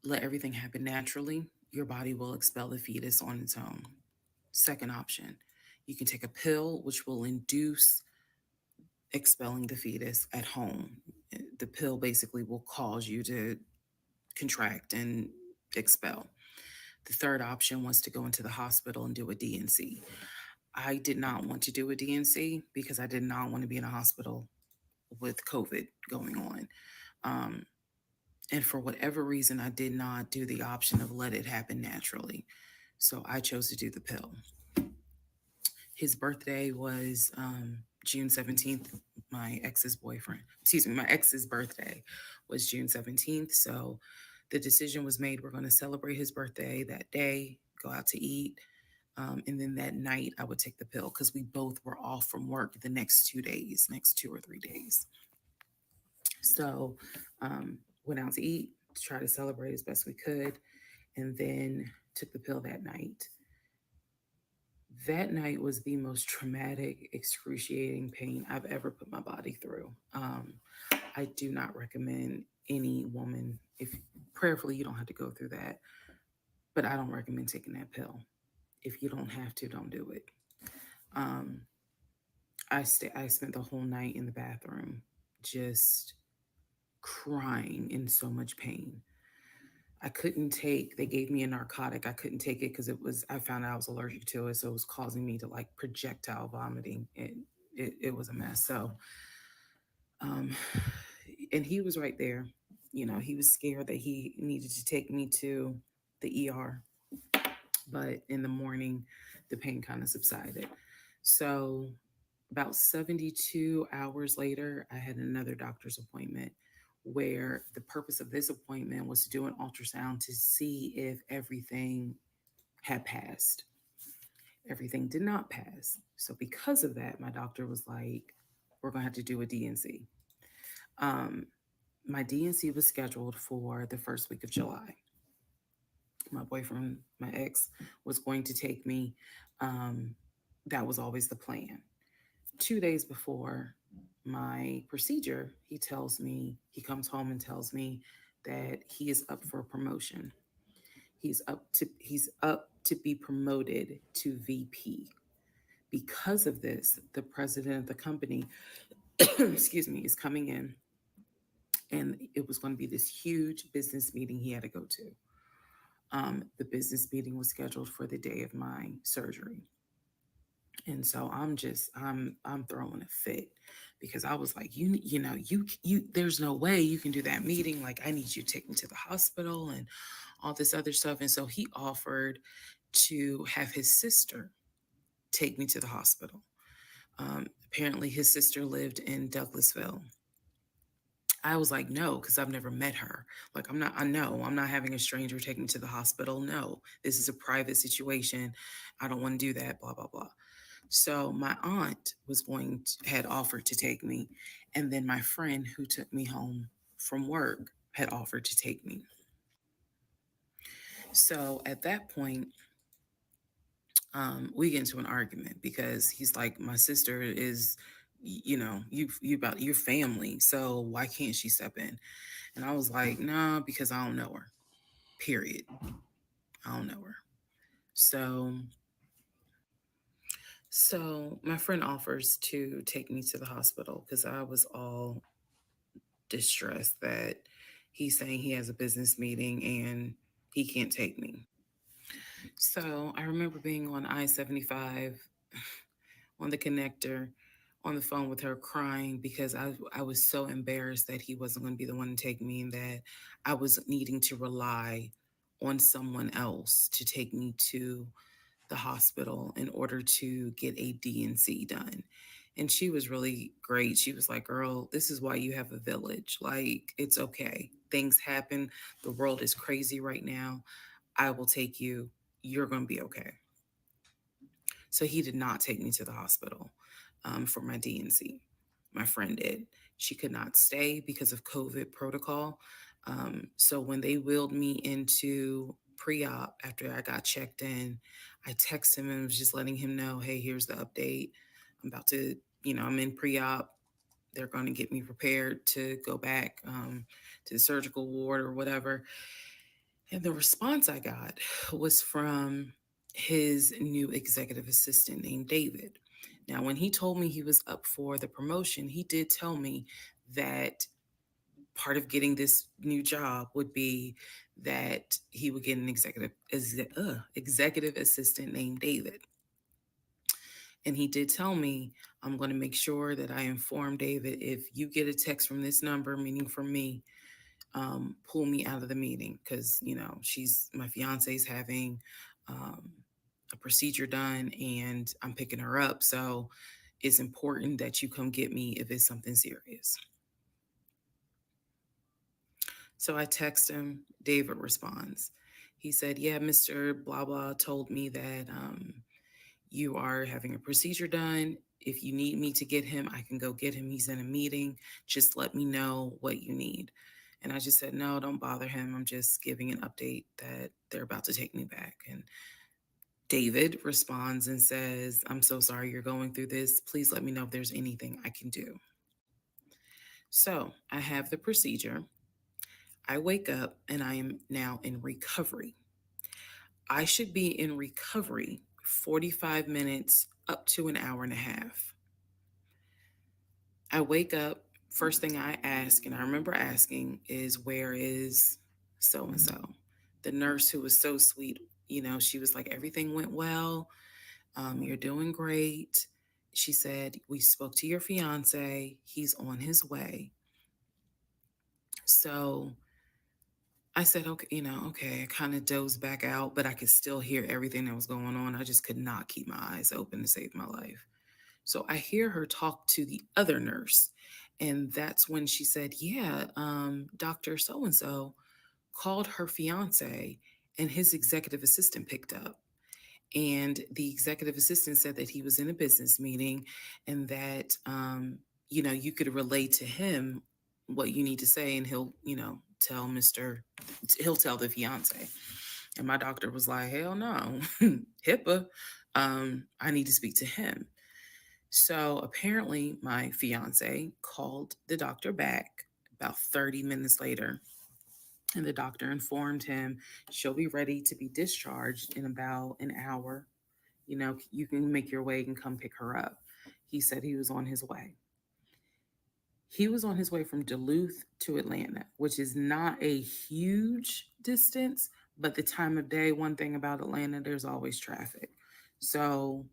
let everything happen naturally. Your body will expel the fetus on its own. Second option, you can take a pill which will induce expelling the fetus at home. The pill basically will cause you to contract and expel. The third option was to go into the hospital and do a DNC. I did not want to do a DNC because I did not want to be in a hospital with COVID going on. Um, and for whatever reason, I did not do the option of let it happen naturally. So I chose to do the pill. His birthday was June 17th. My ex's birthday was June 17th. So the decision was made, we're going to celebrate his birthday that day, go out to eat. And then that night, I would take the pill because we both were off from work the next 2 days, next 2 or 3 days. So went out to eat to try to celebrate as best we could, and then took the pill that night. That night was the most traumatic, excruciating pain I've ever put my body through. I do not recommend any woman, if prayerfully you don't have to go through that, but I don't recommend taking that pill. If you don't have to, don't do it. Um, I spent the whole night in the bathroom, just crying in so much pain. I couldn't take, they gave me a narcotic. I couldn't take it because I found out I was allergic to it. So it was causing me to like projectile vomiting. It was a mess. So, um, and he was right there. You know, he was scared that he needed to take me to the ER. But in the morning, the pain kind of subsided. So about 72 hours later, I had another doctor's appointment where the purpose of this appointment was to do an ultrasound to see if everything had passed. Everything did not pass. So, because of that, my doctor was like, we're going to have to do a DNC. Um, my DNC was scheduled for the first week of July. My boyfriend, my ex, was going to take me. Um, that was always the plan. 2 days before my procedure, he comes home and tells me that he is up for a promotion. He's up to be promoted to VP. Because of this, the president of the company, excuse me, is coming in, and it was going to be this huge business meeting he had to go to. The business meeting was scheduled for the day of my surgery. And so I'm throwing a fit because I was like, you there's no way you can do that meeting. Like, I need you to take me to the hospital and all this other stuff. And so he offered to have his sister take me to the hospital. Apparently his sister lived in Douglasville. I was like, no, because I've never met her. Like, I know I'm not having a stranger take me to the hospital. No, this is a private situation. I don't want to do that, blah, blah, blah. So my aunt had offered to take me, and then my friend who took me home from work had offered to take me. So at that point, we get into an argument because he's like, my sister is, you about your family, so why can't she step in? And I was like, nah, because I don't know her. Period. I don't know her. So my friend offers to take me to the hospital because I was all distressed that he's saying he has a business meeting and he can't take me. So I remember being on I-75 on the connector on the phone with her crying because I was so embarrassed that he wasn't going to be the one to take me and that I was needing to rely on someone else to take me to the hospital in order to get a DNC done. And she was really great. She was like, "Girl, this is why you have a village. Like, it's okay. Things happen. The world is crazy right now. I will take you. You're going to be okay." So he did not take me to the hospital for my DNC. My friend did. She could not stay because of COVID protocol. So when they wheeled me into pre-op after I got checked in, I texted him and was just letting him know, "Hey, here's the update. I'm about to, I'm in pre-op. They're going to get me prepared to go back to the surgical ward or whatever." And the response I got was from his new executive assistant named David. Now, when he told me he was up for the promotion, he did tell me that part of getting this new job would be that he would get an executive assistant named David. And he did tell me, "I'm going to make sure that I inform David if you get a text from this number, meaning from me, pull me out of the meeting because she's my fiance's having um, a procedure done and I'm picking her up, so it's important that you come get me if it's something serious." So I text him. David responds. He said, "Yeah, Mr. Blah blah told me that you are having a procedure done. If you need me to get him, I can go get him. He's in a meeting. Just let me know what you need." And I just said, "No, don't bother him. I'm just giving an update that they're about to take me back." And David responds and says, "I'm so sorry you're going through this. Please let me know if there's anything I can do." So I have the procedure. I wake up and I am now in recovery. I should be in recovery 45 minutes up to an hour and a half. I wake up, first thing I ask, and I remember asking, is where is so and so? The nurse who was so sweet, she was like, "Everything went well. You're doing great." She said, "We spoke to your fiance. He's on his way." So I said, "Okay, okay." I kind of dozed back out, but I could still hear everything that was going on. I just could not keep my eyes open to save my life. So I hear her talk to the other nurse. And that's when she said, "Yeah, Dr. So and so called her fiance and his executive assistant picked up. And the executive assistant said that he was in a business meeting and that, you could relay to him what you need to say and he'll tell the fiance." And my doctor was like, "Hell no, HIPAA. I need to speak to him." So apparently, my fiance called the doctor back about 30 minutes later, and the doctor informed him she'll be ready to be discharged in about an hour. You can make your way and come pick her up. He said he was on his way. He was on his way from Duluth to Atlanta, which is not a huge distance, but the time of day, one thing about Atlanta, there's always traffic. So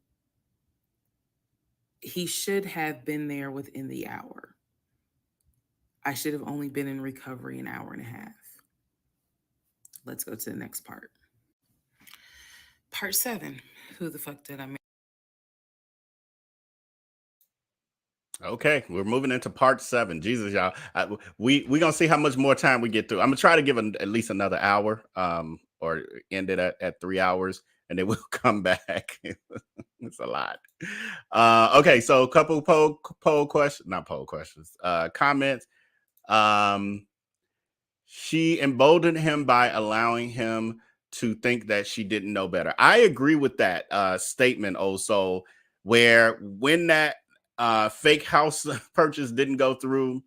he should have been there within the hour. I should have only been in recovery an hour and a half. Let's go to the next part. Part 7. Who the fuck did I make? Okay, we're moving into part 7. Jesus, y'all, we gonna see how much more time we get through. I'm gonna try to give at least another hour, or end it at 3 hours, and then we'll come back. It's a lot. Okay, so a couple poll questions, not poll questions, comments. She emboldened him by allowing him to think that she didn't know better. I agree with that statement also, where when that fake house purchase didn't go through,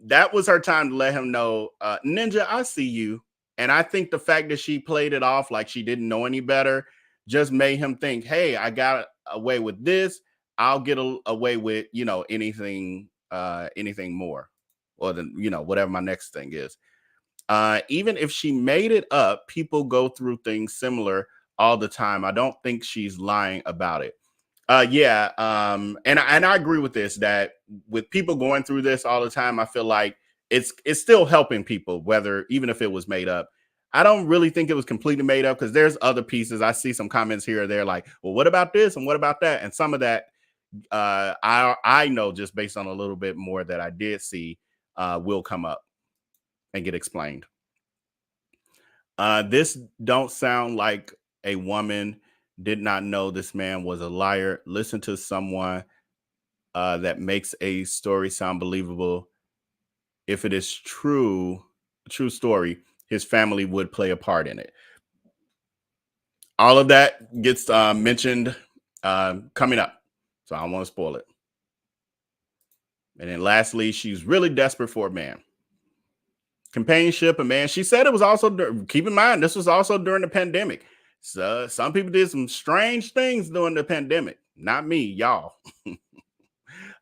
that was her time to let him know, Ninja, I see you. And I think the fact that she played it off like she didn't know any better just made him think, hey, I got away with this. I'll get away with, anything more, or then, whatever my next thing is. Even if she made it up, people go through things similar all the time. I don't think she's lying about it. Yeah, and I agree with this, that with people going through this all the time, I feel like it's still helping people, whether even if it was made up. I don't really think it was completely made up, because there's other pieces. I see some comments here or there like, well, what about this and what about that? And some of that, I know, just based on a little bit more that I did see, will come up and get explained. This don't sound like a woman did not know this man was a liar. Listen to someone that makes a story sound believable. If it is true story, his family would play a part in it. All of that gets mentioned coming up, so I don't want to spoil it. And then lastly, she's really desperate for a man. Companionship, a man. She said it was also, keep in mind, this was also during the pandemic. So some people did some strange things during the pandemic. Not me, y'all.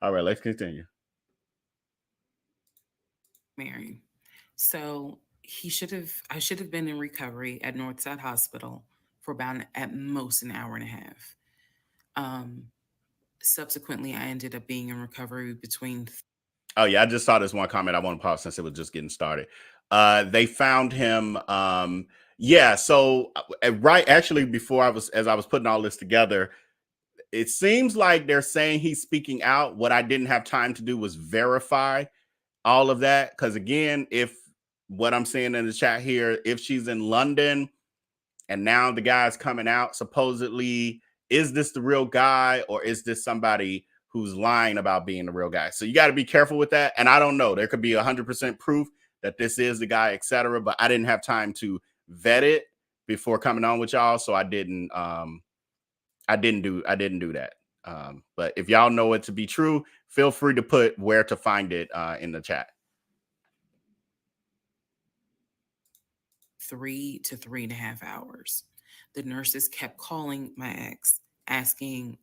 All right, let's continue. Mary. So I should have been in recovery at Northside Hospital for about at most an hour and a half. Um, Subsequently, I ended up being in recovery between. Oh yeah, I just saw this one comment. I want to pause since it was just getting started. They found him. Yeah, so right, actually, before as I was putting all this together, it seems like they're saying he's speaking out. What I didn't have time to do was verify all of that, because again, if what I'm saying in the chat here, if she's in London and now the guy's coming out, supposedly, is this the real guy, or is this somebody who's lying about being the real guy? So you got to be careful with that. And I don't know, there could be 100% proof that this is the guy, etc. But I didn't have time to vet it before coming on with y'all, so I didn't do that. But if y'all know it to be true, feel free to put where to find it in the chat. 3 to 3.5 hours. The nurses kept calling my ex, asking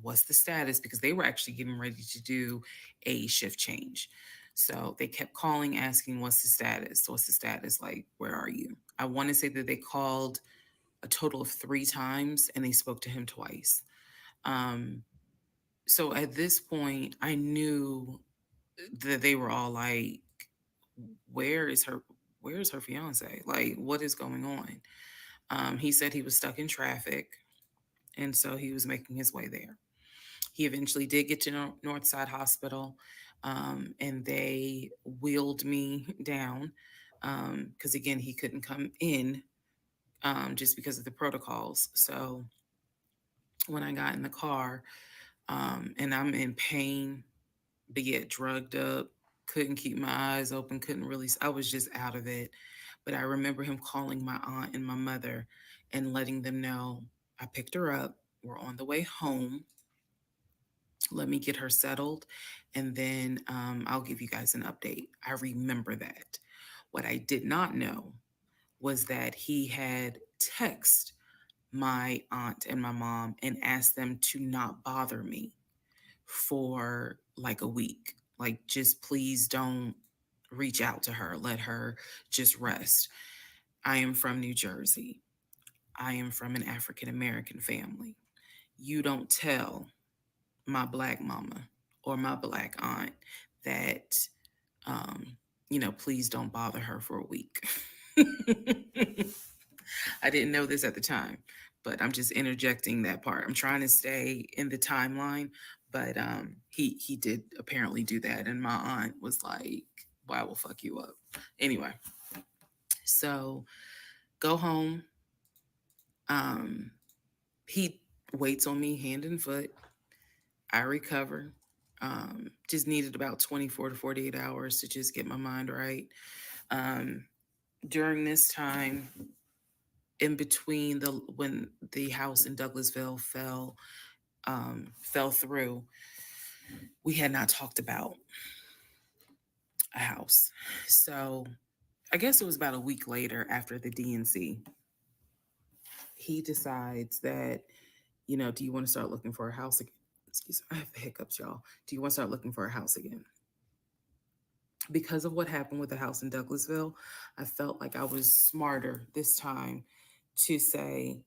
what's the status, because they were actually getting ready to do a shift change. So they kept calling, asking, what's the status? What's the status? Like, where are you? I want to say that they called a total of 3 times and they spoke to him twice. Um, so at this point, I knew that they were all like, where is her? Where is her fiance? Like, what is going on? He said he was stuck in traffic, and so he was making his way there. He eventually did get to Northside Hospital, and they wheeled me down because, again, he couldn't come in just because of the protocols. So when I got in the car, and I'm in pain, but yet drugged up, couldn't keep my eyes open, couldn't really, I was just out of it. But I remember him calling my aunt and my mother and letting them know I picked her up. We're on the way home. Let me get her settled, and then I'll give you guys an update. I remember that. What I did not know was that he had texted my aunt and my mom and asked them to not bother me for like a week. Like, just please don't reach out to her. Let her just rest. I am from New Jersey. I am from an African American family. You don't tell my black mama or my black aunt that, um, please don't bother her for a week. I didn't know this at the time, but I'm just interjecting that part. I'm trying to stay in the timeline, but he did apparently do that, and my aunt was like, "Well, I will fuck you up." Anyway, so go home. Um, he waits on me hand and foot. I recover. Just needed about 24 to 48 hours to just get my mind right. Um, During this time, in between when the house in Douglasville fell through, we had not talked about a house. So I guess it was about a week later after the DNC, he decides that, do you want to start looking for a house again? Excuse me, I have the hiccups, y'all. Do you want to start looking for a house again? Because of what happened with the house in Douglasville, I felt like I was smarter this time to say,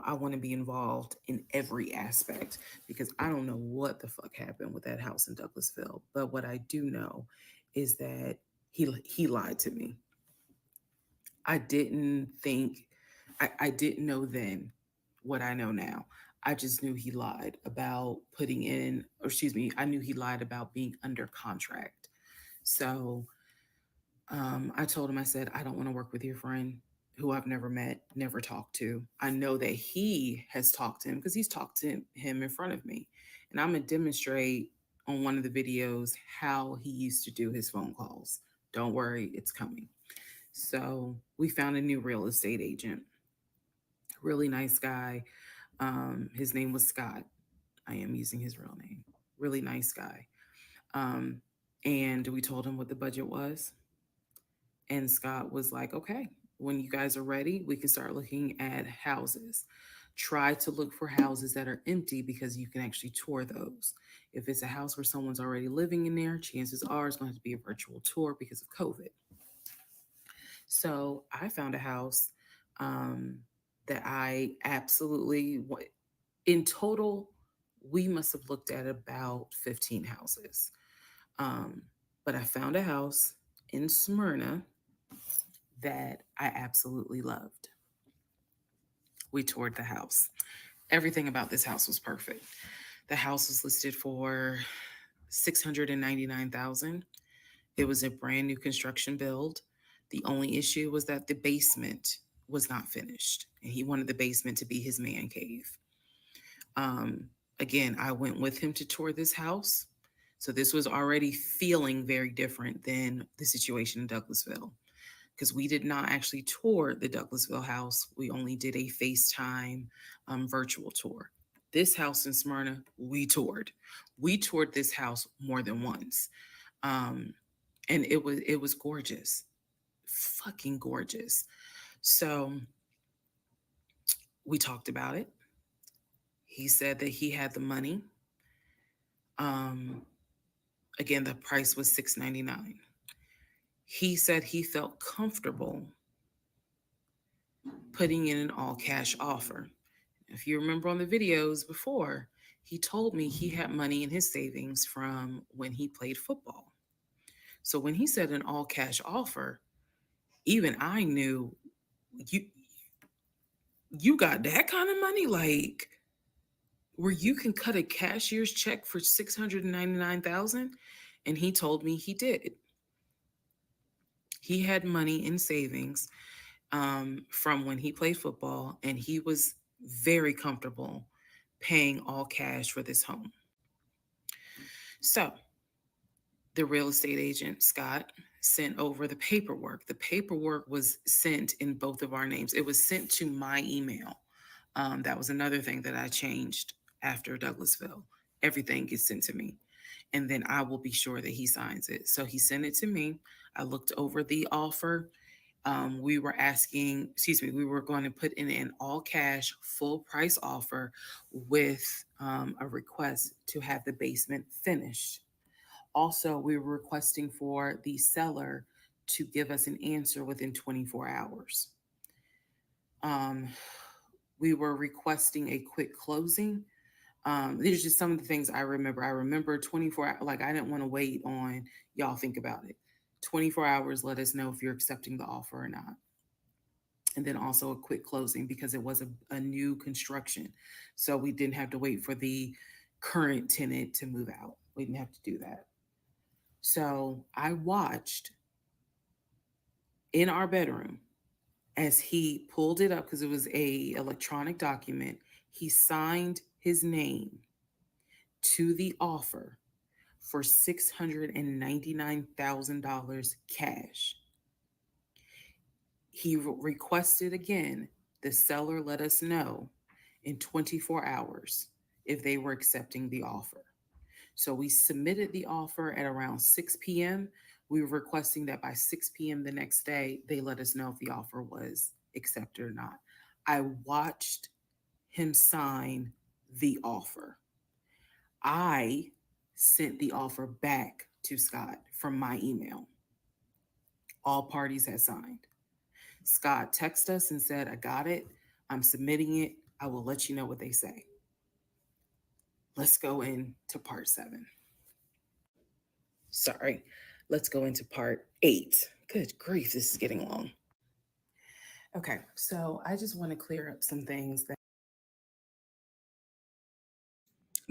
I want to be involved in every aspect because I don't know what the fuck happened with that house in Douglasville. But what I do know is that he lied to me. I didn't think, I didn't know then what I know now. I just knew he lied about putting in, or excuse me, I knew he lied about being under contract. So I told him, I said, I don't want to work with your friend who I've never met, never talked to. I know that he has talked to him because he's talked to him in front of me. And I'm going to demonstrate on one of the videos how he used to do his phone calls. Don't worry, it's coming. So we found a new real estate agent, really nice guy. His name was Scott. I am using his real name. Really nice guy. Um, and we told him what the budget was. And Scott was like, okay, when you guys are ready, we can start looking at houses. Try to look for houses that are empty because you can actually tour those. If it's a house where someone's already living in there, chances are it's going to have to be a virtual tour because of COVID. So I found a house um, that I absolutely, in total, we must have looked at about 15 houses. Um, but I found a house in Smyrna that I absolutely loved. We toured the house. Everything about this house was perfect. The house was listed for 699,000. It was a brand new construction build. The only issue was that the basement was not finished, and he wanted the basement to be his man cave. Again, I went with him to tour this house. So this was already feeling very different than the situation in Douglasville because we did not actually tour the Douglasville house. We only did a FaceTime virtual tour. This house in Smyrna, we toured. We toured this house more than once. Um, and it was gorgeous. Fucking gorgeous. So we talked about it. He said that he had the money. Um, again, the price was $699. He said he felt comfortable putting in an all cash offer. If you remember on the videos before, he told me he had money in his savings from when he played football. So when he said an all cash offer, even I knew you got that kind of money, like where you can cut a cashier's check for 699,000. And he told me he did. He had money in savings from when he played football, and he was very comfortable paying all cash for this home. So the real estate agent, Scott, sent over the paperwork. The paperwork was sent in both of our names. It was sent to my email. That was another thing that I changed after Douglasville. Everything gets sent to me. And then I will be sure that he signs it. So he sent it to me. I looked over the offer. We were going to put in an all cash, full price offer with a request to have the basement finished. Also, we were requesting for the seller to give us an answer within 24 hours. We were requesting a quick closing. These are just some of the things I remember. I remember 24 hours, like I didn't want to wait on y'all think about it. 24 hours, let us know if you're accepting the offer or not. And then also a quick closing because it was a new construction. So we didn't have to wait for the current tenant to move out. We didn't have to do that. So I watched in our bedroom as he pulled it up because it was a electronic document. He signed his name to the offer for $699,000 cash. He requested again, the seller let us know in 24 hours if they were accepting the offer. So we submitted the offer at around 6 p.m. We were requesting that by 6 p.m. the next day, they let us know if the offer was accepted or not. I watched him sign the offer. I sent the offer back to Scott from my email. All parties had signed. Scott texted us and said, I got it. I'm submitting it. I will let you know what they say. Let's go into part 7. Sorry. Let's go into part 8. Good grief, this is getting long. Okay, so I just want to clear up some things that.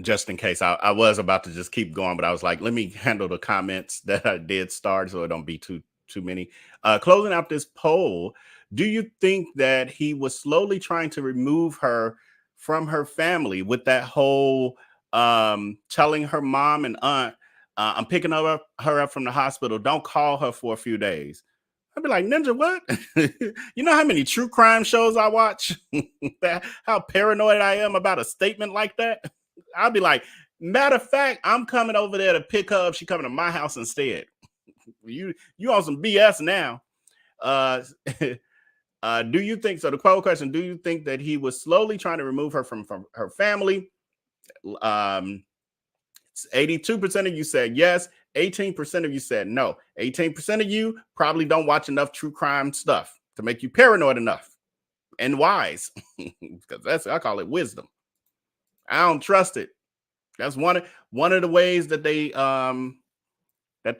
Just in case, I was about to just keep going, but I was like, let me handle the comments that I did start so it don't be too many. Closing out this poll, do you think that he was slowly trying to remove her from her family with that whole telling her mom and aunt, I'm picking her up from the hospital, don't call her for a few days? I'd be like, Ninja, what? You know how many true crime shows I watch? How paranoid I am about a statement like that? I'll be like, matter of fact, I'm coming over there to pick her up. She coming to my house instead. You on some BS now. Do you think so? The quote question: do you think that he was slowly trying to remove her from her family? 82% of you said yes. 18% of you said no. 18% of you probably don't watch enough true crime stuff to make you paranoid enough and wise, because I call it wisdom. I don't trust it. That's one of the ways that they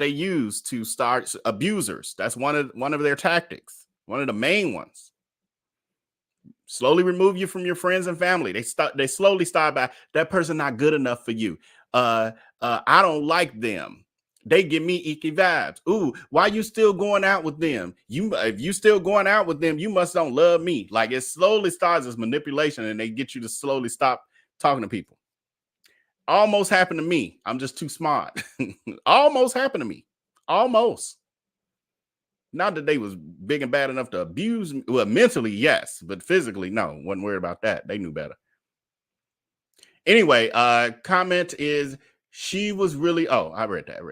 use to start abusers. That's one of their tactics. One of the main ones. Slowly remove you from your friends and family. They slowly start by that person not good enough for you. I don't like them. They give me icky vibes. Ooh, why you still going out with them? If you still going out with them, you must don't love me. Like, it slowly starts as manipulation, and they get you to slowly stop talking to people. Almost happened to me. I'm just too smart. Almost happened to me. Almost. Not that they was big and bad enough to abuse me. Well, mentally, yes, but physically, no. Wasn't worried about that. They knew better. Anyway, comment is she was really. Oh, I read that.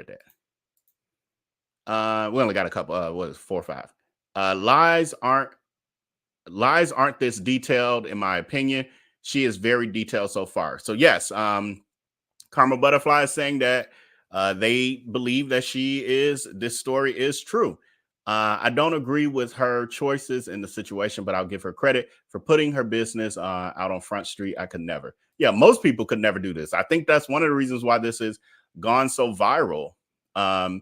We only got a couple. What is 4 or 5? Lies aren't this detailed, in my opinion. She is very detailed so far. So yes, Karma Butterfly is saying that they believe that this story is true. I don't agree with her choices in the situation, but I'll give her credit for putting her business out on Front Street. I could never. Yeah, most people could never do this. I think that's one of the reasons why this has gone so viral. A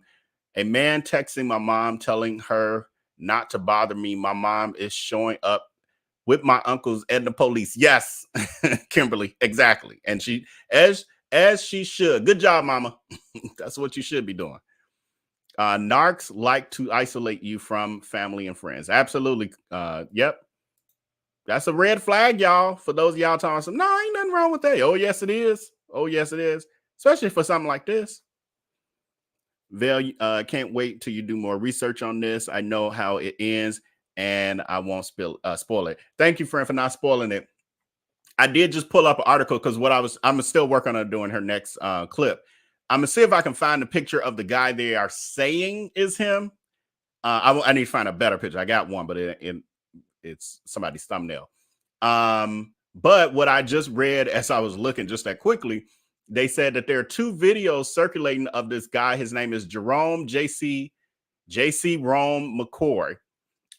man texting my mom telling her not to bother me. My mom is showing up with my uncles and the police. Yes, Kimberly, exactly. And she, as she should. Good job, mama. That's what you should be doing. Narcs like to isolate you from family and friends. Absolutely. Yep. That's a red flag, y'all. For those of y'all talking some, no, ain't nothing wrong with that. Oh, yes, it is. Oh, yes, it is. Especially for something like this. Vel, can't wait till you do more research on this. I know how it ends, and I won't spoil it. Thank you, friend, for not spoiling it. I did just pull up an article because I'm still working on doing her next clip. I'm gonna see if I can find a picture of the guy they are saying is him. I need to find a better picture. I got one, but it's somebody's thumbnail. But what I just read as I was looking just that quickly, they said that there are 2 videos circulating of this guy. His name is Jerome JC Rome McCoy,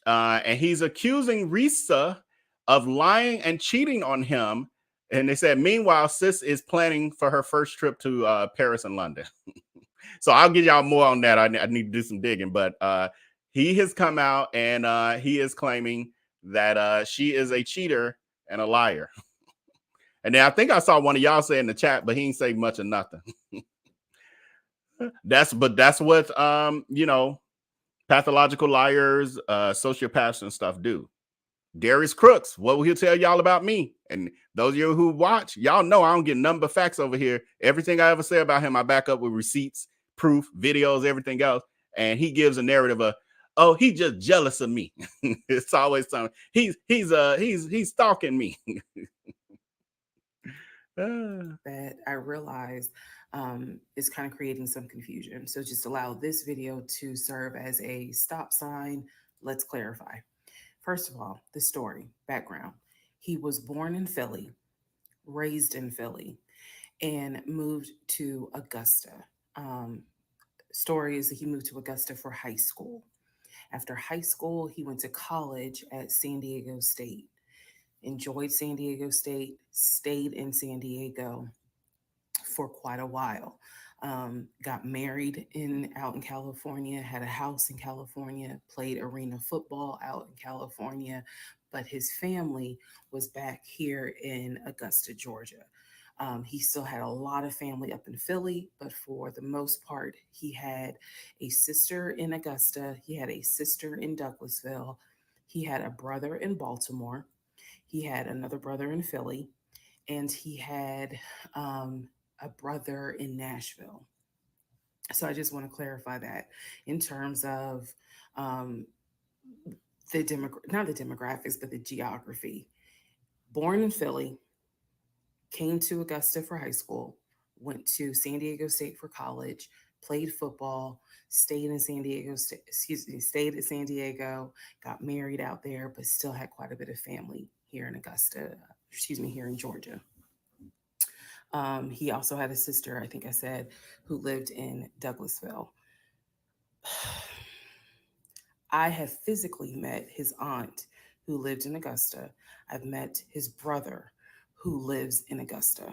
and he's accusing Reesa of lying and cheating on him. And they said, meanwhile, sis is planning for her first trip to Paris and London. So I'll give y'all more on that. I need to do some digging. But he has come out and he is claiming that she is a cheater and a liar. And then I think I saw one of y'all say in the chat, but he ain't say much of nothing. That's what pathological liars, sociopaths and stuff do. Darius Crooks, what will he tell y'all about me? And those of you who watch, y'all know I don't get none but facts over here. Everything I ever say about him, I back up with receipts, proof, videos, everything else. And he gives a narrative of, oh, he just jealous of me. It's always something. He's stalking me. That I realized is kind of creating some confusion. So just allow this video to serve as a stop sign. Let's clarify. First of all, the story, background. He was born in Philly, raised in Philly, and moved to Augusta. Um, Story is that he moved to Augusta for high school. After high school, he went to college at San Diego State. Enjoyed San Diego State, stayed in San Diego for quite a while. Got married out in California, had a house in California, played arena football out in California, but his family was back here in Augusta, Georgia. He still had a lot of family up in Philly, but for the most part, he had a sister in Augusta, he had a sister in Douglasville, he had a brother in Baltimore, he had another brother in Philly, and he had a brother in Nashville. So I just want to clarify that in terms of um, not the demographics, but the geography. Born in Philly, came to Augusta for high school, went to San Diego State for college, played football, stayed in San Diego, stayed at San Diego, got married out there, but still had quite a bit of family here in Augusta, here in Georgia. He also had a sister, I think I said, who lived in Douglasville. I have physically met his aunt who lived in Augusta. I've met his brother who lives in Augusta.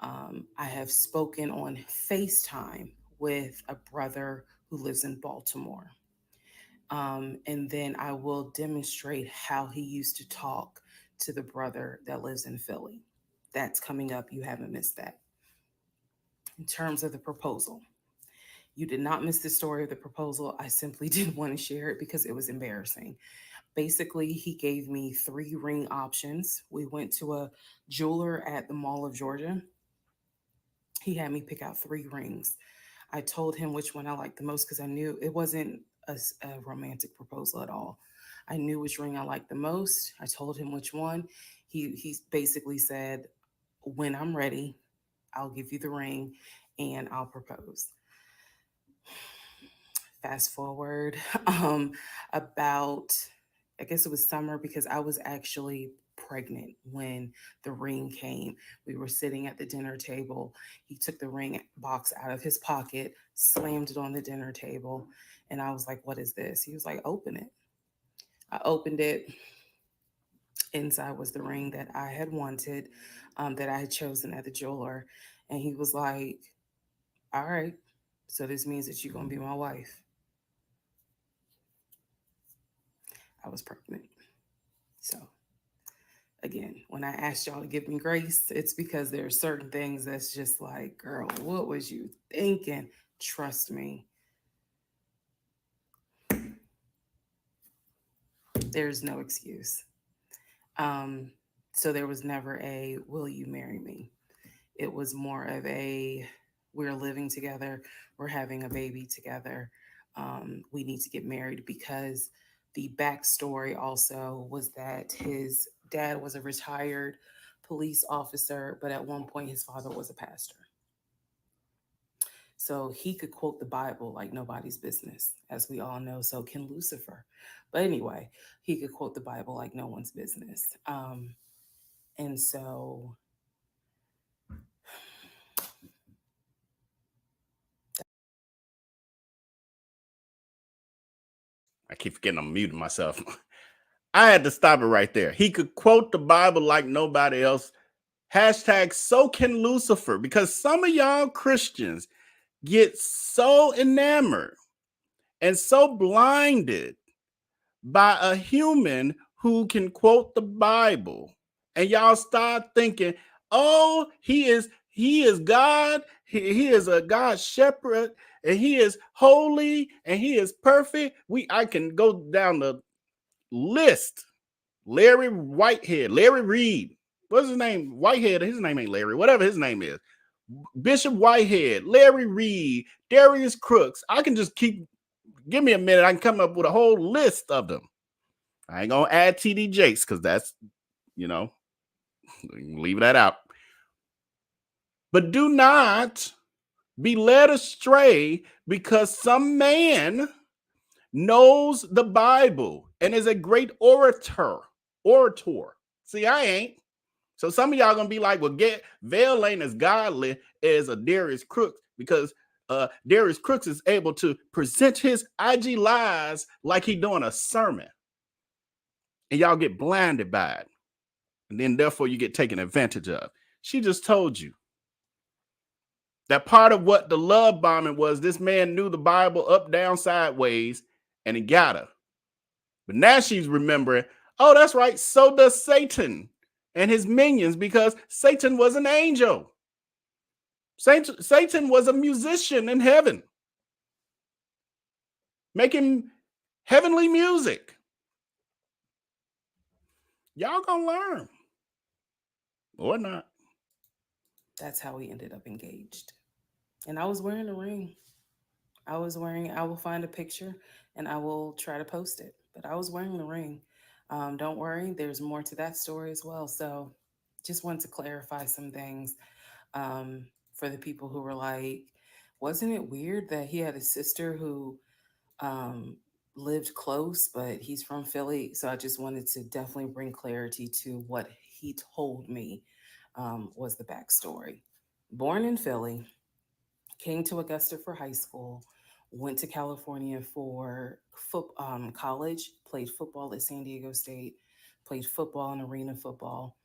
I have spoken on FaceTime with a brother who lives in Baltimore. And then I will demonstrate how he used to talk to the brother that lives in Philly. That's coming up. You haven't missed that. In terms of the proposal, you did not miss the story of the proposal. I simply didn't want to share it because it was embarrassing. Basically, he gave me 3 ring options. We went to a jeweler at the Mall of Georgia. He had me pick out 3 rings. I told him which one I liked the most because I knew it wasn't a romantic proposal at all. I knew which ring I liked the most. I told him which one. He basically said, when I'm ready, I'll give you the ring and I'll propose. Fast forward about, I guess it was summer because I was actually pregnant when the ring came. We were sitting at the dinner table. He took the ring box out of his pocket, slammed it on the dinner table, and I was like, "What is this?" He was like, "Open it." I opened it. Inside was the ring that I had wanted, that I had chosen at the jeweler. And he was like, "All right, so this means that you're going to be my wife." I was pregnant. So, again, when I asked y'all to give me grace, it's because there are certain things that's just like, girl, what was you thinking? Trust me. There's no excuse. So there was never a, will you marry me? It was more of a, we're living together, we're having a baby together. We need to get married because the backstory also was that his dad was a retired police officer, but at one point his father was a pastor. So he could quote the Bible like nobody's business, as we all know. So can Lucifer. But anyway, he could quote the Bible like no one's business. And so I keep forgetting I'm muting myself. I had to stop it right there. He could quote the Bible like nobody else. Hashtag so can Lucifer, because some of y'all Christians get so enamored and so blinded by a human who can quote the Bible. And y'all start thinking, oh, he is God. He is a God shepherd, and he is holy, and he is perfect. I can go down the list. Larry Whitehead, Larry Reed. What's his name? Whitehead. His name ain't Larry. Whatever his name is. Bishop Whitehead, Larry Reed, Darius Crooks. I can just keep. Give me a minute. I can come up with a whole list of them. I ain't gonna add TD Jakes because that's, leave that out. But do not be led astray because some man knows the Bible and is a great orator. See, I ain't. So some of y'all gonna be like, well, Vale ain't as godly as a Darius Crooks because Darius Crooks is able to present his IG lies like he doing a sermon. And y'all get blinded by it. And then therefore you get taken advantage of. She just told you that part of what the love bombing was, this man knew the Bible up, down, sideways, and he got her. But now she's remembering, oh, that's right, so does Satan and his minions, because Satan was an angel. Satan was a musician in heaven, making heavenly music. Y'all gonna learn. Or not. That's how we ended up engaged. And I was wearing a ring. I will find a picture and I will try to post it. But I was wearing the ring. Don't worry, there's more to that story as well. So just wanted to clarify some things for the people who were like, wasn't it weird that he had a sister who lived close, but he's from Philly? So I just wanted to definitely bring clarity to what he told me was the backstory. Born in Philly, came to Augusta for high school, went to California for college, played football at San Diego State, played football and arena football,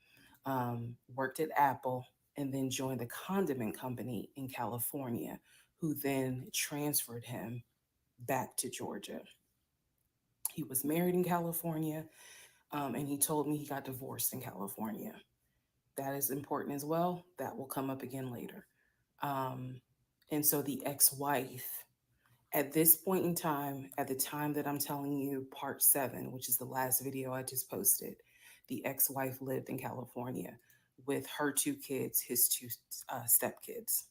worked at Apple, and then joined the condiment company in California, who then transferred him back to Georgia. He was married in California, and he told me he got divorced in California. That is important as well. That will come up again later. And so the ex-wife, at this point in time, at the time that I'm telling you, part 7, which is the last video I just posted, the ex-wife lived in California with her 2 kids, his 2 stepkids.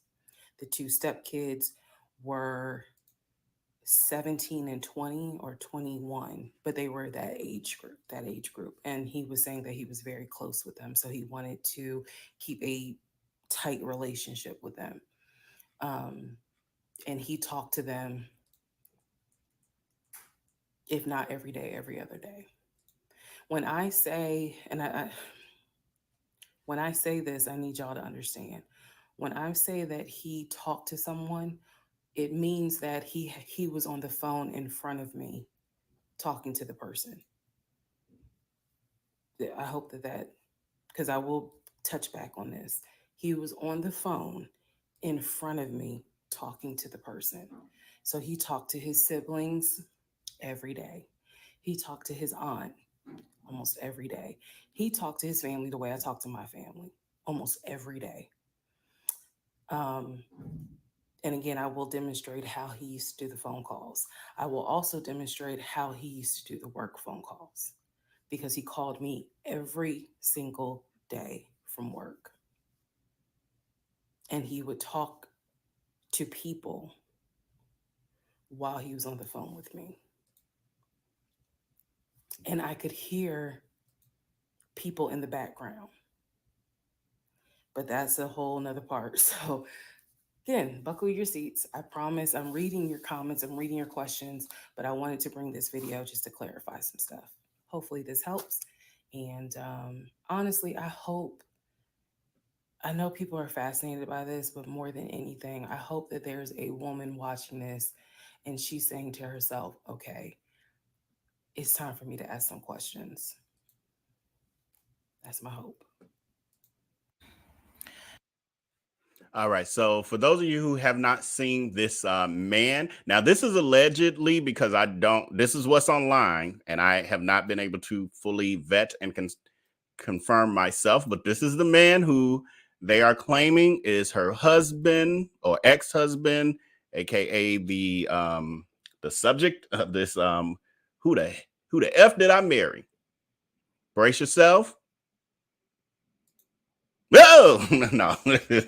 The 2 stepkids were 17 and 20 or 21, but they were that age group. And he was saying that he was very close with them. So he wanted to keep a tight relationship with them. And he talked to them, if not every day, every other day. When I say, when I say this, I need y'all to understand. When I say that he talked to someone, it means that he was on the phone in front of me talking to the person. I hope that, because I will touch back on this. He was on the phone in front of me talking to the person. So he talked to his siblings every day. He talked to his aunt almost every day. He talked to his family the way I talk to my family almost every day. And again, I will demonstrate how he used to do the phone calls. I will also demonstrate how he used to do the work phone calls, because he called me every single day from work. And he would talk to people while he was on the phone with me. And I could hear people in the background. But that's a whole nother part. So again, buckle your seats. I promise I'm reading your comments, I'm reading your questions, but I wanted to bring this video just to clarify some stuff. Hopefully this helps. And honestly, I know people are fascinated by this, but more than anything, I hope that there's a woman watching this and she's saying to herself, okay, it's time for me to ask some questions. That's my hope. All right. So for those of you who have not seen this man, now this is allegedly, because this is what's online and I have not been able to fully vet and confirm myself, but this is the man who they are claiming is her husband or ex-husband, AKA the subject of this, who the F did I marry? Brace yourself. No, no. This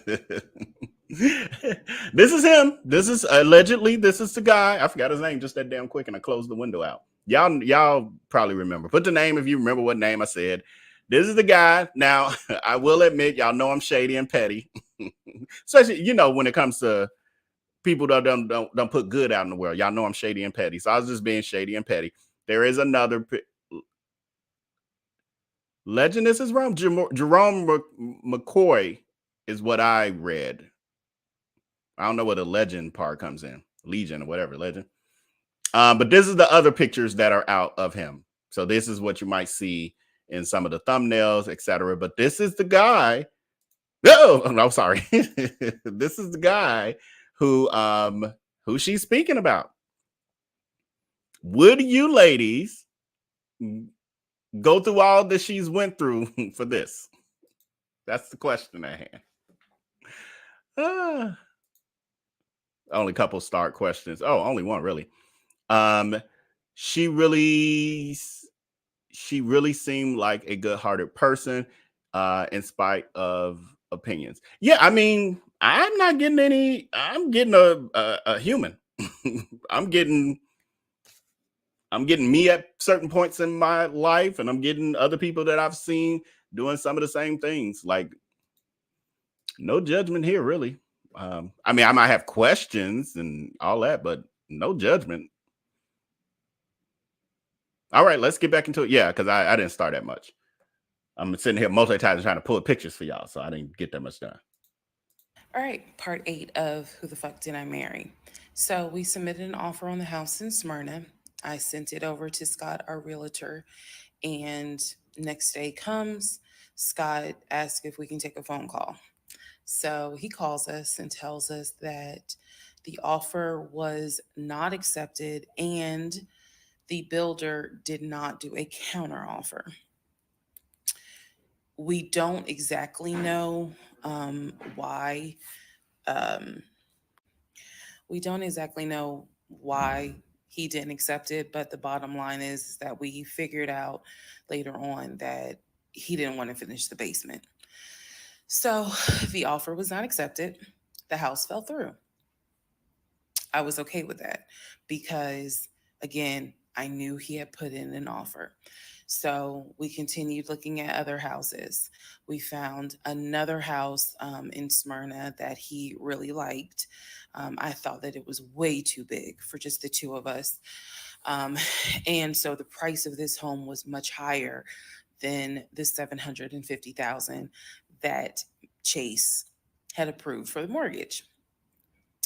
is him. This is allegedly, this is the guy. I forgot his name just that damn quick and I closed the window out. Y'all probably remember. Put the name if you remember what name I said. This is the guy. Now, I will admit, y'all know I'm shady and petty. Especially, when it comes to people that don't put good out in the world. Y'all know I'm shady and petty, so I was just being shady and petty. There is another legend. This is wrong. Jerome McCoy is what I read. I don't know where the legend part comes in, Legion or whatever legend. But this is the other pictures that are out of him. So this is what you might see in some of the thumbnails, etc. But this is the guy. Oh, no, sorry. This is the guy who she's speaking about. Would you ladies go through all that she's went through for this? That's the question at hand. Only a couple start questions. Oh, only one really. She really seemed like a good-hearted person, in spite of opinions. Yeah, I mean, I'm not getting any. I'm getting a human. I'm getting me at certain points in my life, and I'm getting other people that I've seen doing some of the same things. Like, no judgment here, really. I mean, I might have questions and all that, but no judgment. All right, let's get back into it. Yeah, because I didn't start that much. I'm sitting here multitasking trying to pull pictures for y'all, so I didn't get that much done. All right, part 8 of Who the Fuck Did I Marry? So we submitted an offer on the house in Smyrna. I sent it over to Scott, our realtor, and next day comes, Scott asks if we can take a phone call. So he calls us and tells us that the offer was not accepted and the builder did not do a counter offer. We don't exactly know why. Um, we don't exactly know why he didn't accept it, but the bottom line is that we figured out later on that he didn't want to finish the basement. So the offer was not accepted. The house fell through. I was okay with that because, again, I knew he had put in an offer. So we continued looking at other houses. We found another house in Smyrna that he really liked. I thought that it was way too big for just the two of us. Um, and so the price of this home was much higher than the 750,000 that Chase had approved for the mortgage.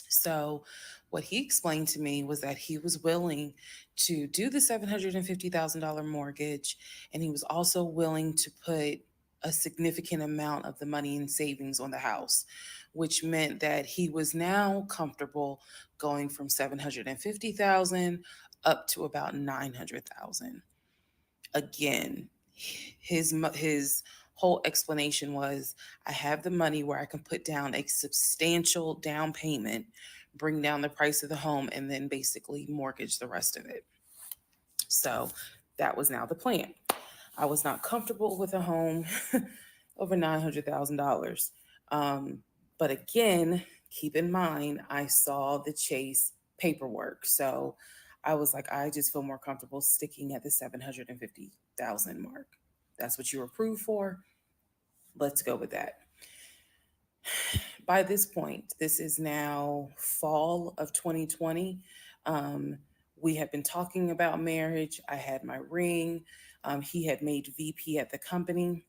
So, what he explained to me was that he was willing to do the $750,000 mortgage, and he was also willing to put a significant amount of the money in savings on the house, which meant that he was now comfortable going from 750,000 up to about 900,000. Again, his whole explanation was, I have the money where I can put down a substantial down payment, bring down the price of the home, and then basically mortgage the rest of it. So that was now the plan. I was not comfortable with a home over $900,000. But again, keep in mind, I saw the Chase paperwork. So I was like, I just feel more comfortable sticking at the 750,000 mark. That's what you were approved for. Let's go with that. By this point, this is now fall of 2020. We had been talking about marriage. I had my ring. He had made VP at the company.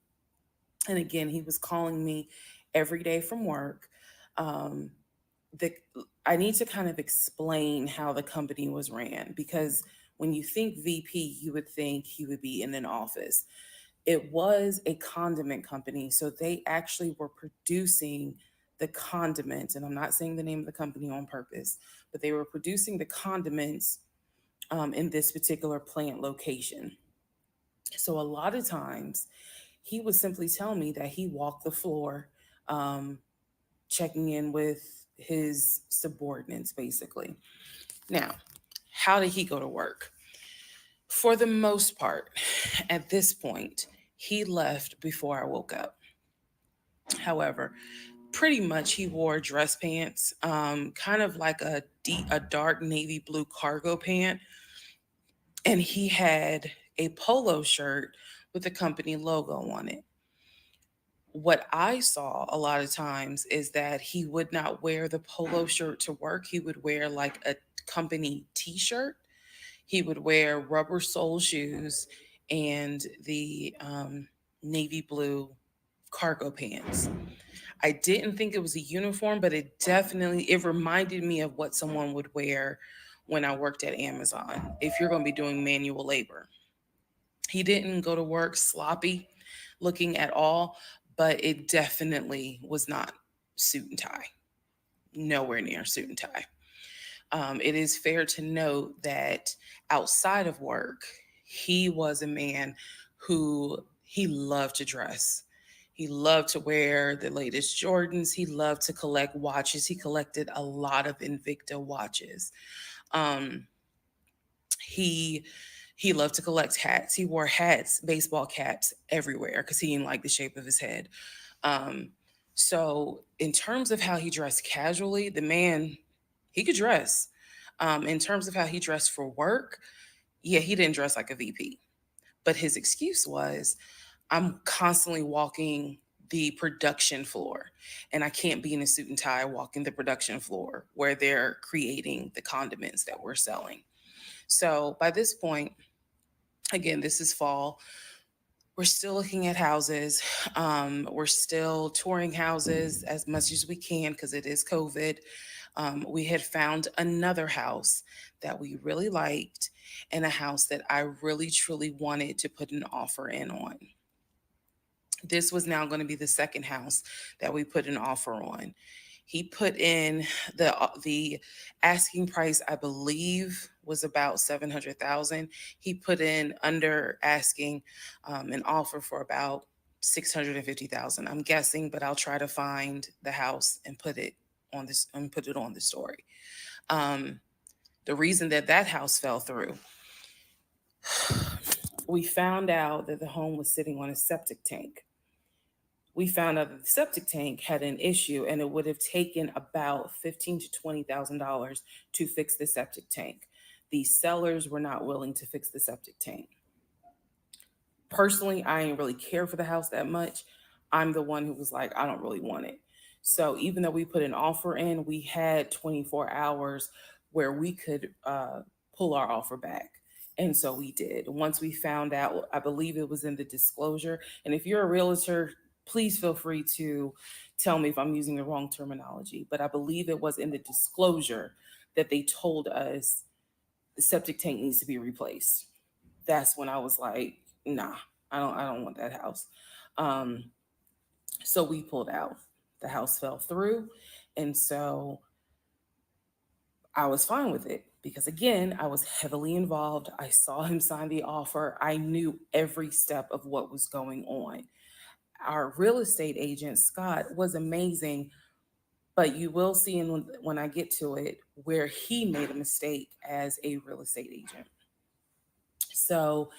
And again, he was calling me every day from work. Um, the I need to kind of explain how the company was ran, because when you think VP, you would think he would be in an office. It was a condiment company, so they actually were producing the condiments, and I'm not saying the name of the company on purpose, but they were producing the condiments in this particular plant location. So a lot of times he would simply tell me that he walked the floor, um, checking in with his subordinates, basically. Now, how did he go to work? For the most part, at this point, he left before I woke up. However, pretty much he wore dress pants, kind of like a dark navy blue cargo pant, and he had a polo shirt with the company logo on it. what I saw a lot of times is that he would not wear the polo shirt to work. He would wear like a company t-shirt. He would wear rubber sole shoes and the navy blue cargo pants. I didn't think it was a uniform, but it reminded me of what someone would wear when I worked at Amazon if you're going to be doing manual labor. He didn't go to work sloppy looking at all, but it definitely was not suit and tie. Nowhere near suit and tie. It is fair to note that outside of work, he was a man who he loved to dress. He loved to wear the latest Jordans. He loved to collect watches. He collected a lot of Invicta watches. Um, he he loved to collect hats. He wore hats, baseball caps everywhere because he didn't like the shape of his head. Um, so in terms of how he dressed casually, the man he could dress. In terms of how he dressed for work, yeah, he didn't dress like a VP. But his excuse was, I'm constantly walking the production floor, and I can't be in a suit and tie walking the production floor where they're creating the condiments that we're selling. So by this point, again, this is fall. We're still looking at houses. We're still touring houses as much as we can because it is COVID. We had found another house that we really liked and a house that I really truly wanted to put an offer in on. This was now going to be the second house that we put an offer on. He put in the asking price, I believe, was about 700,000. He put in under asking an offer for about 650,000. I'm guessing, but I'll try to find the house and put it on the story. The reason that that house fell through, we found out that the home was sitting on a septic tank. We found out that the septic tank had an issue, and it would have taken about $15,000 to $20,000 to fix the septic tank. The sellers were not willing to fix the septic tank. Personally, I ain't really care for the house that much. I'm the one who was like, I don't really want it. So even though we put an offer in, we had 24 hours where we could pull our offer back. And so we did. Once we found out, I believe it was in the disclosure. And if you're a realtor, please feel free to tell me if I'm using the wrong terminology. But I believe it was in the disclosure that they told us the septic tank needs to be replaced. That's when I was like, nah, I don't want that house. So we pulled out. The house fell through. And so I was fine with it because, again, I was heavily involved. I saw him sign the offer. I knew every step of what was going on. Our real estate agent, Scott, was amazing, but you will see when I get to it where he made a mistake as a real estate agent. So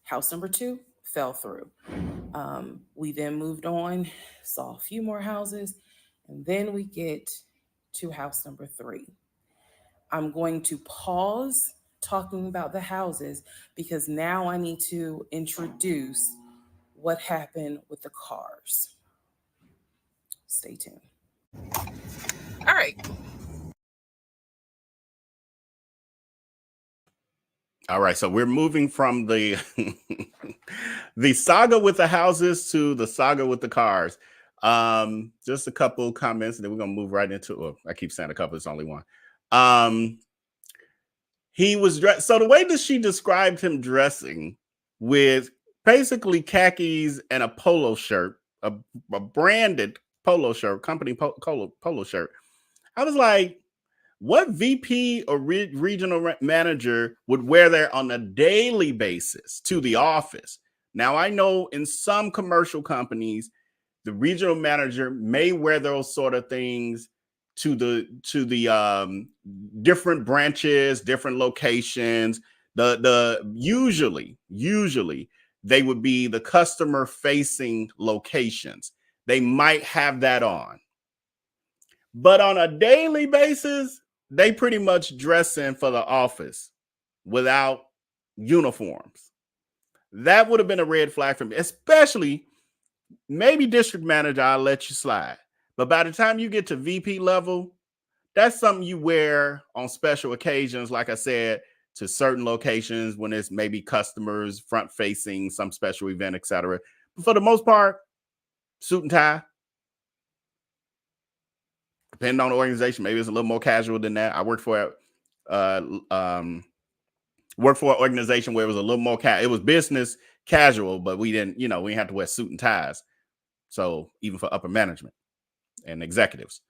house number 2 fell through. We then moved on, saw a few more houses, and then we get to house number 3. I'm going to pause talking about the houses because now I need to introduce what happened with the cars. Stay tuned. All right. All right, so we're moving from the the saga with the houses to the saga with the cars. Just a couple comments, and then we're gonna move right into. Well, I keep saying a couple; it's only one. He was dressed. So the way that she described him dressing, with basically khakis and a polo shirt, a branded polo shirt, company polo shirt. I was like, what VP or regional manager would wear that on a daily basis to the office? Now, I know in some commercial companies, the regional manager may wear those sort of things to the different branches, different locations. The usually they would be the customer facing locations. They might have that on. But on a daily basis, they pretty much dress in for the office without uniforms. That would have been a red flag for me, especially maybe district manager, I'll let you slide. But by the time you get to VP level, that's something you wear on special occasions, like I said, to certain locations when it's maybe customers, front facing, some special event, etc. But for the most part, suit and tie. Depending on the organization, maybe it's a little more casual than that. I worked for an organization where it was a little more it was business casual, but we didn't, we didn't have to wear suit and ties. So even for upper management and executives.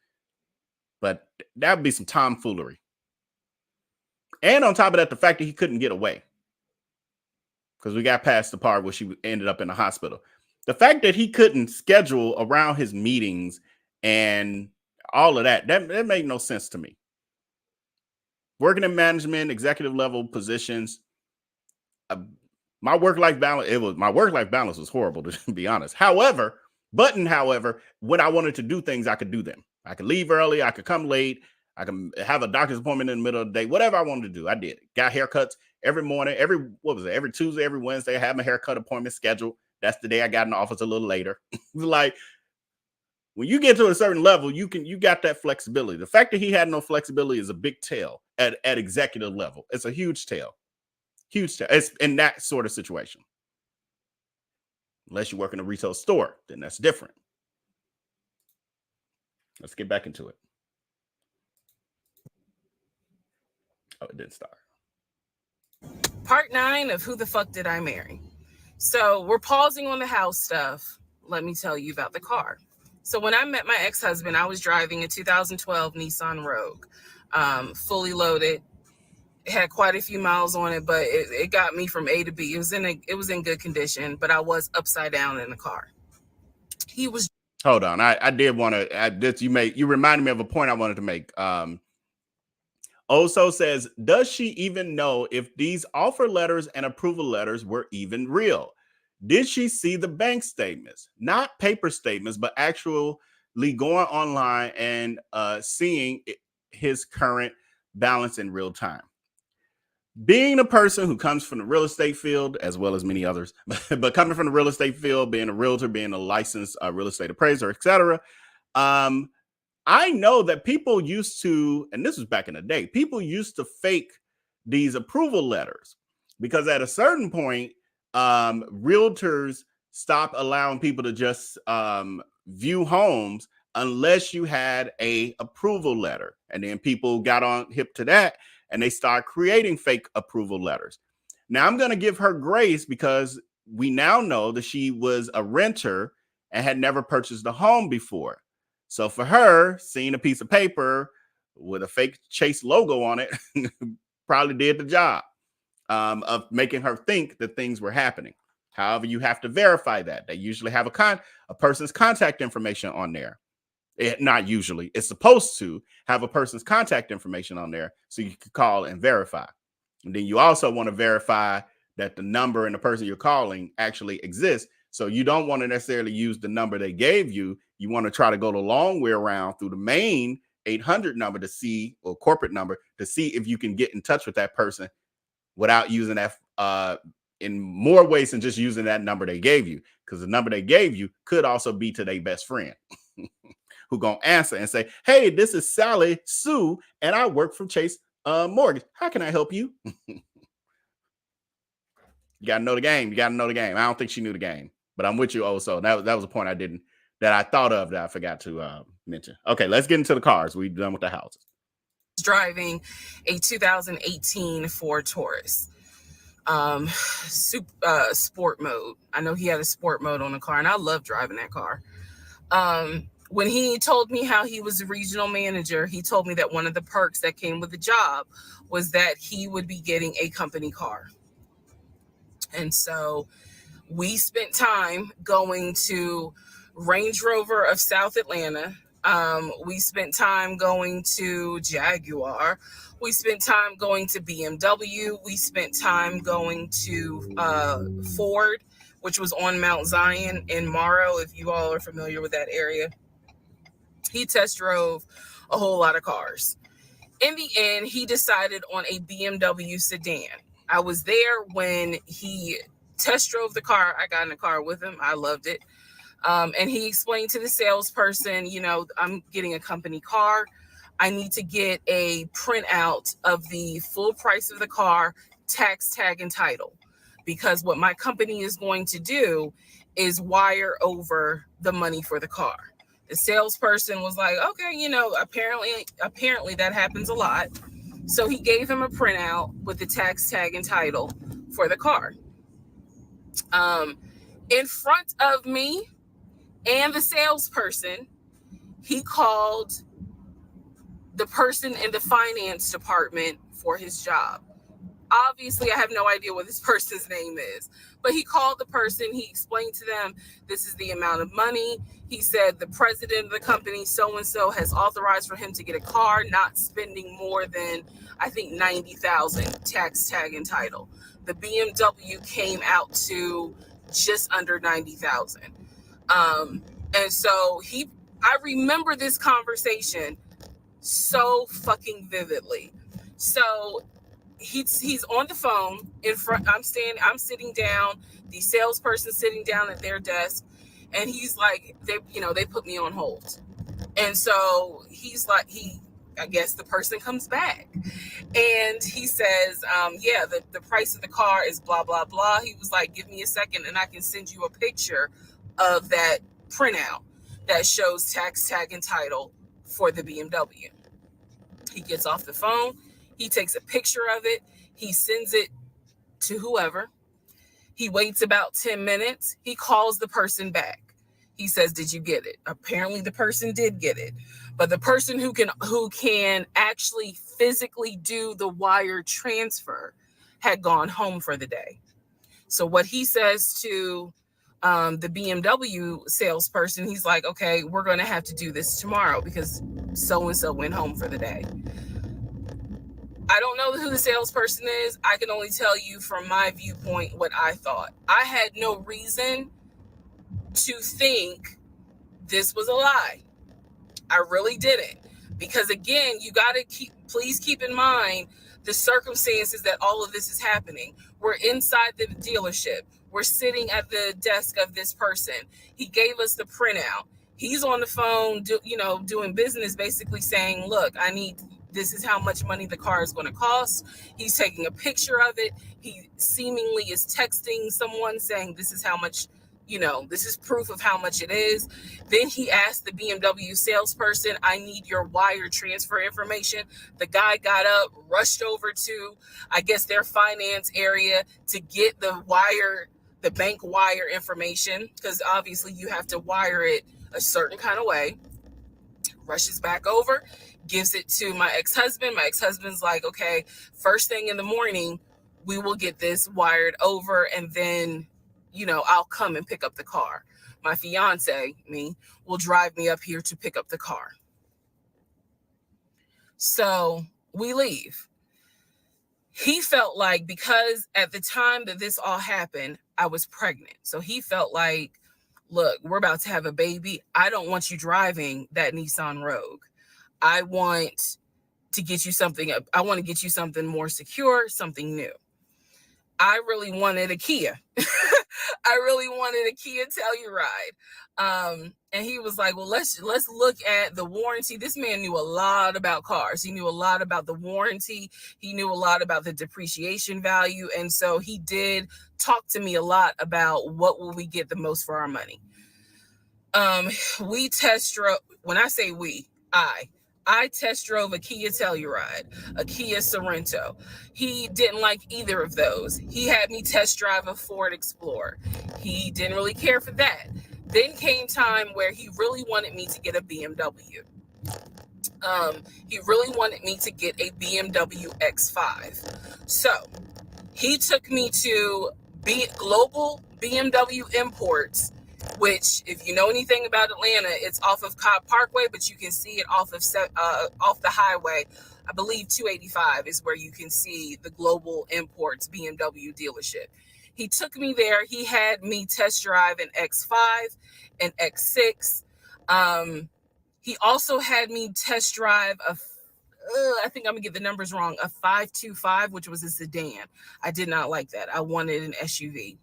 But that would be some tomfoolery. And on top of that, the fact that he couldn't get away. Because we got past the part where she ended up in the hospital. The fact that he couldn't schedule around his meetings and all of that made no sense to me. Working in management, executive level positions, my work-life balance was horrible, to be honest. However, when I wanted to do things, I could do them. I could leave early, I could come late, I can have a doctor's appointment in the middle of the day. Whatever I wanted to do, I did. Got haircuts every morning, every Tuesday, every Wednesday, I had my haircut appointment scheduled. That's the day I got in the office a little later. Like, when you get to a certain level, you got that flexibility. The fact that he had no flexibility is a big tell at executive level. It's a huge tell. Huge tell. It's in that sort of situation. Unless you work in a retail store, then that's different. Let's get back into it. Oh, it didn't start. Part 9 of Who the Fuck Did I Marry? So we're pausing on the house stuff. Let me tell you about the car. So when I met my ex-husband, I was driving a 2012 Nissan Rogue, fully loaded. It had quite a few miles on it, but it got me from A to B. It was in good condition, but I was upside down in the car. He was. Hold on, I did want to. You reminded me of a point I wanted to make. Oso says, does she even know if these offer letters and approval letters were even real? Did she see the bank statements? Not paper statements, but actually going online and seeing his current balance in real time. Being a person who comes from the real estate field, as well as many others, but coming from the real estate field, being a realtor, being a licensed real estate appraiser, etc., I know that people used to, and this was back in the day, people used to fake these approval letters because at a certain point, realtors stopped allowing people to just view homes unless you had a approval letter. And then people got on hip to that and they start creating fake approval letters. Now I'm going to give her grace because we now know that she was a renter and had never purchased a home before. So for her, seeing a piece of paper with a fake Chase logo on it probably did the job of making her think that things were happening. However, you have to verify that. They usually have a person's contact information on there. Not usually. It's supposed to have a person's contact information on there so you can call and verify. And then you also want to verify that the number and the person you're calling actually exists. So you don't want to necessarily use the number they gave you. You want to try to go the long way around through the main 800 number to see, or corporate number, to see if you can get in touch with that person without using that in more ways than just using that number they gave you. Because the number they gave you could also be to their best friend who gonna answer and say, hey, this is Sally Sue, and I work for Chase Mortgage. How can I help you? You got to know the game. You got to know the game. I don't think she knew the game, but I'm with you also. That was a point that I thought of that I forgot to mention. Okay, let's get into the cars. We're done with the houses. Driving a 2018 Ford Taurus, sport mode. I know he had a sport mode on the car, and I love driving that car. When he told me how he was a regional manager, he told me that one of the perks that came with the job was that he would be getting a company car. And so we spent time going to Range Rover of South Atlanta. We spent time going to Jaguar. We spent time going to BMW. We spent time going to Ford, which was on Mount Zion in Morrow, if you all are familiar with that area. He test drove a whole lot of cars. In the end, he decided on a BMW sedan. I was there when he test drove the car. I got in the car with him. I loved it. And he explained to the salesperson, I'm getting a company car. I need to get a printout of the full price of the car, tax, tag, and title. Because what my company is going to do is wire over the money for the car. The salesperson was like, okay, apparently that happens a lot. So he gave him a printout with the tax, tag, and title for the car. In front of me and the salesperson, he called the person in the finance department for his job. Obviously, I have no idea what this person's name is, but he called the person. He explained to them, this is the amount of money. He said the president of the company, so-and-so, has authorized for him to get a car, not spending more than, I think, $90,000 tax, tag, and title. The BMW came out to just under $90,000. And so I remember this conversation so fucking vividly. So he's on the phone in front. I'm sitting down, the salesperson sitting down at their desk, and he's like, they put me on hold. And so he's like, I guess the person comes back and he says, the price of the car is blah, blah, blah. He was like, give me a second and I can send you a picture of that printout that shows tax, tag, and title for the BMW. He gets off the phone. He takes a picture of it. He sends it to whoever. He waits about 10 minutes. He calls the person back. He says, did you get it? Apparently the person did get it. But the person who can actually physically do the wire transfer had gone home for the day. So what he says to the BMW salesperson, he's like, okay, we're going to have to do this tomorrow because so-and-so went home for the day. I don't know who the salesperson is. I can only tell you from my viewpoint what I thought. I had no reason to think this was a lie. I really didn't. Because again, you got to please keep in mind the circumstances that all of this is happening. We're inside the dealership. We're sitting at the desk of this person. He gave us the printout. He's on the phone, doing business, basically saying, look, this is how much money the car is going to cost. He's taking a picture of it. He seemingly is texting someone saying, this is how much, this is proof of how much it is. Then he asked the BMW salesperson, I need your wire transfer information. The guy got up, rushed over to, I guess, their finance area to get the bank wire information, because obviously you have to wire it a certain kind of way. Rushes back over, gives it to my ex-husband. My ex-husband's like, okay, first thing in the morning, we will get this wired over, and then, I'll come and pick up the car. My fiance, will drive me up here to pick up the car. So we leave. He felt like, because at the time that this all happened, I was pregnant. So he felt like, look, we're about to have a baby. I don't want you driving that Nissan Rogue. I want to get you something. I want to get you something more secure, something new. I really wanted a Kia. I really wanted a Kia Telluride. And he was like, well, let's look at the warranty. This man knew a lot about cars. He knew a lot about the warranty. He knew a lot about the depreciation value. And so he did talk to me a lot about what will we get the most for our money. We test drove, when I say we, I test drove a Kia Telluride, a Kia Sorento. He didn't like either of those. He had me test drive a Ford Explorer. He didn't really care for that. Then came time where he really wanted me to get a BMW. He really wanted me to get a BMW X5. So he took me to Global BMW Imports, which, if you know anything about Atlanta, it's off of Cobb Parkway, but you can see it off the highway. I believe 285 is where you can see the Global Imports BMW dealership. He took me there. He had me test drive an X5, an X6. He also had me test drive I think I'm gonna get the numbers wrong, a 525, which was a sedan. I did not like that. I wanted an SUV.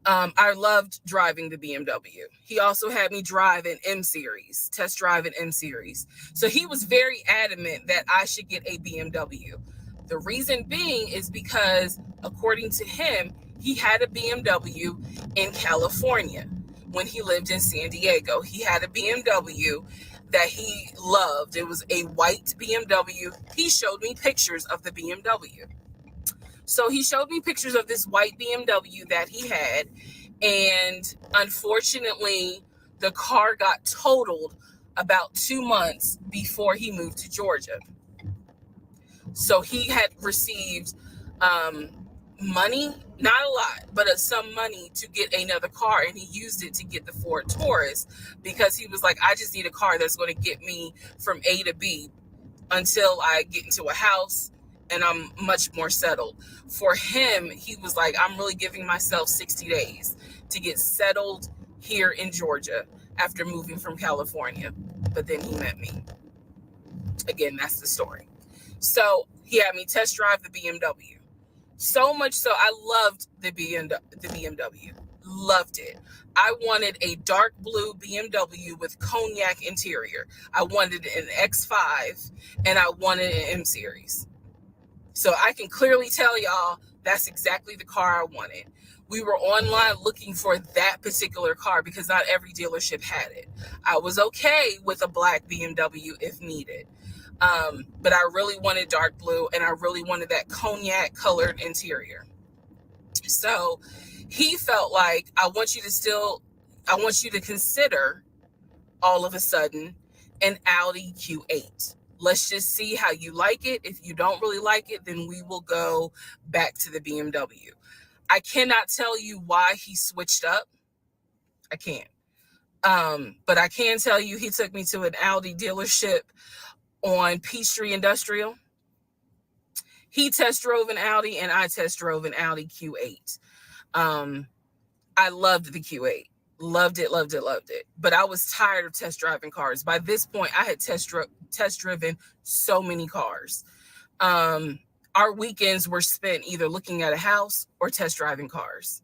I loved driving the BMW. He also had me drive an M Series, test drive an M Series. So he was very adamant that I should get a BMW. The reason being is because, according to him, he had a BMW in California when he lived in San Diego. He had a BMW that he loved. It was a white BMW. He showed me pictures of the BMW. So he showed me pictures of this white BMW that he had. And unfortunately, the car got totaled about 2 months before he moved to Georgia. So he had received money, not a lot, but some money to get another car. And he used it to get the Ford Taurus because he was like, I just need a car that's going to get me from A to B until I get into a house and I'm much more settled. For him, he was like, I'm really giving myself 60 days to get settled here in Georgia after moving from California. But then he met me. Again, that's the story. So he had me test drive the BMW. So much so, I loved the BMW. Loved it. I wanted a dark blue BMW with cognac interior. I wanted an X5 and I wanted an M Series. So I can clearly tell y'all that's exactly the car I wanted. We were online looking for that particular car because not every dealership had it. I was okay with a black BMW if needed. But I really wanted dark blue and I really wanted that cognac colored interior. So he felt like, I want you to consider all of a sudden an Audi Q8. Let's just see how you like it. If you don't really like it, then we will go back to the BMW. I cannot tell you why he switched up. I can't. But I can tell you he took me to an Audi dealership on Peachtree Industrial. He test drove an Audi and I test drove an Audi Q8. I loved the Q8. Loved it. But I was tired of test driving cars. By this point, I had test driven so many cars. Our weekends were spent either looking at a house or test driving cars.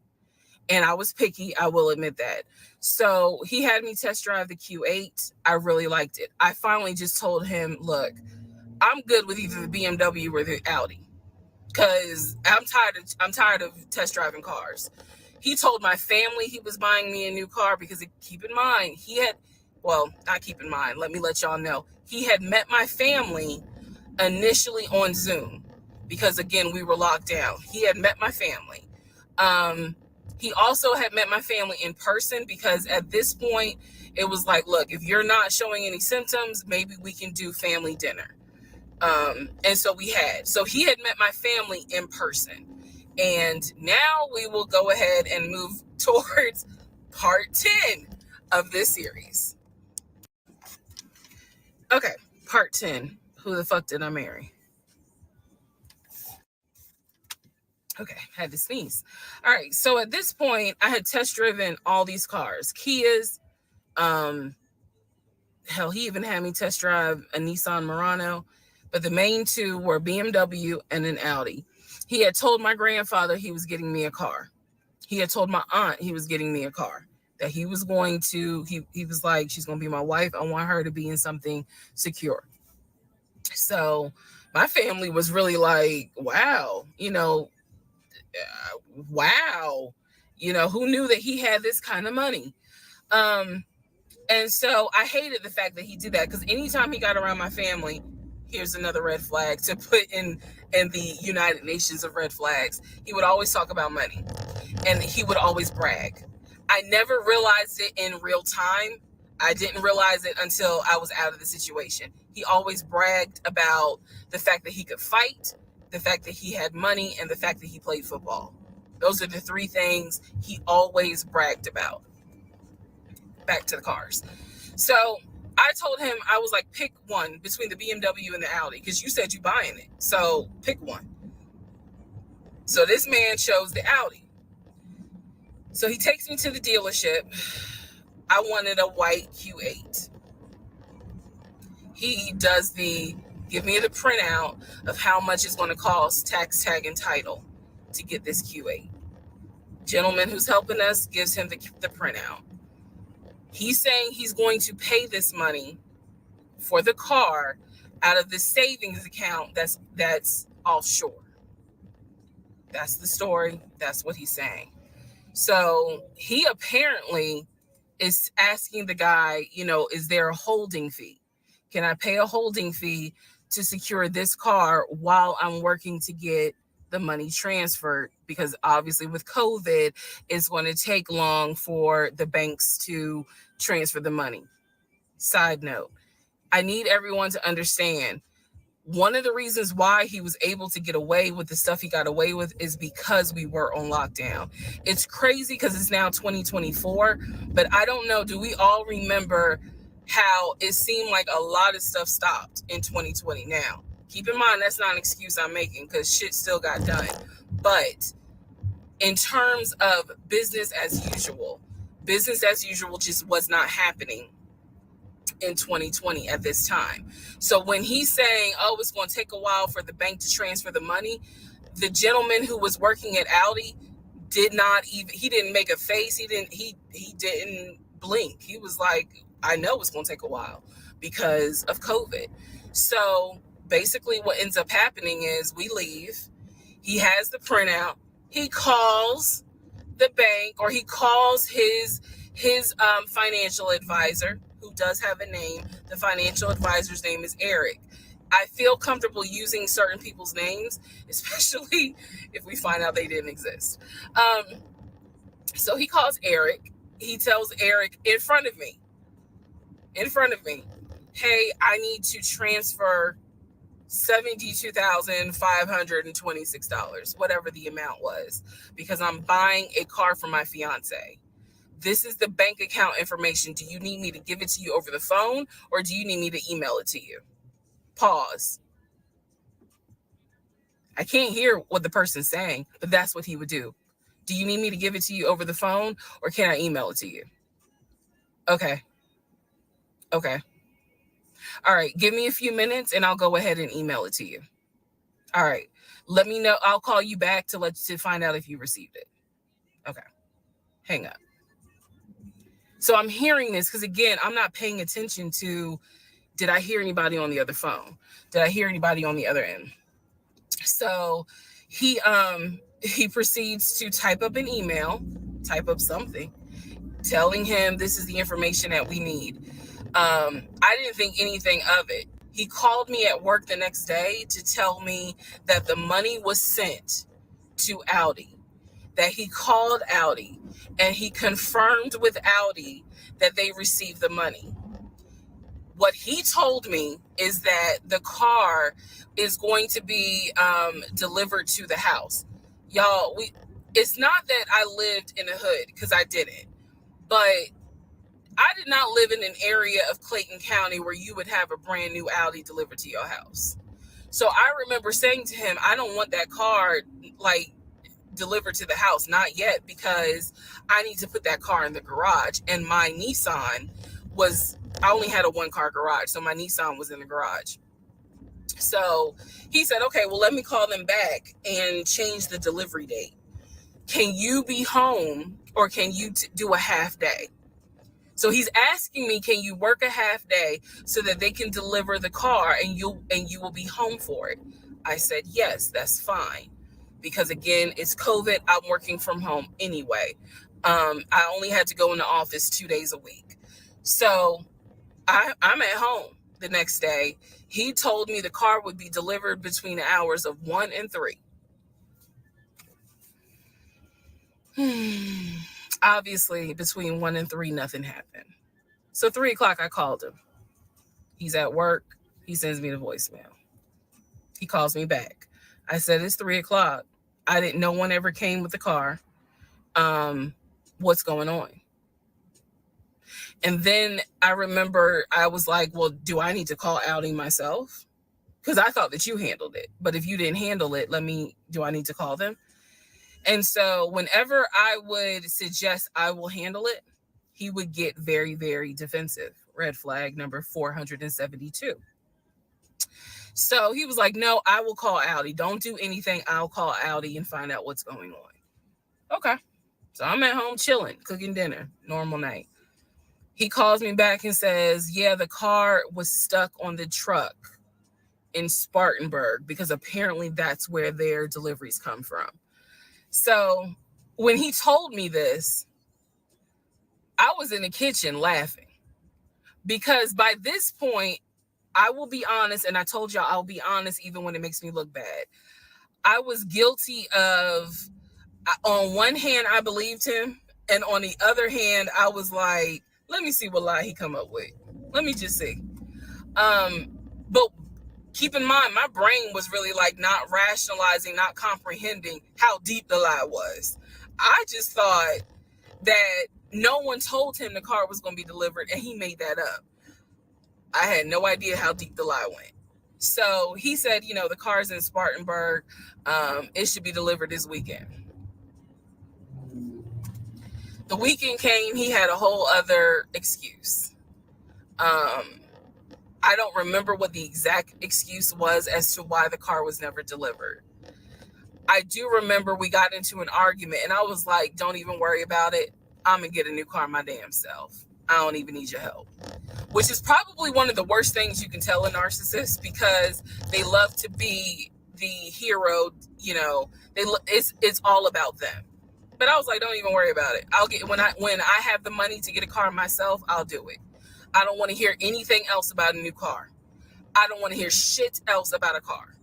And I was picky, I will admit that. So he had me test drive the Q8. I really liked it. I finally just told him, look, I'm good with either the BMW or the Audi because I'm tired of test driving cars. He told my family he was buying me a new car because keep in mind, let me let y'all know. He had met my family initially on Zoom because, again, we were locked down. He had met my family. He also had met my family in person because at this point, it was like, look, if you're not showing any symptoms, maybe we can do family dinner. And so we had. So he had met my family in person. And now we will go ahead and move towards part 10 of this series. Okay, part 10. Who the fuck did I marry? Okay, had to sneeze. All right, so at this point, I had test driven all these cars. Kias. Hell, he even had me test drive a Nissan Murano. But the main two were BMW and an Audi. He had told my grandfather he was getting me a car. He had told my aunt he was getting me a car. That he was going to, he was like, she's going to be my wife. I want her to be in something secure. So my family was really like, wow, wow. Who knew that he had this kind of money? And so I hated the fact that he did that because anytime he got around my family, here's another red flag to put in the United Nations of red flags. He would always talk about money and he would always brag. I never realized it in real time. I didn't realize it until I was out of the situation. He always bragged about the fact that he could fight, the fact that he had money, and the fact that he played football. Those are the three things he always bragged about. Back to the cars. So I told him, I was like, pick one between the BMW and the Audi because you said you buying it. So pick one. So this man chose the Audi. So he takes me to the dealership. I wanted a white Q8. He does give me the printout of how much it's going to cost, tax, tag, and title to get this Q8. Gentleman who's helping us gives him the printout. He's saying he's going to pay this money for the car out of the savings account that's offshore. That's the story. That's what he's saying. So he apparently is asking the guy, is there a holding fee? Can I pay a holding fee to secure this car while I'm working to get the money transferred? Because obviously with COVID, it's going to take long for the banks to transfer the money. Side note, I need everyone to understand, one of the reasons why he was able to get away with the stuff he got away with is because we were on lockdown. It's crazy because it's now 2024, but I don't know, do we all remember how it seemed like a lot of stuff stopped in 2020? Now, keep in mind, that's not an excuse I'm making because shit still got done. But in terms of business as usual just was not happening in 2020 at this time. So when he's saying, it's going to take a while for the bank to transfer the money, the gentleman who was working at Audi he didn't make a face. He didn't blink. He was like, I know it's going to take a while because of COVID. So basically what ends up happening is we leave. He has the printout. He calls the bank, or he calls his financial advisor, who does have a name. The financial advisor's name is Eric. I feel comfortable using certain people's names, especially if we find out they didn't exist. So he calls Eric. He tells Eric in front of me, hey, I need to transfer $72,526, whatever the amount was, because I'm buying a car for my fiance. This is the bank account information. Do you need me to give it to you over the phone, or do you need me to email it to you? Pause. I can't hear what the person's saying, but that's what he would do. Do you need me to give it to you over the phone, or can I email it to you? Okay. All right. Give me a few minutes and I'll go ahead and email it to you. All right. Let me know. I'll call you back to find out if you received it. Okay. Hang up. So I'm hearing this because, again, I'm not paying attention to, did I hear anybody on the other phone? Did I hear anybody on the other end? So he proceeds to type up an email, type up something, telling him this is the information that we need. I didn't think anything of it. He called me at work the next day to tell me that the money was sent to Audi, that he called Audi and he confirmed with Audi that they received the money. What he told me is that the car is going to be delivered to the house. Y'all, it's not that I lived in the hood, because I didn't, but I did not live in an area of Clayton County where you would have a brand new Audi delivered to your house. So I remember saying to him, I don't want that car delivered to the house, not yet, because I need to put that car in the garage. And my Nissan I only had a 1-car garage, so my Nissan was in the garage. So he said, okay, well, let me call them back and change the delivery date. Can you be home, or can you do a half day? So he's asking me, can you work a half day so that they can deliver the car and you will be home for it? I said, yes, that's fine. Because again, it's COVID. I'm working from home anyway. I only had to go in the office 2 days a week. So I'm at home the next day. He told me the car would be delivered between the hours of 1 and 3. Obviously, between 1 and 3, nothing happened. So 3 o'clock, I called him. He's at work. He sends me the voicemail. He calls me back. I said, it's 3 o'clock. No one ever came with the car. What's going on? And then I remember I was like, well, do I need to call Audi myself? Because I thought that you handled it. But if you didn't handle it, do I need to call them? And so whenever I would suggest I will handle it, he would get very, very defensive. Red flag number 472. So he was like, no, I will call Audi. Don't do anything. I'll call Audi and find out what's going on. Okay. So I'm at home chilling, cooking dinner, normal night. He calls me back and says, yeah, the car was stuck on the truck in Spartanburg because apparently that's where their deliveries come from. So when he told me this, I was in the kitchen laughing because by this point, I will be honest, and I told y'all I'll be honest even when it makes me look bad. I was guilty of, on one hand, I believed him, and on the other hand, I was like, let me see what lie he come up with. Let me just see. But keep in mind, my brain was really like not rationalizing, not comprehending how deep the lie was. I just thought that no one told him the car was going to be delivered, and he made that up. I had no idea how deep the lie went. So he said, you know, the car's in Spartanburg. It should be delivered this weekend. The weekend came, he had a whole other excuse. I don't remember what the exact excuse was as to why the car was never delivered. I do remember we got into an argument, and I was like, don't even worry about it. I'm going to get a new car my damn self. I don't even need your help. Which is probably one of the worst things you can tell a narcissist, because they love to be the hero, you know, it's all about them. But I was like, don't even worry about it. I'll get, when I have the money to get a car myself, I'll do it. I don't want to hear anything else about a new car. I don't want to hear shit else about a car.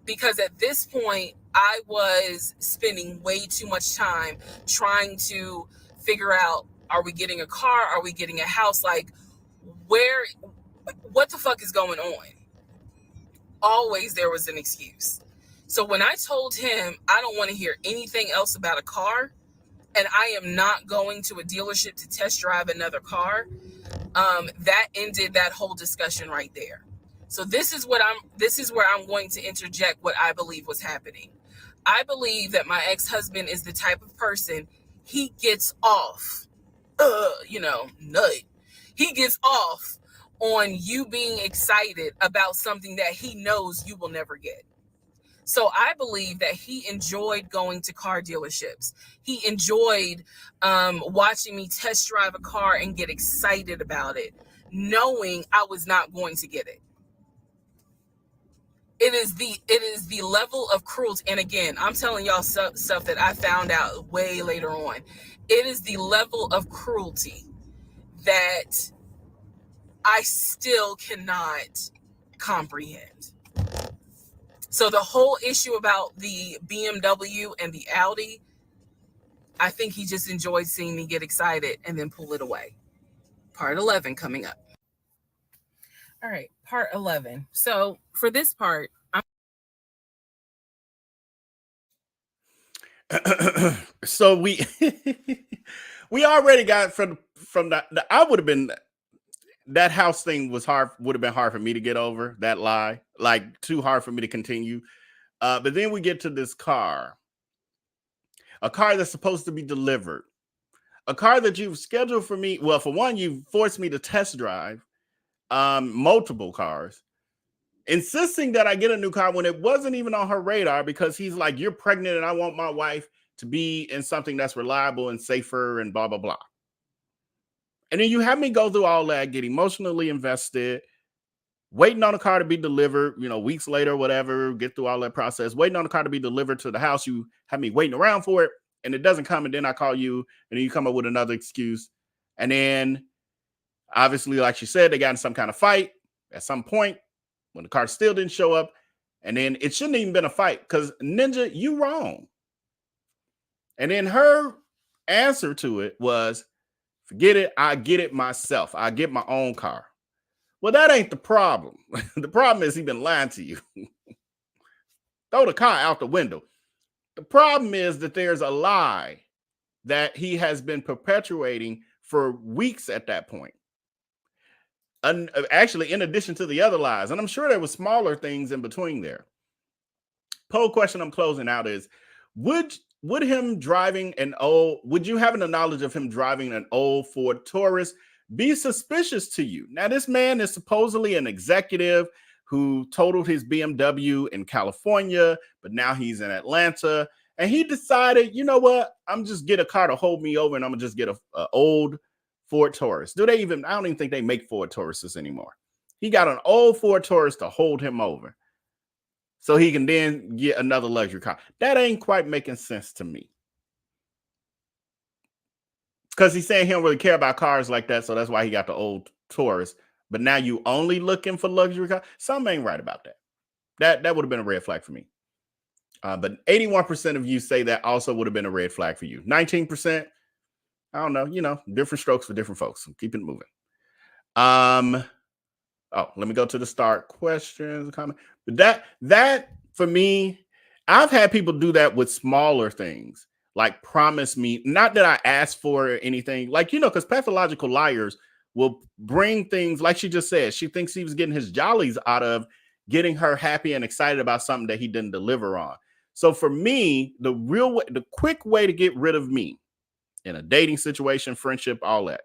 Because at this point, I was spending way too much time trying to figure out, are we getting a car? Are we getting a house? Like, what the fuck is going on? Always there was an excuse. So when I told him I don't want to hear anything else about a car, and I am not going to a dealership to test drive another car, that ended that whole discussion right there. So this is where I'm going to interject what I believe was happening. I believe that my ex-husband is the type of person, he gets off, nut. He gets off on you being excited about something that he knows you will never get. So I believe that he enjoyed going to car dealerships. He enjoyed watching me test drive a car and get excited about it, knowing I was not going to get it. It is the level of cruelty. And again, I'm telling y'all stuff that I found out way later on. It is the level of cruelty that I still cannot comprehend. So the whole issue about the BMW and the Audi, I think he just enjoyed seeing me get excited and then pull it away. Part 11 coming up. All right, part 11. So for this part, so we already got from the I would have been, that house thing would have been hard for me to get over, that lie, like too hard for me to continue. But then we get to this car, a car that's supposed to be delivered, a car that you've scheduled for me. Well, for one, you forced me to test drive multiple cars, insisting that I get a new car when it wasn't even on her radar, because he's like, you're pregnant and I want my wife to be in something that's reliable and safer and blah, blah, blah. And then you have me go through all that, get emotionally invested, waiting on the car to be delivered, weeks later, whatever, get through all that process, waiting on the car to be delivered to the house. You have me waiting around for it, and it doesn't come. And then I call you, and then you come up with another excuse. And then obviously, like she said, they got in some kind of fight at some point when the car still didn't show up. And then it shouldn't even been a fight, because Ninja, you wrong. And then her answer to it was, forget it. I get it myself. I get my own car. Well, that ain't the problem. The problem is he been lying to you. Throw the car out the window. The problem is that there's a lie that he has been perpetuating for weeks at that point. And actually, in addition to the other lies, and I'm sure there were smaller things in between there. Poll question I'm closing out is, would him driving would you having the knowledge of him driving an old Ford Taurus be suspicious to you? Now, this man is supposedly an executive who totaled his BMW in California, but now he's in Atlanta. And he decided, you know what? I'm just get a car to hold me over, and I'm gonna just get a old Ford Taurus. I don't even think they make Ford Tauruses anymore. He got an old Ford Taurus to hold him over, so he can then get another luxury car. That ain't quite making sense to me. Because he's saying he don't really care about cars like that, so that's why he got the old Taurus. But now you only looking for luxury cars. Something ain't right about that. That would have been a red flag for me. But 81% of you say that also would have been a red flag for you. 19%, I don't know, different strokes for different folks. Keep it moving. Let me go to the start questions, comment. But that for me, I've had people do that with smaller things, like promise me, not that I asked for anything, like, because pathological liars will bring things like she just said. She thinks he was getting his jollies out of getting her happy and excited about something that he didn't deliver on. So for me, the quick way to get rid of me in a dating situation, friendship, all that,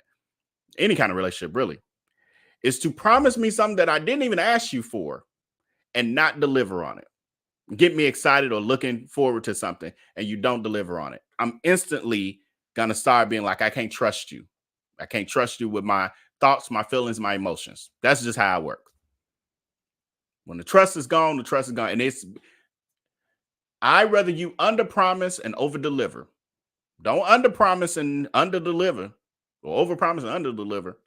any kind of relationship really, is to promise me something that I didn't even ask you for and not deliver on it. Get me excited or looking forward to something and you don't deliver on it. I'm instantly going to start being like, I can't trust you. I can't trust you with my thoughts, my feelings, my emotions. That's just how I work. When the trust is gone, the trust is gone. And I'd rather you under promise and over deliver. Don't under promise and under deliver, or over promise and under deliver.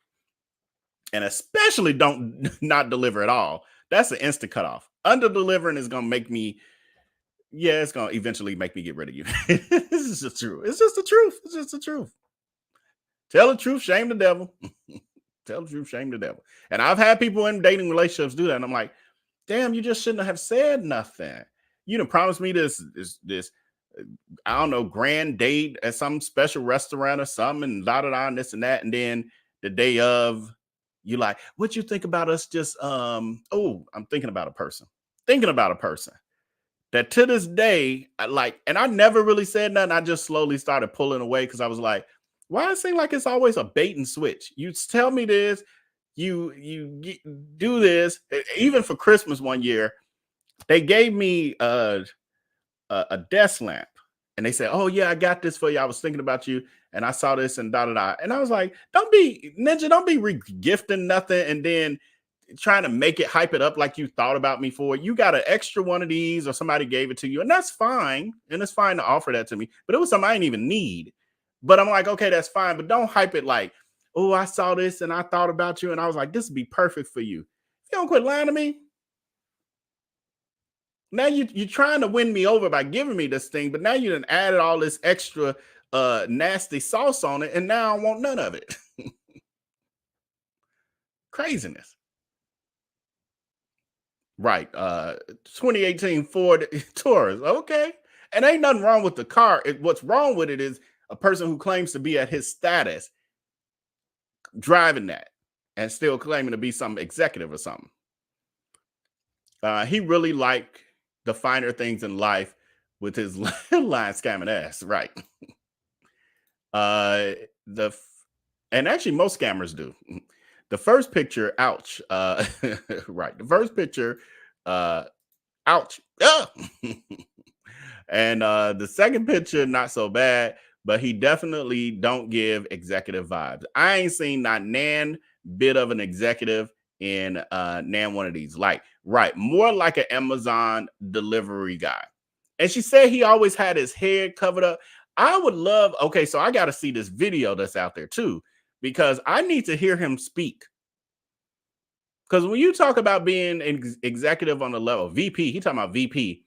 And especially don't not deliver at all. That's an instant cutoff. Under delivering is going to make me, it's going to eventually make me get rid of you. This is just true. It's just the truth. It's just the truth. Tell the truth, shame the devil. Tell the truth, shame the devil. And I've had people in dating relationships do that. And I'm like, damn, you just shouldn't have said nothing. You done promised me this, I don't know, grand date at some special restaurant or something, and and this and that. And then the day of, you like, what you think about us just, I'm thinking about a person that to this day, and I never really said nothing. I just slowly started pulling away because I was like, why it seem like it's always a bait and switch? You tell me this, you do this. Even for Christmas one year, they gave me a desk lamp. And they said, oh, yeah, I got this for you. I was thinking about you. And I saw this and da-da-da. And I was like, don't be re-gifting nothing and then trying to make it, hype it up like you thought about me for it. You got an extra one of these or somebody gave it to you. And that's fine. And it's fine to offer that to me. But it was something I didn't even need. But I'm like, okay, that's fine. But don't hype it like, oh, I saw this and I thought about you. And I was like, this would be perfect for you. If you don't quit lying to me. Now you're trying to win me over by giving me this thing, but now you done added all this extra nasty sauce on it, and now I want none of it. Craziness. Right. 2018 Ford Taurus. Okay. And ain't nothing wrong with the car. What's wrong with it is a person who claims to be at his status driving that and still claiming to be some executive or something. He really liked the finer things in life with his line scamming ass, right? And actually most scammers do. The first picture, ouch. Right. The first picture, ouch. And the second picture, not so bad, but he definitely don't give executive vibes. I ain't seen not nan bit of an executive in nan one of these. Like, right, more like an Amazon delivery guy. And she said he always had his head covered up. I would love, okay, so I got to see this video that's out there too, because I need to hear him speak. Because when you talk about being an executive on the level, VP, he talking about VP.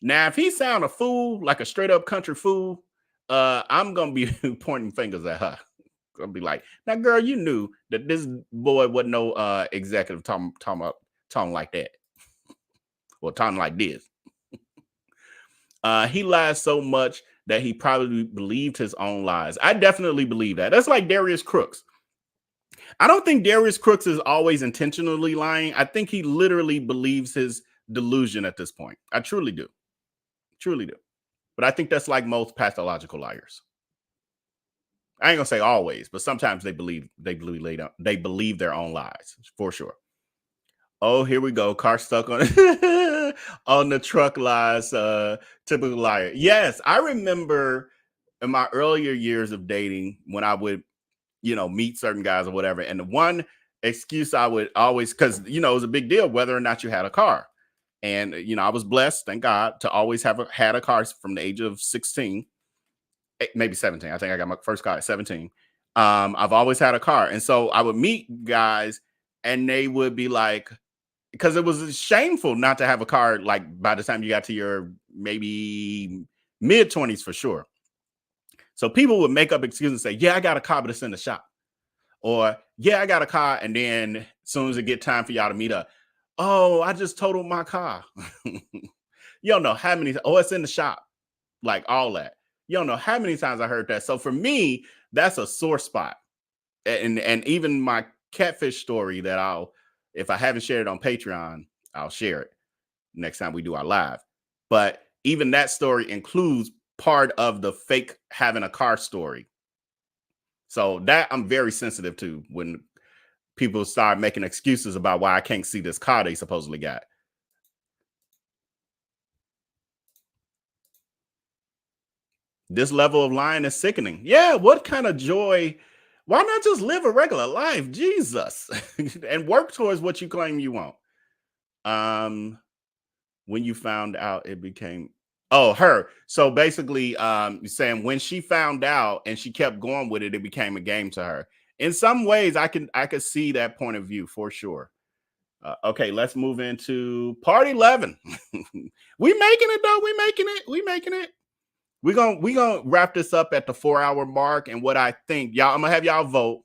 Now, if he sound a fool, like a straight up country fool, I'm going to be pointing fingers at her. I'll be like, now, girl, you knew that this boy wasn't no executive talking like that. Or talking like this. He lies so much that he probably believed his own lies. I definitely believe that. That's like Darius Crooks. I don't think Darius Crooks is always intentionally lying. I think he literally believes his delusion at this point. I truly do. Truly do. But I think that's like most pathological liars. I ain't gonna say always, but sometimes they believe their own lies for sure. Oh, here we go. Car stuck on it. On the truck lies, typical liar. Yes, I remember in my earlier years of dating when I would, meet certain guys or whatever. And the one excuse I would always, because, it was a big deal whether or not you had a car. And, I was blessed, thank God, to always had a car from the age of 16, maybe 17. I think I got my first car at 17. I've always had a car. And so I would meet guys and they would be like, because it was shameful not to have a car, like by the time you got to your maybe mid 20s for sure. So people would make up excuses and say, yeah, I got a car, but it's in the shop. Or, yeah, I got a car. And then as soon as it get time for y'all to meet up, oh, I just totaled my car. You don't know how many, it's in the shop. Like all that. You don't know how many times I heard that. So for me, that's a sore spot. And even my catfish story that if I haven't shared it on Patreon, I'll share it next time we do our live. But even that story includes part of the fake having a car story. So that I'm very sensitive to when people start making excuses about why I can't see this car they supposedly got. This level of lying is sickening. Yeah, what kind of joy? Why not just live a regular life? Jesus. And work towards what you claim you want. When you found out it became her. So basically, saying when she found out and she kept going with it, it became a game to her. In some ways, I could see that point of view for sure. Okay, let's move into part 11. We making it though. We making it. We're gonna wrap this up at the 4-hour mark. And what I think, y'all, I'm gonna have y'all vote.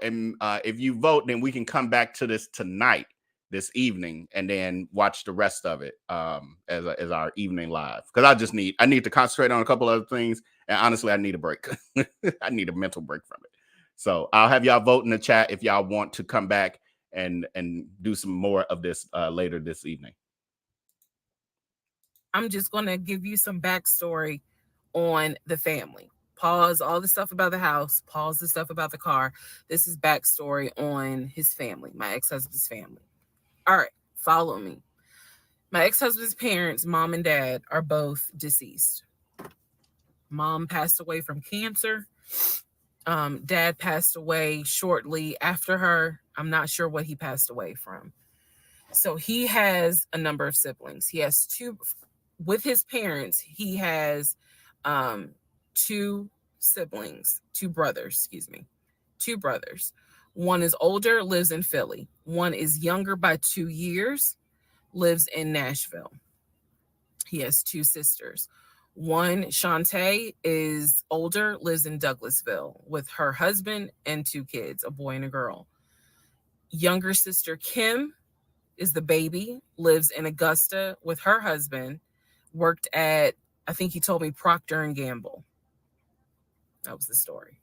And if you vote, then we can come back to this tonight, this evening, and then watch the rest of it as our evening live. Because I need to concentrate on a couple other things. And honestly, I need a break. I need a mental break from it. So I'll have y'all vote in the chat if y'all want to come back and do some more of this later this evening. I'm just going to give you some backstory on the family. Pause all the stuff about the house. Pause the stuff about the car. This is backstory on his family, my ex-husband's family. All right, follow me. My ex-husband's parents, mom and dad, are both deceased. Mom passed away from cancer. Dad passed away shortly after her. I'm not sure what he passed away from. So he has a number of siblings. He has two. With his parents, he has two brothers. One is older, lives in Philly. One is younger by 2 years, lives in Nashville. He has two sisters. One, Shantae, is older, lives in Douglasville with her husband and two kids, a boy and a girl. Younger sister, Kim, is the baby, lives in Augusta with her husband, worked at, I think he told me, Procter & Gamble. That was the story.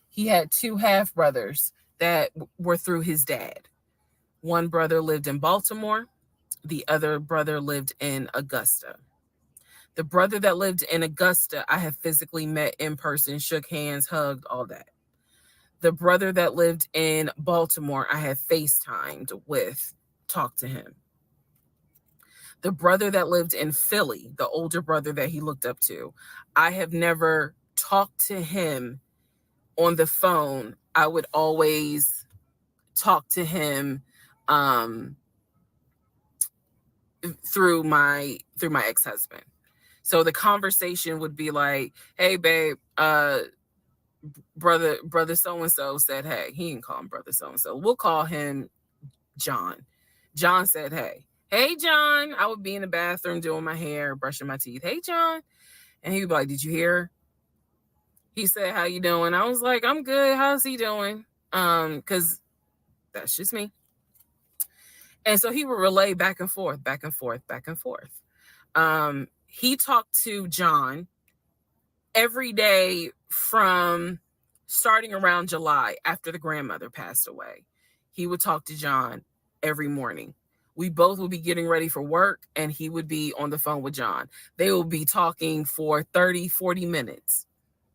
He had two half brothers that were through his dad. One brother lived in Baltimore. The other brother lived in Augusta. The brother that lived in Augusta, I have physically met in person, shook hands, hugged, all that. The brother that lived in Baltimore, I have FaceTimed with, talked to him. The brother that lived in Philly, the older brother that he looked up to, I have never talked to him on the phone. I would always talk to him through my ex-husband. So the conversation would be like, hey babe, brother so-and-so said, hey. He didn't call him brother so-and-so. We'll call him John. John said, hey. Hey, John. I would be in the bathroom doing my hair, brushing my teeth. Hey, John. And he would be like, did you hear? He said, how you doing? I was like, I'm good. How's he doing? Because that's just me. And so he would relay back and forth. He talked to John every day from starting around July after the grandmother passed away. He would talk to John every morning. We both would be getting ready for work and he would be on the phone with John. They would be talking for 30, 40 minutes,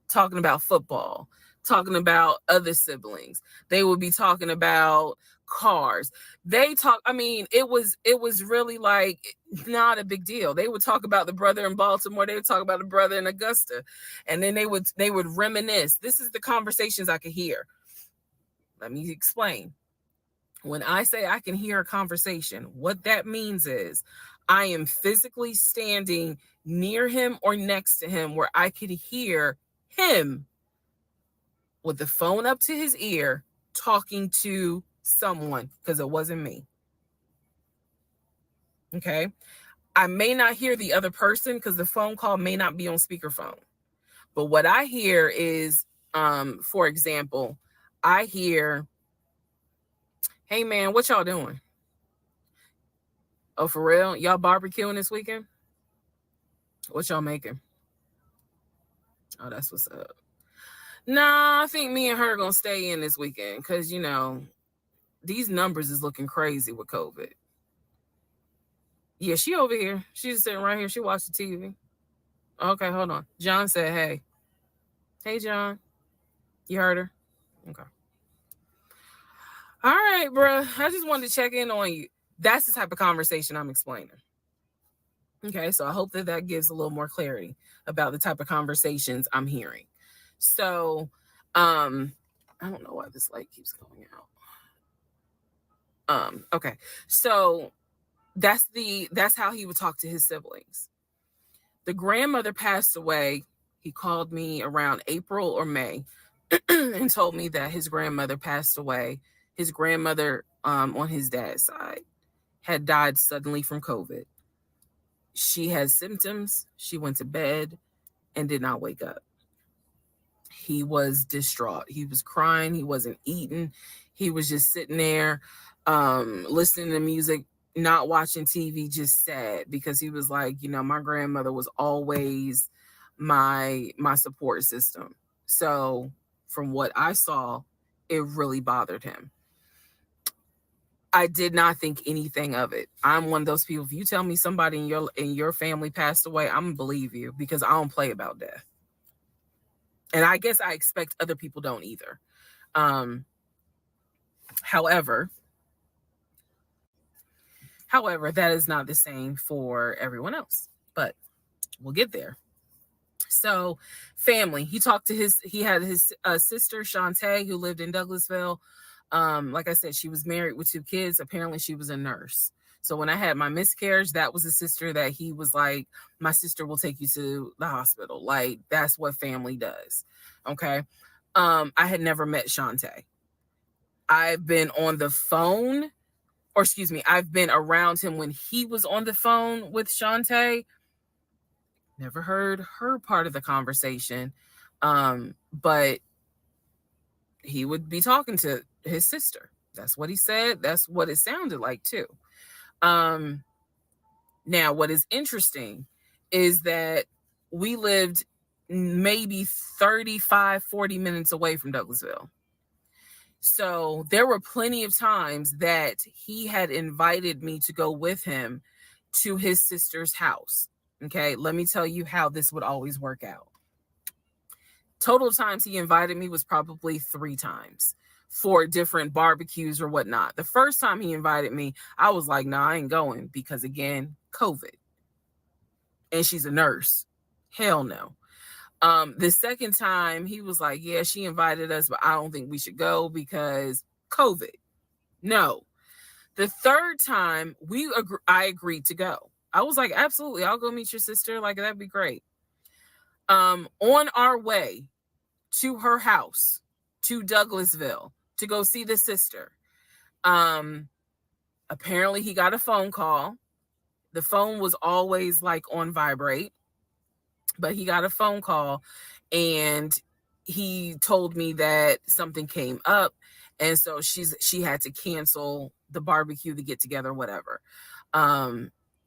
talking about football, talking about other siblings. They would be talking about cars. They talk, I mean, it was really like not a big deal. They would talk about the brother in Baltimore, they would talk about the brother in Augusta, and then they would reminisce. This is the conversations I could hear. Let me explain. When I say I can hear a conversation, what that means is I am physically standing near him or next to him where I could hear him with the phone up to his ear talking to someone, because it wasn't me. Okay. I may not hear the other person because the phone call may not be on speakerphone. But what I hear is, for example, I hear, "Hey man, what y'all doing? Oh, for real? Y'all barbecuing this weekend? What y'all making? Oh, that's what's up. Nah, I think me and her gonna stay in this weekend because, you know, these numbers is looking crazy with COVID. Yeah, she over here. She's sitting right here. She watched the TV. Okay, hold on. John said, hey. Hey, John. You heard her? Okay. All right, bro. I just wanted to check in on you. That's the type of conversation I'm explaining. Okay, so I hope that gives a little more clarity about the type of conversations I'm hearing. So, I don't know why this light keeps going out. Okay. So that's how he would talk to his siblings. The grandmother passed away. He called me around April or May and told me that his grandmother passed away. His grandmother, on his dad's side, had died suddenly from COVID. She had symptoms. She went to bed and did not wake up. He was distraught. He was crying. He wasn't eating. He was just sitting there, listening to music, not watching TV, just sad, because he was like, you know, my grandmother was always my support system. So from what I saw, it really bothered him. I did not think anything of it. I'm one of those people. If you tell me somebody in your family passed away, I'm gonna believe you, because I don't play about death. And I guess I expect other people don't either. However, that is not the same for everyone else, but we'll get there. So family, he had his sister Shantae, who lived in Douglasville. Like I said, she was married with 2 kids. Apparently she was a nurse. So when I had my miscarriage, that was a sister that he was like, my sister will take you to the hospital. Like, that's what family does. Okay. I had never met Shantae. I've been on the phone, or excuse me, I've been around him when he was on the phone with Shantae. Never heard her part of the conversation. But he would be talking to his sister. That's what he said. That's what it sounded like too. Now, what is interesting is that we lived maybe 35, 40 minutes away from Douglasville. So there were plenty of times that he had invited me to go with him to his sister's house. Okay, let me tell you how this would always work out. Total times he invited me was probably 3 times for different barbecues or whatnot. The first time he invited me, I was like, nah, I ain't going, because again, COVID. And she's a nurse. Hell no. The second time he was like, yeah, she invited us, but I don't think we should go because COVID. No. The third time I agreed to go. I was like, absolutely, I'll go meet your sister. Like, that'd be great. On our way to her house, to Douglasville, to go see the sister, apparently he got a phone call. The phone was always like on vibrate, but he got a phone call and he told me that something came up, and so she had to cancel the barbecue, to get together, whatever.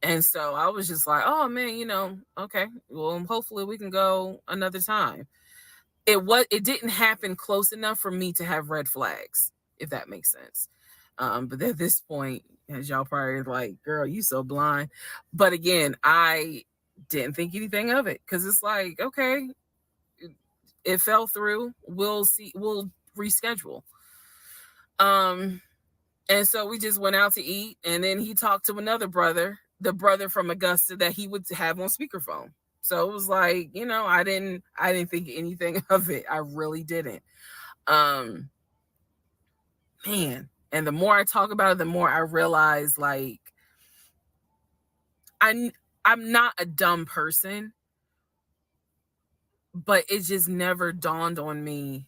And so I was just like, oh man, you know, okay, well, hopefully we can go another time. It didn't happen close enough for me to have red flags, if that makes sense. But at this point, as y'all probably like, girl, you so blind. But again, I didn't think anything of it, because it's like, okay, it fell through. We'll see. We'll reschedule. And so we just went out to eat, and then he talked to another brother, the brother from Augusta that he would have on speakerphone. So it was like, I didn't think anything of it. I really didn't. Man, and the more I talk about it, the more I realize, like, I'm not a dumb person, but it just never dawned on me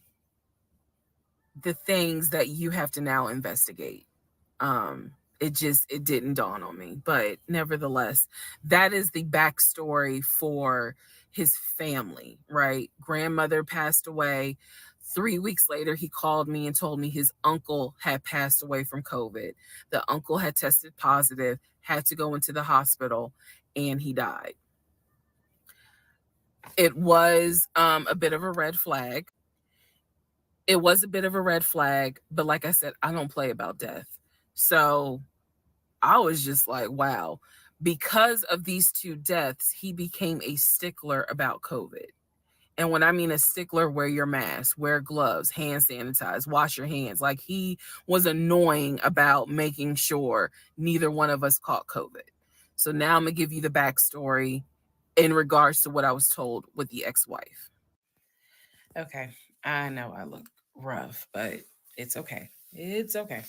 the things that you have to now investigate. It didn't dawn on me, but nevertheless, that is the backstory for his family, right? Grandmother passed away. 3 weeks later, he called me and told me his uncle had passed away from COVID. The uncle had tested positive, had to go into the hospital, and he died. It was a bit of a red flag. It was a bit of a red flag, but like I said, I don't play about death. So I was just like, wow. Because of these two deaths, he became a stickler about COVID. And when I mean a stickler, wear your mask, wear gloves, hand sanitize, wash your hands. Like, he was annoying about making sure neither one of us caught COVID. So now I'm going to give you the backstory in regards to what I was told with the ex-wife. Okay. I know I look rough, but it's okay. It's okay.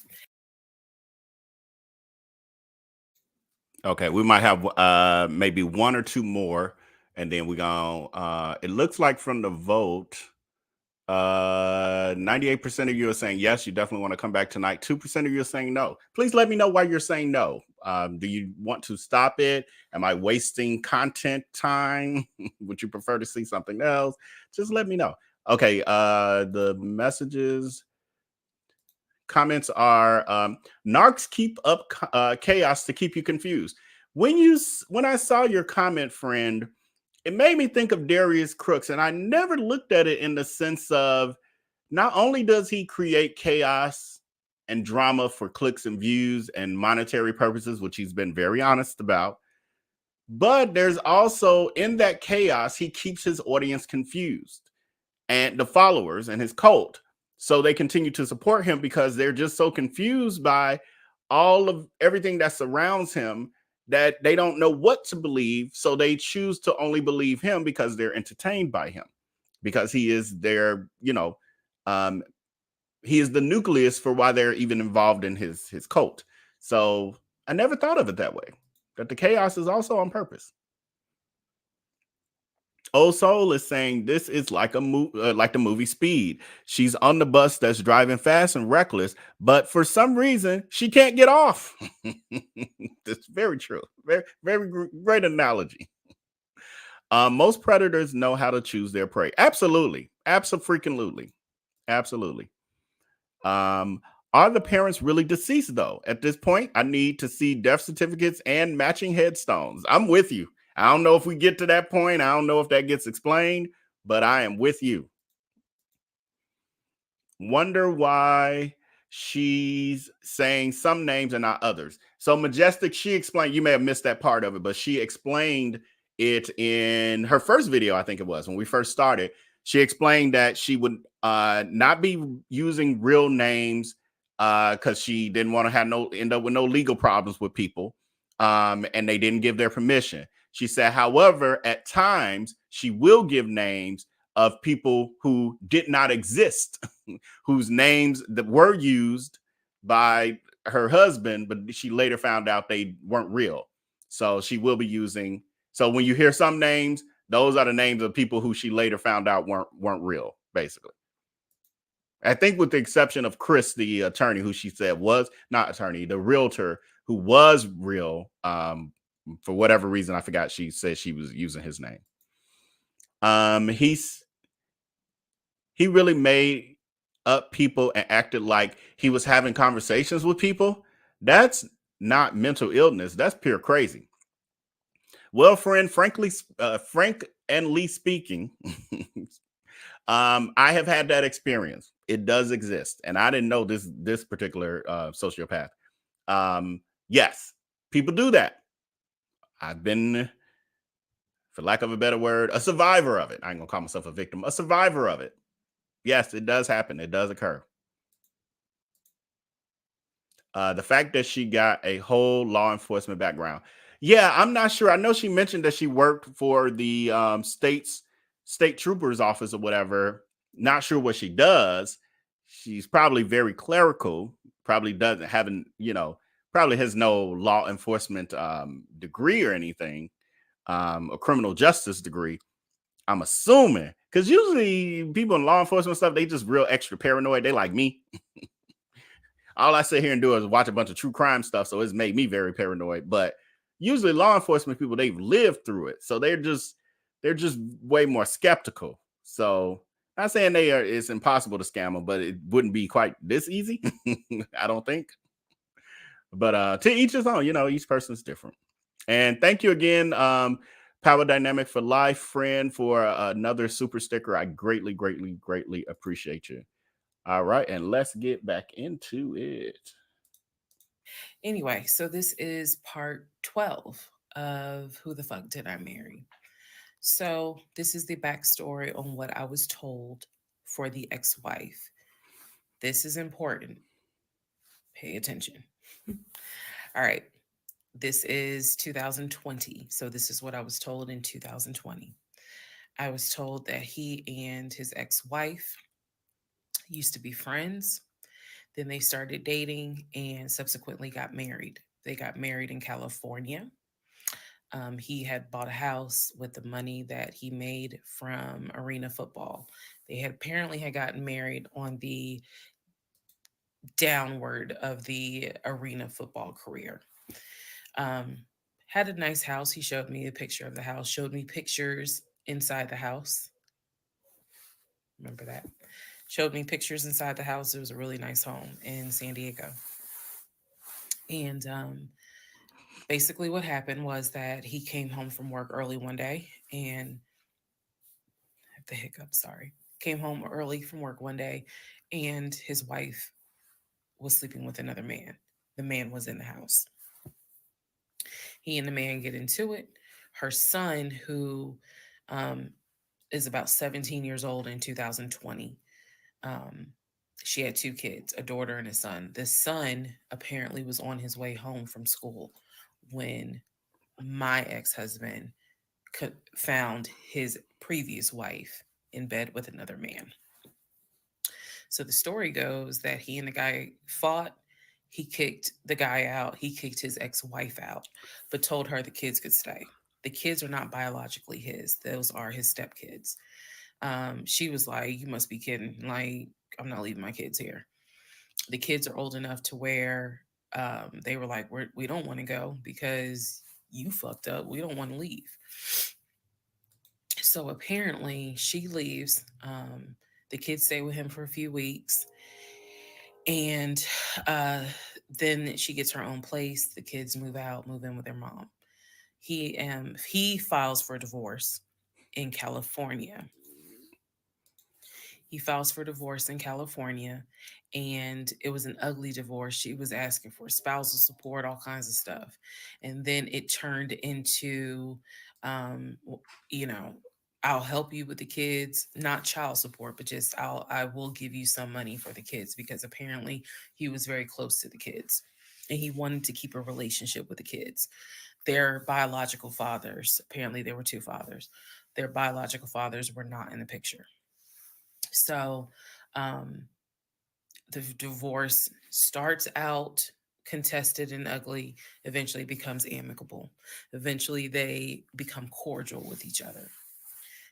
Okay, we might have maybe one or two more, and then we're gonna it looks like from the vote, 98% of you are saying yes, you definitely want to come back tonight. 2% of you are saying no. Please let me know why you're saying no. Do you want to stop it? Am I wasting content time? Would you prefer to see something else? Just let me know. Okay, the messages, comments are narcs keep up chaos to keep you confused. When I saw your comment, friend, it made me think of Darius Crooks, and I never looked at it in the sense of, not only does he create chaos and drama for clicks and views and monetary purposes, which he's been very honest about, but there's also, in that chaos, he keeps his audience confused and the followers and his cult. So they continue to support him because they're just so confused by all of everything that surrounds him that they don't know what to believe. So they choose to only believe him because they're entertained by him, because he is their, he is the nucleus for why they're even involved in his cult. So I never thought of it that way, that the chaos is also on purpose. Old Soul is saying this is like like the movie Speed. She's on the bus that's driving fast and reckless, but for some reason she can't get off. That's very true. Very, very great analogy. Most predators know how to choose their prey. Absolutely, absolutely, absolutely. Are the parents really deceased though? At this point, I need to see death certificates and matching headstones. I'm with you. I don't know if we get to that point. I don't know if that gets explained, but I am with you. Wonder why she's saying some names and not others. So Majestic, she explained, you may have missed that part of it, but she explained it in her first video, I think it was, when we first started. She explained that she would not be using real names because she didn't want to end up with no legal problems with people. And they didn't give their permission. She said, however, at times she will give names of people who did not exist, whose names that were used by her husband, but she later found out they weren't real. So she will be using. So when you hear some names, those are the names of people who she later found out weren't real, basically. I think with the exception of Chris, the attorney, who she said was not attorney, the realtor who was real. For whatever reason, I forgot, she said she was using his name. He really made up people and acted like he was having conversations with people. That's not mental illness. That's pure crazy. Well, friend, frank and Lee speaking, I have had that experience. It does exist, and I didn't know this particular sociopath. Yes, people do that. I've been, for lack of a better word, a survivor of it. I ain't gonna call myself a victim, a survivor of it. Yes, it does happen. It does occur. The fact that she got a whole law enforcement background. Yeah, I'm not sure. I know she mentioned that she worked for the state troopers office or whatever. Not sure what she does. She's probably very clerical. Probably doesn't haven't probably has no law enforcement degree or anything, a criminal justice degree. I'm assuming because usually people in law enforcement stuff they just real extra paranoid. They like me. All I sit here and do is watch a bunch of true crime stuff, so it's made me very paranoid. But usually, law enforcement people they've lived through it, so they're just way more skeptical. So, not saying they are it's impossible to scam them, but it wouldn't be quite this easy. I don't think. But to each his own. Each person's different. And thank you again, Power Dynamic for Life, friend, for another super sticker. I greatly, greatly, greatly appreciate you. All right, and let's get back into it. Anyway, so this is part 12 of Who the Fuck Did I Marry? So, this is the backstory on what I was told for the ex wife. This is important. Pay attention. All right. This is 2020. So, this is what I was told in 2020. I was told that he and his ex wife used to be friends. Then they started dating and subsequently got married. They got married in California. He had bought a house with the money that he made from arena football. They had apparently had gotten married on the downward of the arena football career. Um, had a nice house. He showed me a picture of the house, showed me pictures inside the house. Remember that? Showed me pictures inside the house. It was a really nice home in San Diego. And basically, what happened was that he came home from work early one day and the hiccup, sorry. Came home early from work one day and his wife was sleeping with another man. The man was in the house. He and the man get into it. Her son, who um, is about 17 years old in 2020, um, she had two kids, a daughter and a son. The son apparently was on his way home from school when my ex husband found his previous wife in bed with another man. So the story goes that he and the guy fought. He kicked the guy out. He kicked his ex wife out, but told her the kids could stay. The kids are not biologically his, those are his stepkids. She was like, "You must be kidding. Like, I'm not leaving my kids here." The kids are old enough to where they were like, we don't want to go because you fucked up. We don't want to leave. So apparently she leaves. The kids stay with him for a few weeks. And uh, then she gets her own place. The kids move out, move in with their mom. He files for divorce in California. He files for divorce in California, and it was an ugly divorce. She was asking for spousal support, all kinds of stuff. And then it turned into, um, you know, I'll help you with the kids, not child support, but just I will give you some money for the kids because apparently he was very close to the kids and he wanted to keep a relationship with the kids. Their biological fathers, apparently there were two fathers, their biological fathers were not in the picture. So um, the divorce starts out contested and ugly, eventually becomes amicable. Eventually, they become cordial with each other.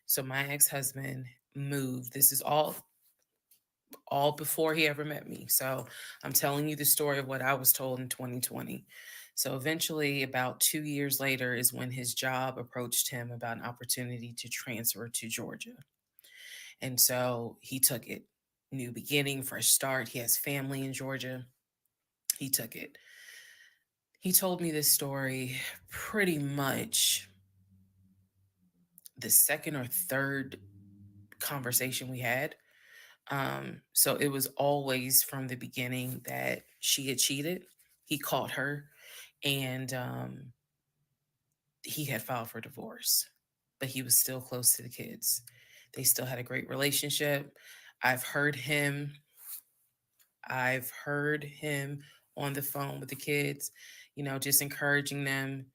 So my ex-husband moved. This is all before he ever met me. So I'm telling you the story of what I was told in 2020. So eventually, about 2 years later, is when his job approached him about an opportunity to transfer to Georgia. And so he took it. New beginning, fresh start. He has family in Georgia. He took it. He told me this story pretty much the second or third conversation we had. So it was always from the beginning that she had cheated. He caught her and he had filed for divorce, but he was still close to the kids. They still had a great relationship. I've heard him I've heard him on the phone with the kids, just encouraging them,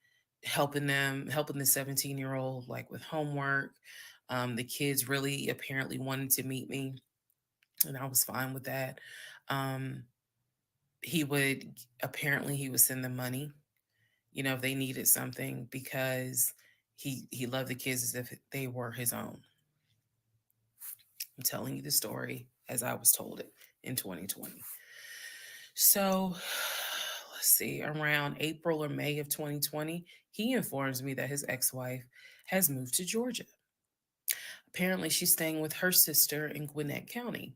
helping the 17-year-old like with homework. The kids really apparently wanted to meet me, and I was fine with that. Um, he would send them money, if they needed something, because he loved the kids as if they were his own. I'm telling you the story as I was told it in 2020. So let's see, around April or May of 2020, he informs me that his ex-wife has moved to Georgia. Apparently, she's staying with her sister in Gwinnett County.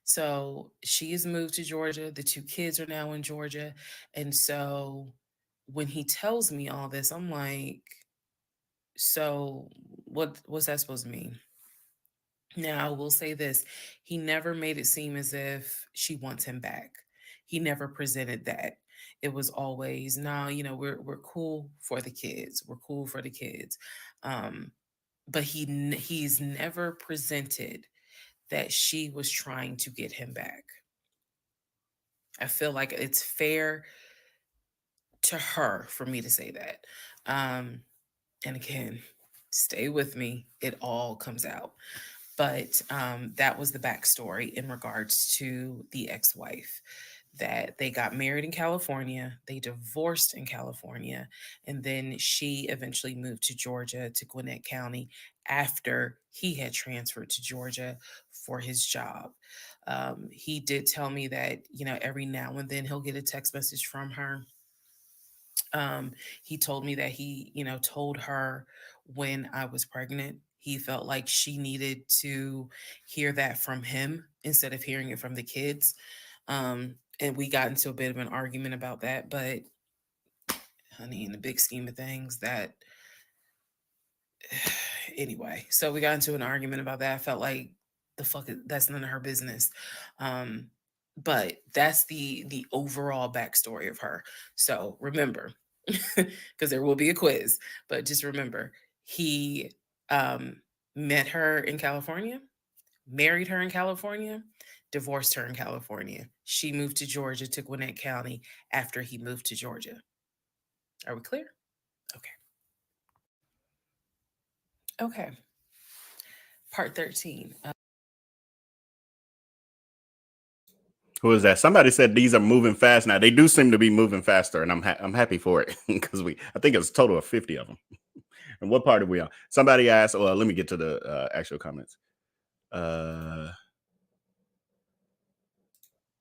So she has moved to Georgia. The two kids are now in Georgia. And so when he tells me all this, I'm like, so what's that supposed to mean? Now, I will say this. He never made it seem as if she wants him back. He never presented that. It was always, no, we're cool for the kids. We're cool for the kids. Um, but he's never presented that she was trying to get him back. I feel like it's fair to her for me to say that. And again, stay with me. It all comes out. But that was the backstory in regards to the ex-wife, that they got married in California, they divorced in California, and then she eventually moved to Georgia, to Gwinnett County, after he had transferred to Georgia for his job. He did tell me that, every now and then he'll get a text message from her. He told me that he, told her when I was pregnant, he felt like she needed to hear that from him instead of hearing it from the kids. And we got into a bit of an argument about that, but honey, in the big scheme of things, that anyway, so we got into an argument about that. I felt like that's none of her business. But that's the overall backstory of her. So remember, because there will be a quiz, but just remember, he met her in California, married her in California, divorced her in California. She moved to Georgia, to Gwinnett County, after he moved to Georgia. Are we clear? Okay. Okay. Part 13. Who is that? Somebody said these are moving fast now. They do seem to be moving faster, and I'm happy for it because I think it's a total of 50 of them. And what part are we on? Somebody asked. Well, let me get to the actual comments.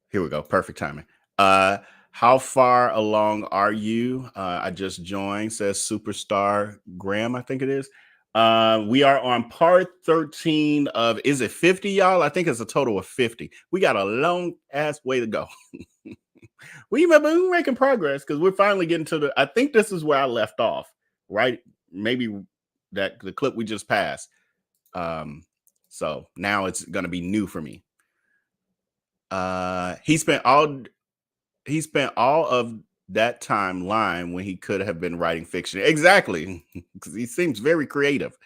Here we go. Perfect timing. How far along are you? I just joined, says Superstar Graham, I think it is. We are on part 13 of, is it 50, y'all? I think it's a total of 50. We got a long ass way to go. We're making progress because we're finally getting to I think this is where I left off, right? Maybe the clip we just passed. So now it's going to be new for me. He spent all of that time lying when he could have been writing fiction. Exactly. Because he seems very creative.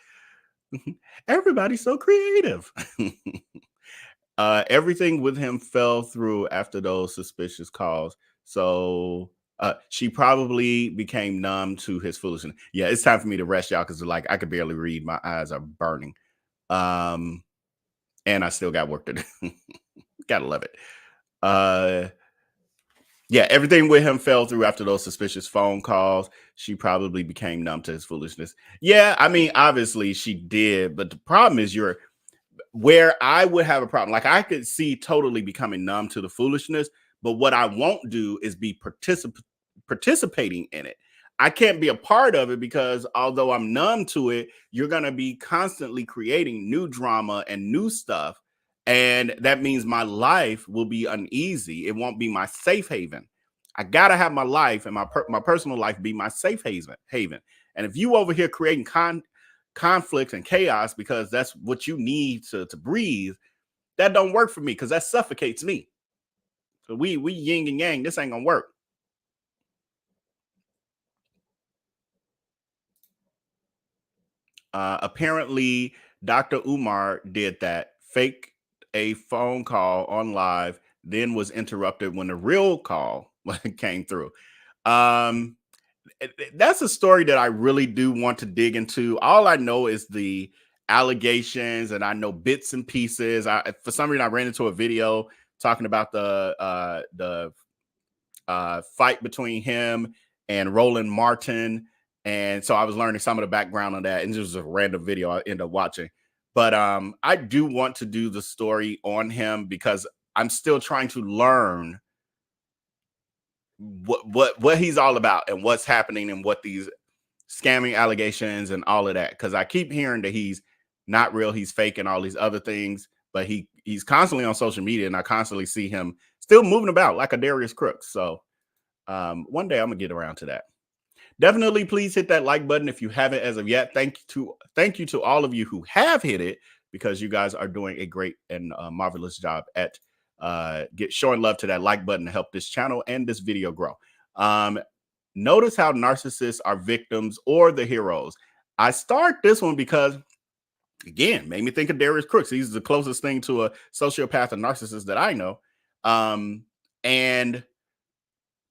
Everybody's so creative. Everything with him fell through after those suspicious calls. So she probably became numb to his foolishness. Yeah, it's time for me to rest, y'all, because like I could barely read. My eyes are burning. And I still got work to do. Gotta love it. Yeah, everything with him fell through after those suspicious phone calls. She probably became numb to his foolishness. Yeah, I mean, obviously she did, but the problem is where I would have a problem. Like I could see totally becoming numb to the foolishness, but what I won't do is be participating in it. I can't be a part of it because although I'm numb to it, you're going to be constantly creating new drama and new stuff. And that means my life will be uneasy. It won't be my safe haven. I got to have my life and my personal life be my safe haven. And if you over here creating conflict and chaos because that's what you need to breathe, that don't work for me because that suffocates me. So we yin and yang. This ain't gonna work. Apparently, Dr. Umar did that. Fake a phone call on live, then was interrupted when the real call came through. Um, that's a story that I really do want to dig into. All I know is the allegations, and I know bits and pieces. For some reason, I ran into a video talking about the fight between him and Roland Martin, and so I was learning some of the background on that. And this was a random video I ended up watching. But I do want to do the story on him because I'm still trying to learn what he's all about and what's happening and what these scamming allegations and all of that, because I keep hearing that he's not real, he's fake and all these other things, but he's constantly on social media and I constantly see him still moving about like a Darius Crooks. So one day I'm gonna get around to that. Definitely please hit that like button if you haven't as of yet. Thank you to all of you who have hit it, because you guys are doing a great and marvelous job at showing love to that like button to help this channel and this video grow. Notice how narcissists are victims or the heroes. I start this one because, again, made me think of Darius Crooks. He's the closest thing to a sociopath and narcissist that I know. And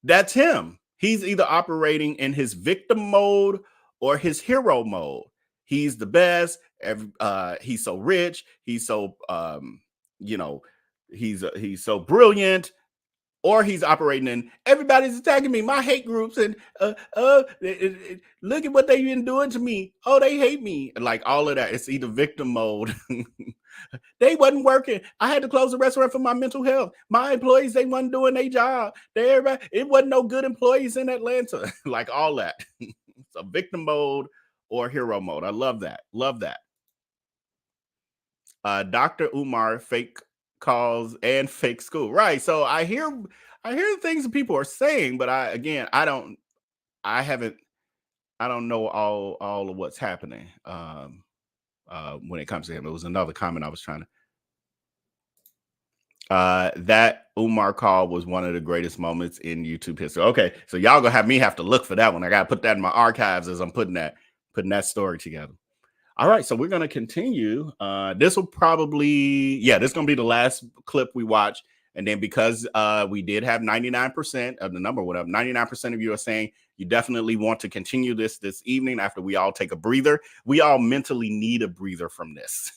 that's him. He's either operating in his victim mode or his hero mode. He's the best. He's so rich. He's so, he's so brilliant. Or he's operating in everybody's attacking me, my hate groups, and look at what they've been doing to me. Oh, they hate me. Like all of that. It's either victim mode. They wasn't working. I had to close the restaurant for my mental health. My employees, they wasn't doing their job. It wasn't no good employees in Atlanta. Like all that. So victim mode or hero mode. I love that. Love that. Dr. Umar, fake calls and fake school. Right. So I hear the things that people are saying, but I don't know all of what's happening when it comes to him. It was another comment I was trying to that Umar call was one of the greatest moments in YouTube history. Okay, so y'all gonna have to look for that one. I gotta put that in my archives as I'm putting that story together. All right, so we're going to continue. This will probably, this is going to be the last clip we watch. And then because we did have 99% of the number went up, 99% of you are saying you definitely want to continue this evening after we all take a breather. We all mentally need a breather from this.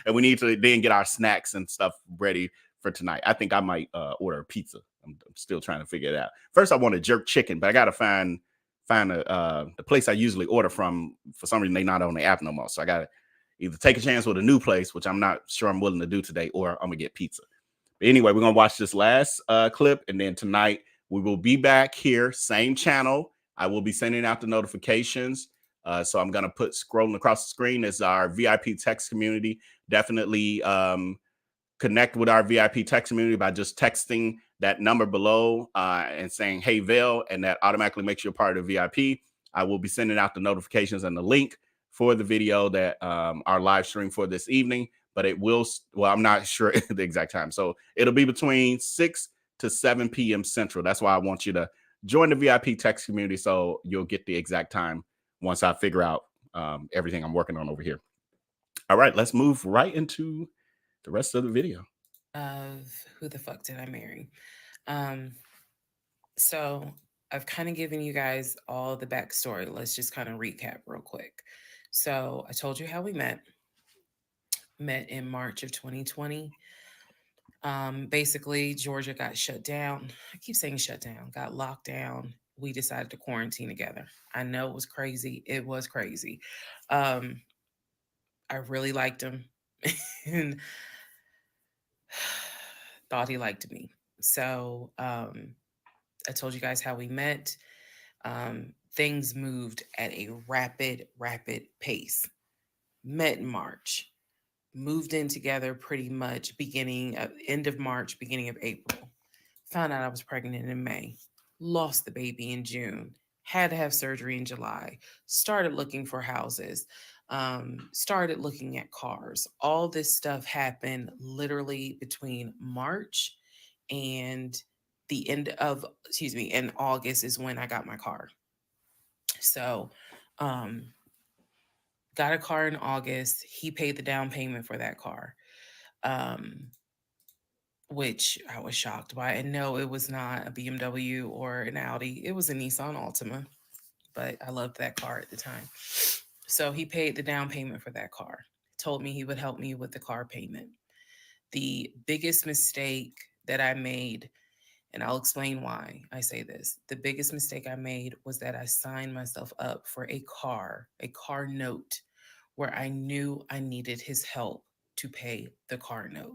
And we need to then get our snacks and stuff ready for tonight. I think I might order a pizza. I'm still trying to figure it out. First, I want a jerk chicken, but I got to find the place I usually order from. For some reason, they not on the app no more. So I got to either take a chance with a new place, which I'm not sure I'm willing to do today, or I'm gonna get pizza. But anyway, we're gonna watch this last clip, and then tonight we will be back here, same channel. I will be sending out the notifications. So I'm gonna put scrolling across the screen is our VIP text community. Definitely connect with our VIP text community by just texting that number below and saying, "Hey, Vell," and that automatically makes you a part of VIP. I will be sending out the notifications and the link for the video that our live stream for this evening, but it will, I'm not sure the exact time. So it'll be between 6 to 7 p.m. Central. That's why I want you to join the VIP text community so you'll get the exact time once I figure out everything I'm working on over here. All right, let's move right into the rest of the video. Of who the fuck did I marry? So I've kind of given you guys all the backstory. Let's just kind of recap real quick. So I told you how we met in March of 2020. Basically, Georgia got shut down. I keep saying shut down, got locked down. We decided to quarantine together. I know it was crazy. It was crazy. I really liked him and thought he liked me. So I told you guys how we met. Things moved at a rapid pace. Met in March, moved in together pretty much end of March, beginning of April. Found out I was pregnant in May. Lost the baby in June. Had to have surgery in July. Started looking for houses. Started looking at cars. All this stuff happened literally between March and the end of, in August is when I got my car. So, got a car in August. He paid the down payment for that car. which I was shocked by. And no, it was not a BMW or an Audi. It was a Nissan Altima, but I loved that car at the time. So he paid the down payment for that car. Told me he would help me with the car payment. The biggest mistake that I made, and I'll explain why I say this. The biggest mistake I made was that I signed myself up for a car note, where I knew I needed his help to pay the car note.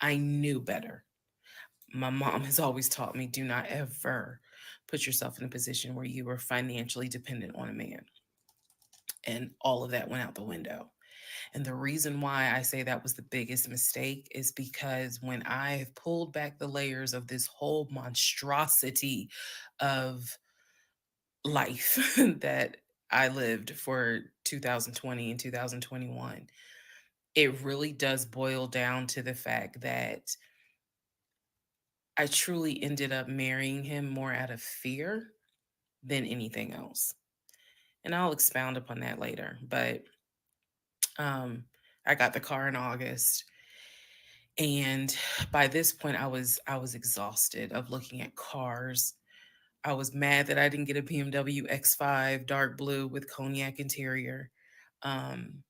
I knew better. My mom has always taught me, do not ever put yourself in a position where you are financially dependent on a man. And all of that went out the window. And the reason why I say that was the biggest mistake is because when I have pulled back the layers of this whole monstrosity of life that I lived for 2020 and 2021, it really does boil down to the fact that I truly ended up marrying him more out of fear than anything else. And I'll expound upon that later. But um, I got the car in August, and by this point, I was exhausted of looking at cars. I was mad that I didn't get a BMW X5 dark blue with cognac interior. Um,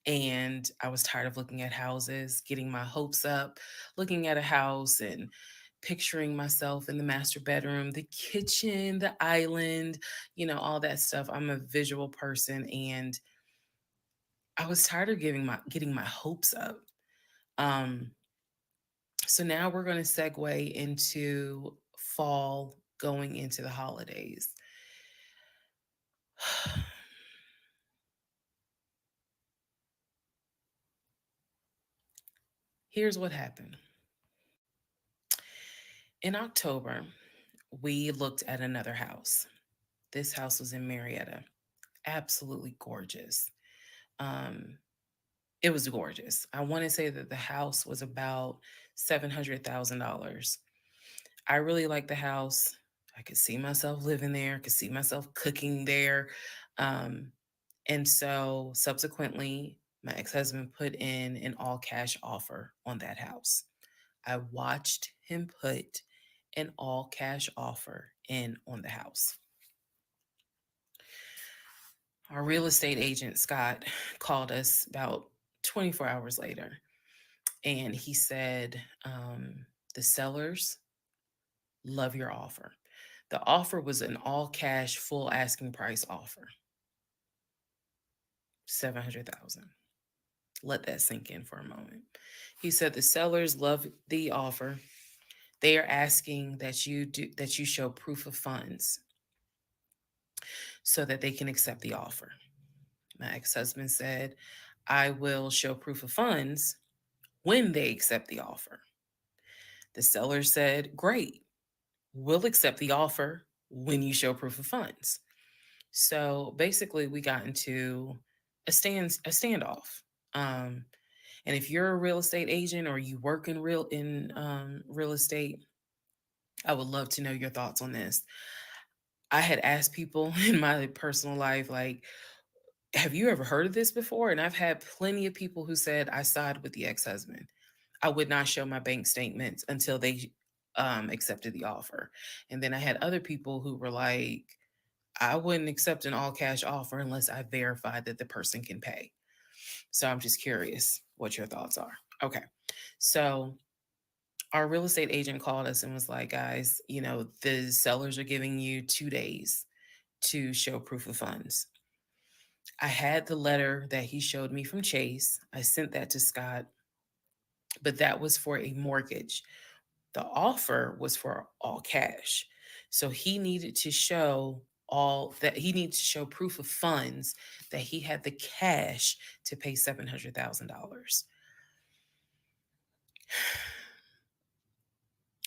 and I was tired of looking at houses, getting my hopes up, looking at a house and picturing myself in the master bedroom, the kitchen, the island, all that stuff. I'm a visual person, and I was tired of getting my hopes up. Um, so now we're going to segue into fall, going into the holidays. Here's what happened. In October, we looked at another house. This house was in Marietta. Absolutely gorgeous. Um, it was gorgeous. I want to say that the house was about $700,000. I really liked the house. I could see myself living there, could see myself cooking there. Um, and so subsequently, my ex husband put in an all cash offer on that house. I watched him put an all cash offer in on the house. Our real estate agent, Scott, called us about 24 hours later, and he said, the sellers love your offer. The offer was an all cash, full asking price offer, 700,000. Let that sink in for a moment. He said the sellers love the offer. They are asking that you show proof of funds so that they can accept the offer. My ex-husband said, I will show proof of funds when they accept the offer. The seller said, great, we'll accept the offer when you show proof of funds. So basically we got into a standoff. Um, and if you're a real estate agent or you work in real estate, I would love to know your thoughts on this. I had asked people in my personal life, like, have you ever heard of this before? And I've had plenty of people who said, I side with the ex husband. I would not show my bank statements until they accepted the offer. And then I had other people who were like, I wouldn't accept an all cash offer unless I verified that the person can pay. So I'm just curious what your thoughts are. Okay. So our real estate agent called us and was like, guys, the sellers are giving you 2 days to show proof of funds. I had the letter that he showed me from Chase. I sent that to Scott, but that was for a mortgage. The offer was for all cash. So he needed to show proof of funds that he had the cash to pay $700,000.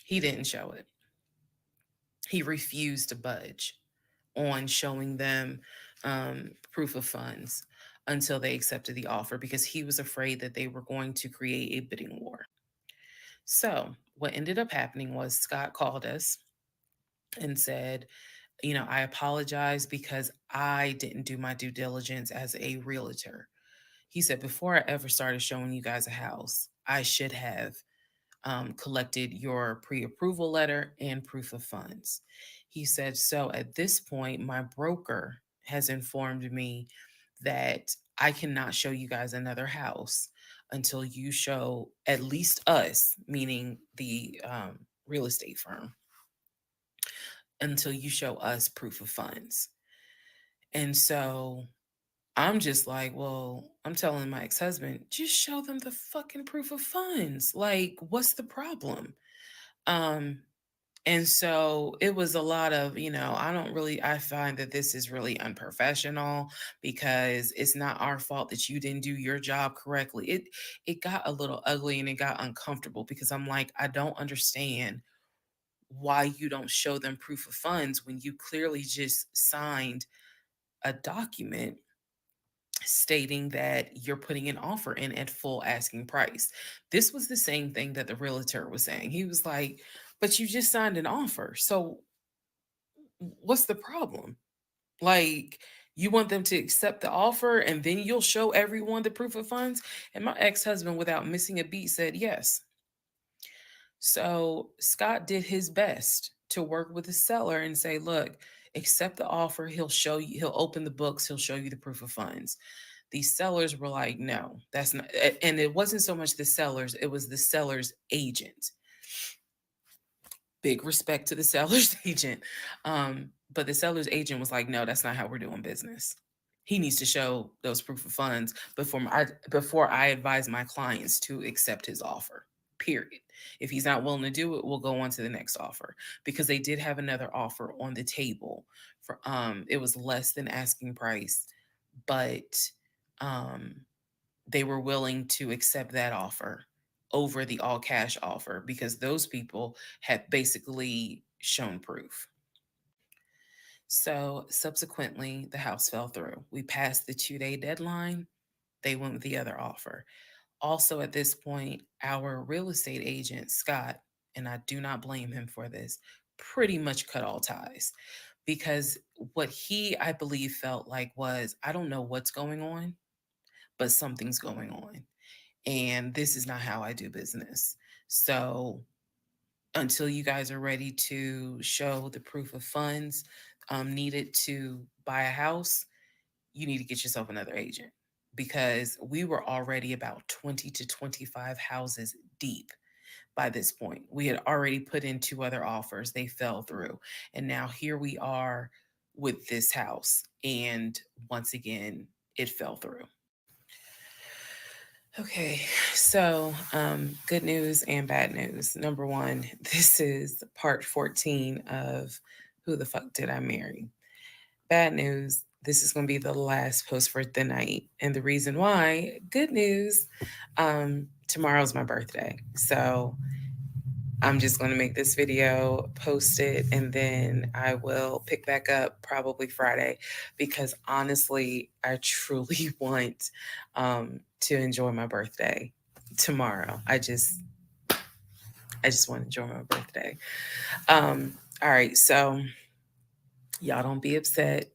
He didn't show it. He refused to budge on showing them proof of funds until they accepted the offer because he was afraid that they were going to create a bidding war. So, what ended up happening was Scott called us and said, I apologize because I didn't do my due diligence as a realtor. He said, before I ever started showing you guys a house, I should have collected your pre-approval letter and proof of funds. He said, so at this point, my broker has informed me that I cannot show you guys another house until you show at least us, meaning the real estate firm, until you show us proof of funds. And so I'm just like, well, I'm telling my ex husband, just show them the fucking proof of funds. Like, what's the problem? Um, and so it was a lot of, I find that this is really unprofessional because it's not our fault that you didn't do your job correctly. It got a little ugly and it got uncomfortable because I'm like, I don't understand why you don't show them proof of funds when you clearly just signed a document stating that you're putting an offer in at full asking price. This was the same thing that the realtor was saying. He was like, but you just signed an offer. So what's the problem? Like, you want them to accept the offer and then you'll show everyone the proof of funds? And my ex husband, without missing a beat, said yes. So Scott did his best to work with the seller and say, look, accept the offer. He'll show you, he'll open the books, he'll show you the proof of funds. These sellers were like, no, that's not. And it wasn't so much the sellers, it was the seller's agent. Big respect to the seller's agent. But the seller's agent was like, no, that's not how we're doing business. He needs to show those proof of funds before I advise my clients to accept his offer. Period. If he's not willing to do it, we'll go on to the next offer because they did have another offer on the table for it was less than asking price, but they were willing to accept that offer over the all cash offer because those people had basically shown proof. So subsequently, the house fell through. We passed the 2-day deadline. They went with the other offer. Also, at this point, our real estate agent, Scott, and I do not blame him for this, pretty much cut all ties because what he, I believe, felt like was, I don't know what's going on, but something's going on. And this is not how I do business. So until you guys are ready to show the proof of funds needed to buy a house, you need to get yourself another agent because we were already about 20 to 25 houses deep by this point. We had already put in 2 other offers, they fell through. And now here we are with this house. And once again, it fell through. Okay, so good news and bad news. Number one, this is part 14 of Who the Fuck Did I Marry? Bad news, this is going to be the last post for the night. And the reason why, good news, tomorrow's my birthday. So I'm just going to make this video, post it, and then I will pick back up probably Friday because honestly, I truly want to enjoy my birthday tomorrow. I just want to enjoy my birthday. All right, so y'all don't be upset.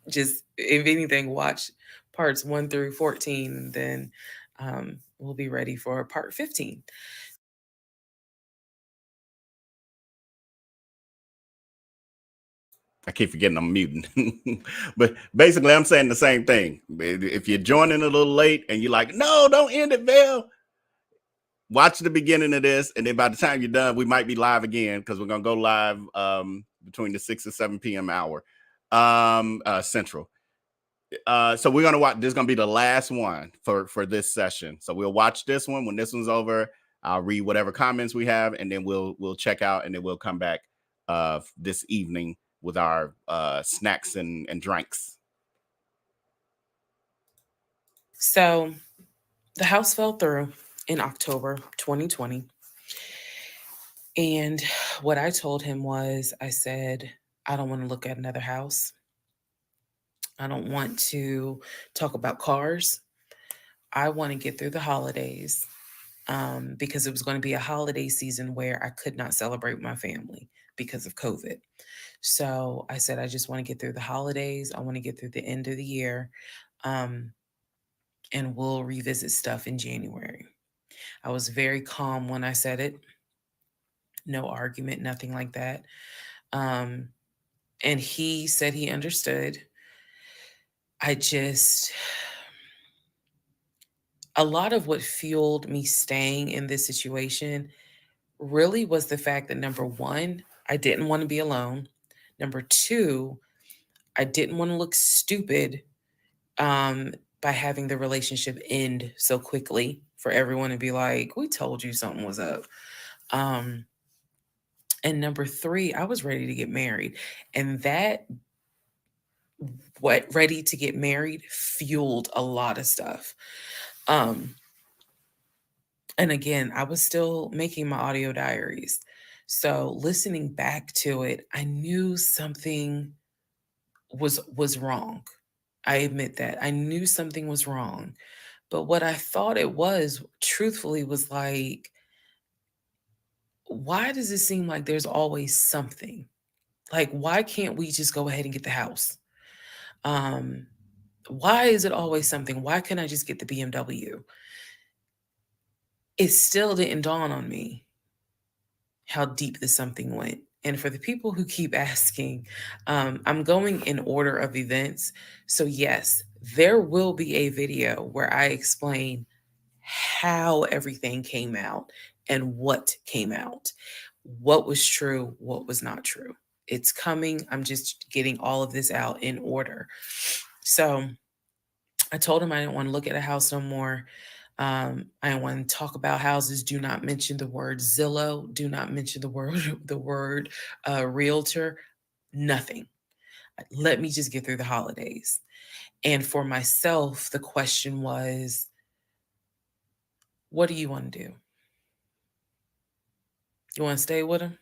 Just if anything, watch parts 1 through 14, and then we'll be ready for part 15. I keep forgetting I'm muting. But basically, I'm saying the same thing. If you're joining a little late and you're like, no, don't end it, Vel. Watch the beginning of this. And then by the time you're done, we might be live again because we're going to go live between the 6 and 7 p.m. hour Central. So we're going to watch. This is going to be the last one for this session. So we'll watch this one. When this one's over, I'll read whatever comments we have, and then we'll check out, and then we'll come back this evening with our snacks and drinks. So the house fell through in October 2020. And what I told him was, I said, I don't want to look at another house. I don't want to talk about cars. I want to get through the holidays because it was going to be a holiday season where I could not celebrate with my family because of COVID. So I said, I just want to get through the holidays. I want to get through the end of the year. And we'll revisit stuff in January. I was very calm when I said it. No argument, nothing like that. Um, and he said he understood. I just, a lot of what fueled me staying in this situation really was the fact that number one, I didn't want to be alone. Number two, I didn't want to look stupid um, by having the relationship end so quickly for everyone to be like, we told you something was up. Um, and number three, I was ready to get married. And that, what ready to get married, fueled a lot of stuff. Um, and again, I was still making my audio diaries. So listening back to it, I knew something was wrong. I admit that. I knew something was wrong. But what I thought it was, truthfully, was like, why does it seem like there's always something? Like, why can't we just go ahead and get the house? Um, why is it always something? Why can't I just get the BMW? It still didn't dawn on me how deep the something went. And for the people who keep asking, I'm going in order of events. So, yes, there will be a video where I explain how everything came out and what came out, what was true, what was not true. It's coming. I'm just getting all of this out in order. So I told him I didn't want to look at a house no more. I didn't want to talk about houses. Do not mention the word Zillow. Do not mention the word the word realtor. Nothing. Let me just get through the holidays. And for myself, the question was, what do you want to do? You want to stay with him?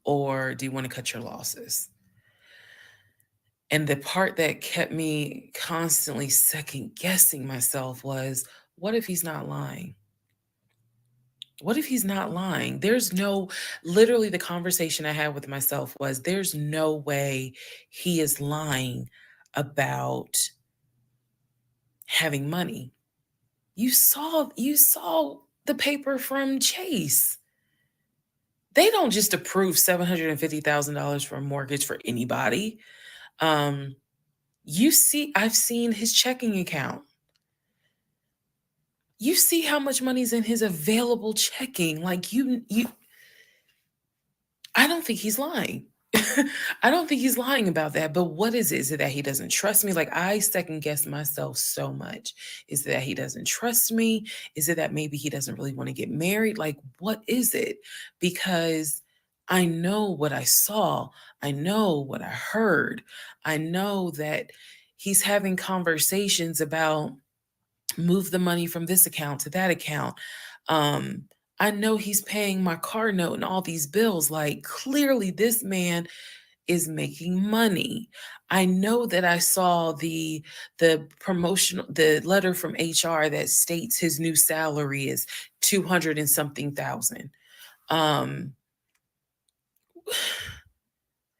Or do you want to cut your losses? And the part that kept me constantly second guessing myself was, what if he's not lying? What if he's not lying? Literally, the conversation I had with myself was, there's no way he is lying about having money. You saw the paper from Chase. They don't just approve $750,000 for a mortgage for anybody. Um, I've seen his checking account. You see how much money's in his available checking. Like I don't think he's lying. I don't think he's lying about that. But what is it? Is it that he doesn't trust me? Like, I second guess myself so much. Is it that he doesn't trust me? Is it that maybe he doesn't really want to get married? Like, what is it? Because I know what I saw. I know what I heard. I know that he's having conversations about move the money from this account to that account. Um, I know he's paying my car note and all these bills. Like, clearly, this man is making money. I know that I saw the the letter from HR that states his new salary is 200 and something thousand. Um,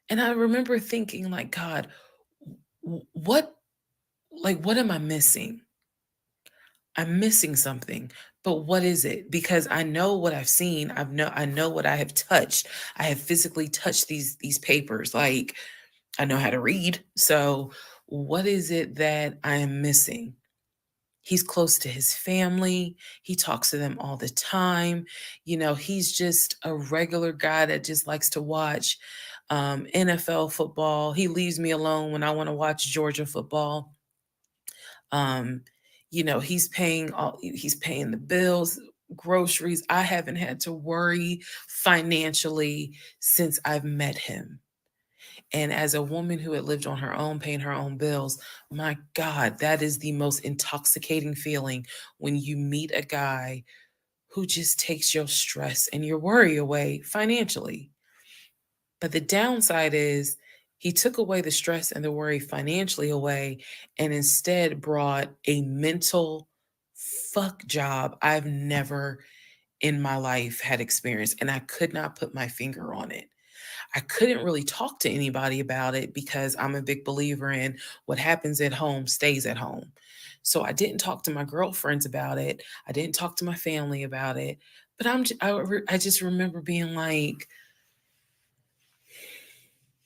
and I remember thinking, like, God, what, like, what am I missing? I'm missing something. But what is it? Because I know what I've seen. I know what I have touched. I have physically touched these papers. Like, I know how to read. So what is it that I am missing? He's close to his family. He talks to them all the time. He's just a regular guy that just likes to watch NFL football. He leaves me alone when I want to watch Georgia football. Um, he's paying the bills, groceries. I haven't had to worry financially since I've met him. And as a woman who had lived on her own, paying her own bills, my God, that is the most intoxicating feeling when you meet a guy who just takes your stress and your worry away financially. But the downside is he took away the stress and the worry financially away and instead brought a mental fuck job I've never in my life had experienced. And I could not put my finger on it. I couldn't really talk to anybody about it because I'm a big believer in what happens at home stays at home. So I didn't talk to my girlfriends about it. I didn't talk to my family about it. But I just remember being like,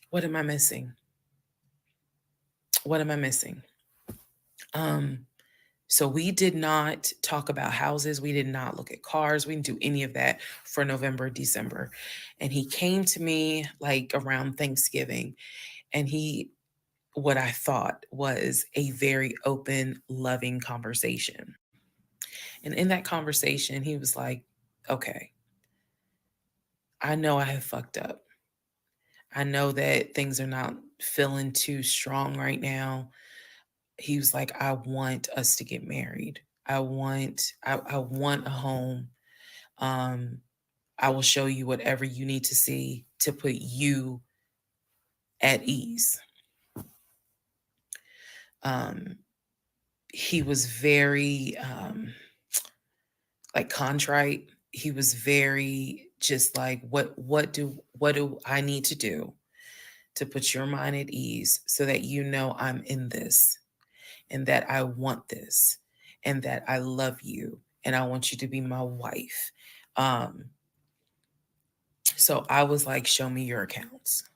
what am I missing? What am I missing? So we did not talk about houses. We did not look at cars. We didn't do any of that for November, December. And he came to me like around Thanksgiving, and what I thought was a very open, loving conversation. And in that conversation, he was like, okay, I know I have fucked up. I know that things are not feeling too strong right now. He was like, I want us to get married. I want a home. I will show you whatever you need to see to put you at ease. He was very like contrite. He was very just like, what do I need to do to put your mind at ease so that you know I'm in this and that I want this and that I love you and I want you to be my wife. So I was like, show me your accounts.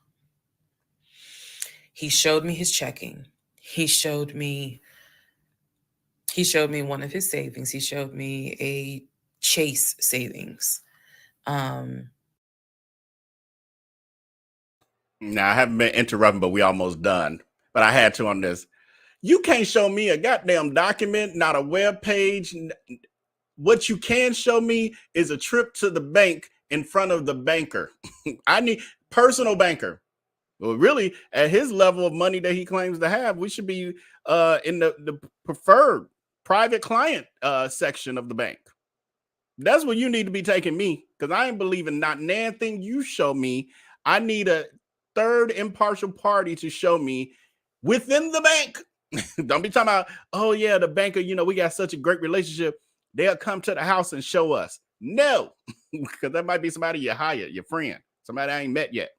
He showed me his checking. He showed me one of his savings. He showed me a Chase savings. Now, I haven't been interrupting, but we almost done. But I had to on this. You can't show me a goddamn document, not a web page. What you can show me is a trip to the bank in front of the banker. I need personal banker. Well, really, at his level of money that he claims to have, we should be in the preferred private client section of the bank. That's where you need to be taking me, because I ain't believing not nothing you show me. I need a third impartial party to show me within the bank. Don't be talking about, oh yeah, the banker, we got such a great relationship. They'll come to the house and show us. No, because that might be somebody you hired, your friend, somebody I ain't met yet.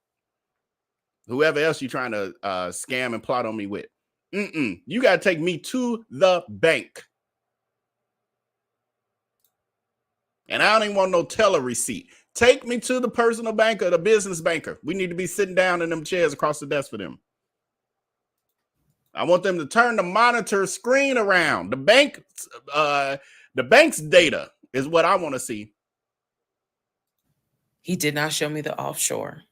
Whoever else you're trying to scam and plot on me with. You got to take me to the bank. And I don't even want no teller receipt. Take me to the personal banker, the business banker. We need to be sitting down in them chairs across the desk for them. I want them to turn the monitor screen around. The bank's data is what I want to see. He did not show me the offshore.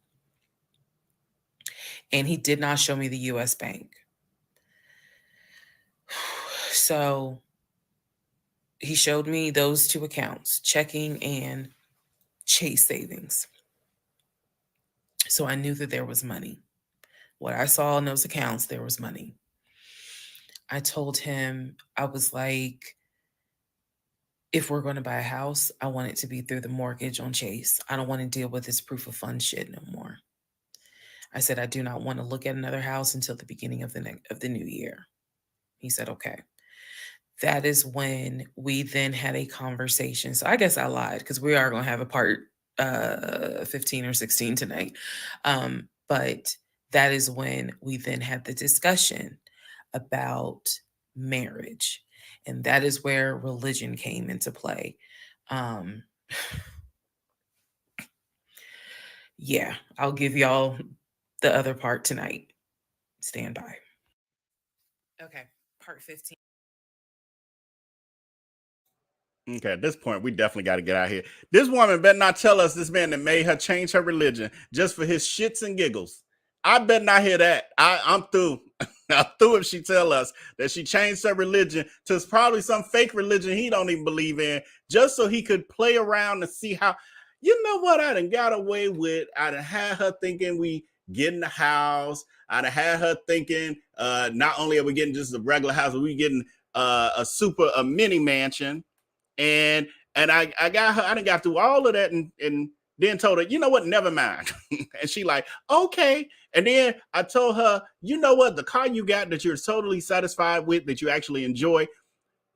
And he did not show me the US bank. So he showed me those two accounts, checking and Chase savings. So I knew that there was money. What I saw in those accounts, there was money. I told him, I was like, if we're going to buy a house, I want it to be through the mortgage on Chase. I don't want to deal with this proof of funds shit no more. I said, I do not want to look at another house until the beginning of the new year. He said, okay. That is when we then had a conversation. So I guess I lied, because we are going to have a part 15 or 16 tonight. But that is when we then had the discussion about marriage. And that is where religion came into play. Yeah, I'll give y'all the other part tonight. Stand by. Okay, part 15. Okay, at this point, we definitely got to get out here. This woman better not tell us this man that made her change her religion just for his shits and giggles. I better not hear that. I'm through. I'm through if she tell us that she changed her religion to probably some fake religion he don't even believe in, just so he could play around and see how, you know what, I done got away with. I done had her thinking we get in the house. I done had her thinking not only are we getting just a regular house, but we getting a mini mansion. And I got her, I done got through all of that and then told her, you know what, never mind. And she like, okay. And then I told her, you know what, the car you got that you're totally satisfied with, that you actually enjoy,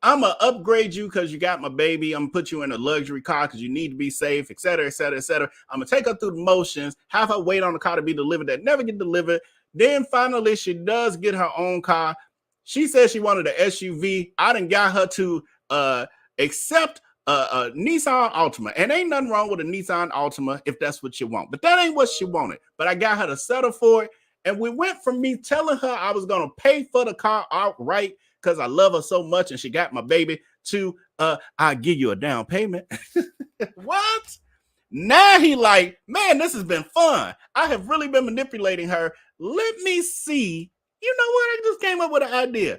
I'm going to upgrade you because you got my baby. I'm going to put you in a luxury car because you need to be safe, et cetera, et cetera, et cetera. I'm going to take her through the motions, have her wait on the car to be delivered that never get delivered. Then finally, she does get her own car. She says she wanted an SUV. I done got her to accept a Nissan Altima. And ain't nothing wrong with a Nissan Altima if that's what you want. But that ain't what she wanted. But I got her to settle for it. And we went from me telling her I was going to pay for the car outright because I love her so much and she got my baby to I'll give you a down payment. What? Now he like, man, this has been fun. I have really been manipulating her. Let me see. You know what? I just came up with an idea.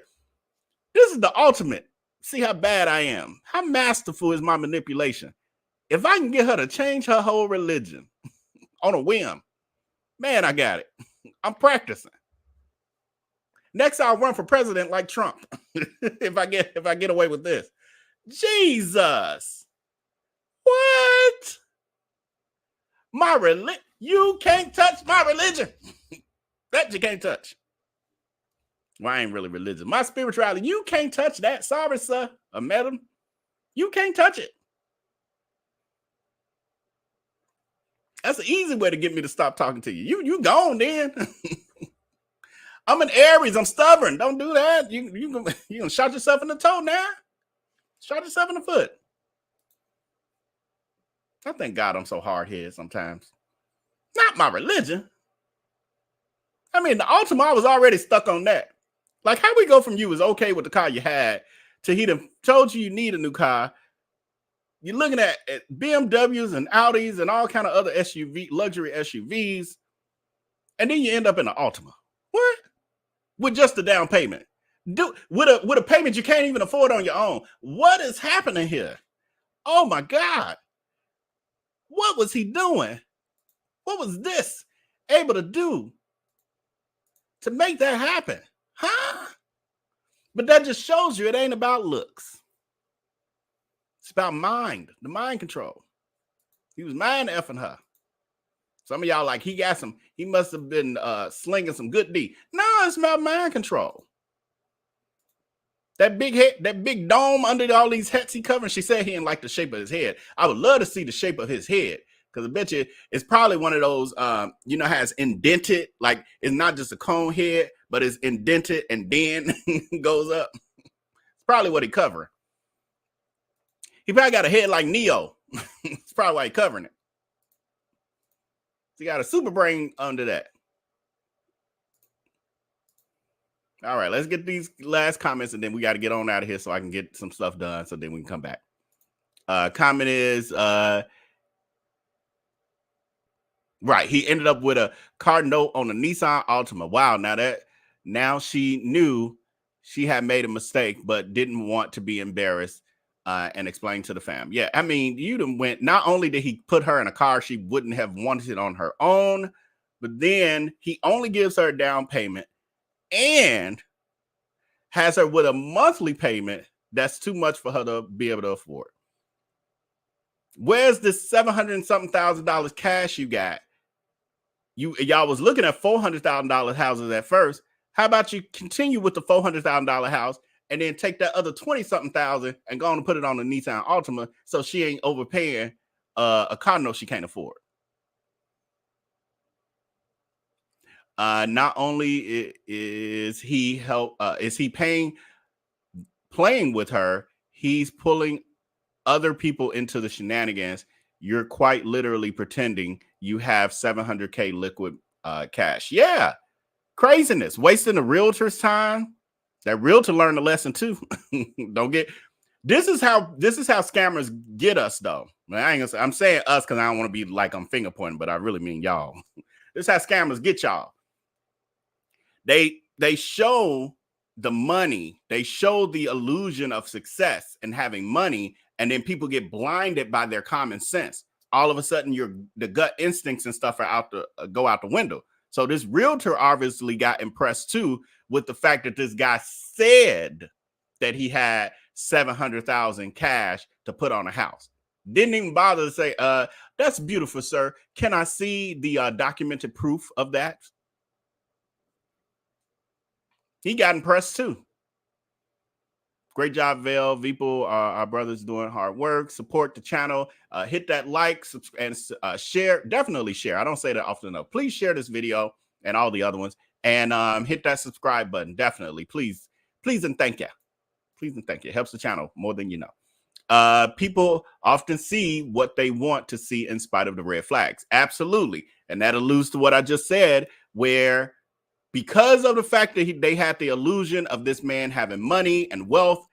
This is the ultimate. See how bad I am. How masterful is my manipulation? If I can get her to change her whole religion on a whim, man, I got it. I'm practicing. Next, I'll run for president like Trump. if I get away with this. Jesus. What? My religion. You can't touch my religion. That you can't touch. Well, I ain't really religious. My spirituality, you can't touch that. Sorry, sir or madam. You can't touch it. That's an easy way to get me to stop talking to you. You gone then. I'm an Aries. I'm stubborn. Don't do that. You gonna shot yourself in the toe now. Shot yourself in the foot. I thank God I'm so hard-headed sometimes. Not my religion. I mean, the Ultima, I was already stuck on that. Like, how we go from you was okay with the car you had to he done told you need a new car. You're looking at BMWs and Audis and all kind of other luxury SUVs. And then you end up in an Ultima. What? With just a down payment. With a payment you can't even afford on your own. What is happening here? Oh my God. What was he doing? What was this able to do to make that happen? Huh? But that just shows you it ain't about looks. It's about mind, the mind control. He was mind effing her. Some of y'all like, he must have been slinging some good D. No, it's about mind control. That big head, that big dome under all these hats he covering. She said he didn't like the shape of his head. I would love to see the shape of his head because I bet you it's probably one of those, has indented, like it's not just a cone head, but it's indented and then goes up. It's probably what he covering. He probably got a head like Neo. It's probably why he covering it. He got a super brain under that. All right, let's get these last comments and then we got to get on out of here so I can get some stuff done so then we can come back. Comment is, right, he ended up with a car note on a Nissan Altima. Wow, now she knew she had made a mistake but didn't want to be embarrassed and explain to the fam. Yeah, I mean, not only did he put her in a car she wouldn't have wanted on her own, but then he only gives her a down payment and has her with a monthly payment that's too much for her to be able to afford. Where's this $700,000 cash you got? Y'all was looking at $400,000 houses at first. How about you continue with the $400,000 house and then take that other 20-something thousand and go on and put it on the Nissan Altima so she ain't overpaying a car note she can't afford. Not only is he playing with her, he's pulling other people into the shenanigans. You're quite literally pretending you have $700K liquid cash. Yeah, craziness, wasting the realtor's time. That realtor learned a lesson too. This is how scammers get us though. I'm saying us because I don't want to be like I'm finger pointing, but I really mean y'all. This is how scammers get y'all. They show the money, they show the illusion of success and having money, and then people get blinded by their common sense. All of a sudden, the gut instincts and stuff go out the window. So this realtor obviously got impressed too with the fact that this guy said that he had $700,000 cash to put on a house. Didn't even bother to say, "That's beautiful, sir. Can I see the documented proof of that?" He got impressed too. Great job, Vel. People, our brothers doing hard work. Support the channel. Hit that like and share. Definitely share. I don't say that often enough. Please share this video and all the other ones. And hit that subscribe button. Definitely. Please and thank you. Please and thank you. It helps the channel more than you know. People often see what they want to see in spite of the red flags. Absolutely. And that alludes to what I just said, where because of the fact that they had the illusion of this man having money and wealth,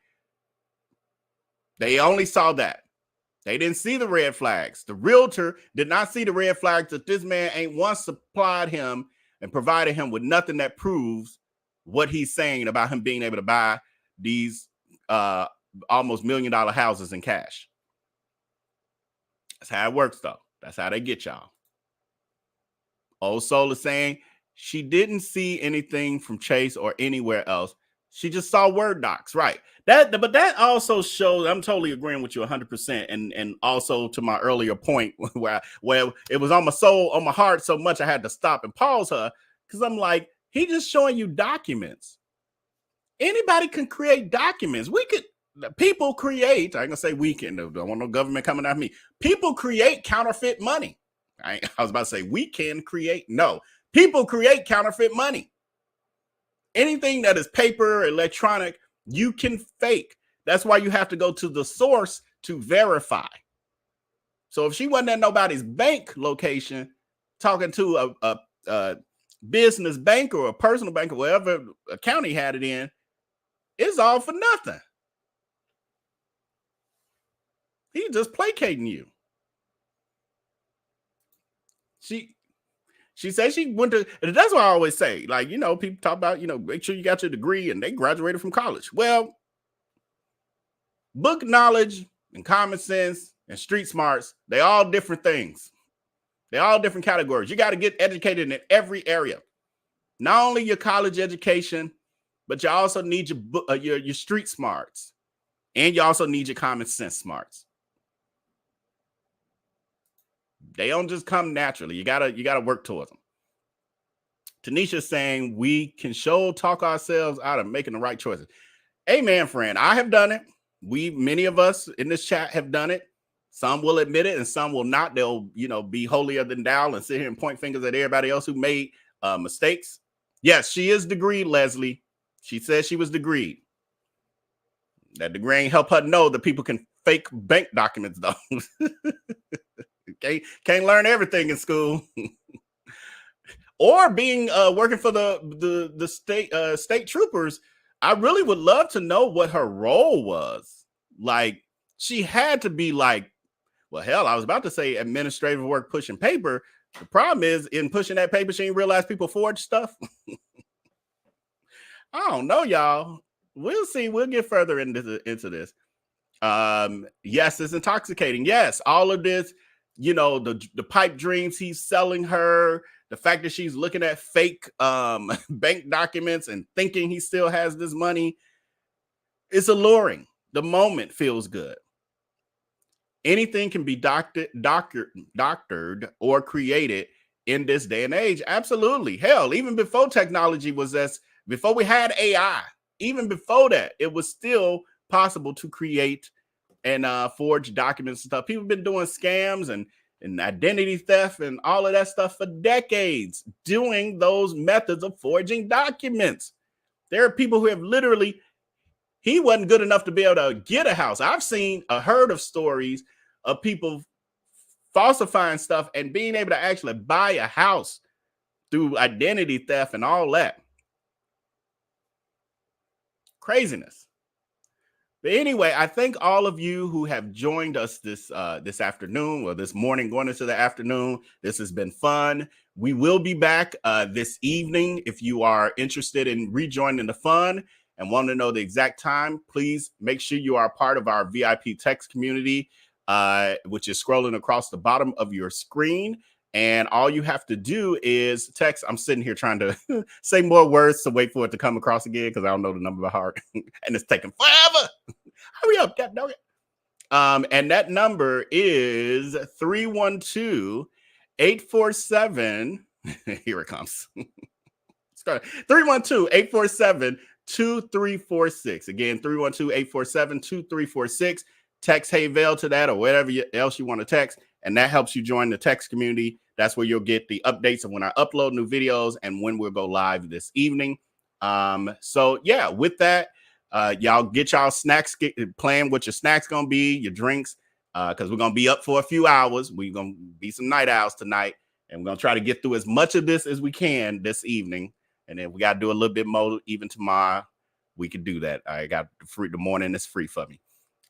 they only saw that. They didn't see the red flags. The realtor did not see the red flags that this man ain't once supplied him and provided him with nothing that proves what he's saying about him being able to buy these almost $1 million houses in cash. That's how it works, though. That's how they get y'all. Old Soul is saying she didn't see anything from Chase or anywhere else. She just saw Word docs, right? But that also shows, I'm totally agreeing with you 100%. And also to my earlier point where it was on my soul, on my heart so much I had to stop and pause her, because I'm like, he just showing you documents. Anybody can create documents. People create, I ain't gonna say we can, don't want no government coming at me. People create counterfeit money. I was about to say we can create. No, people create counterfeit money. Anything that is paper, electronic, you can fake. That's why you have to go to the source to verify. So if she wasn't at nobody's bank location talking to a business bank or a personal bank or whatever account he had it in, it's all for nothing. He's just placating you. She said she went to, that's what I always say. Like, people talk about, make sure you got your degree and they graduated from college. Well, book knowledge and common sense and street smarts, they all different things. They're all different categories. You got to get educated in every area. Not only your college education, but you also need your street smarts. And you also need your common sense smarts. They don't just come naturally. You gotta work towards them. Tanisha's saying we can talk ourselves out of making the right choices. Amen, friend. I have done it. Many of us in this chat have done it. Some will admit it and some will not. They'll, be holier than thou and sit here and point fingers at everybody else who made mistakes. Yes, she is degreed, Leslie. She says she was degreed. That degree ain't help her know that people can fake bank documents, though. Can't learn everything in school. Or being working for the state troopers. I really would love to know what her role was. Like, she had to be like, well, hell, I was about to say administrative work pushing paper. The problem is in pushing that paper, she didn't realize people forge stuff. I don't know, y'all. We'll see. We'll get further into this. Yes, it's intoxicating. Yes, all of this, the pipe dreams he's selling her, the fact that she's looking at fake bank documents and thinking he still has this money, it's alluring. The moment feels good. Anything can be doctored or created in this day and age. Absolutely. Hell, even before technology was before we had AI, even before that, it was still possible to create and forge documents and stuff. People have been doing scams and identity theft and all of that stuff for decades, doing those methods of forging documents. There are people who have literally, he wasn't good enough to be able to get a house. I've heard of stories of people falsifying stuff and being able to actually buy a house through identity theft and all that. Craziness. But anyway, I thank all of you who have joined us this afternoon or this morning going into the afternoon. This has been fun. We will be back this evening. If you are interested in rejoining the fun and want to know the exact time, please make sure you are a part of our VIP text community, which is scrolling across the bottom of your screen. And all you have to do is text. I'm sitting here trying to say more words to wait for it to come across again because I don't know the number by heart. And it's taking forever. Hurry up, God dog it. And that number is 312-847. Here it comes. 312-847-2787. 2346. Again, 312-847-2346. Text Hey Vell to that or whatever else you want to text. And that helps you join the text community. That's where you'll get the updates of when I upload new videos and when we'll go live this evening. So yeah, with that, y'all get y'all snacks, plan what your snacks gonna be, your drinks, because we're gonna be up for a few hours. We're gonna be some night owls tonight, and we're gonna try to get through as much of this as we can this evening. And then we got to do a little bit more even tomorrow. We can do that. I got the morning is free for me.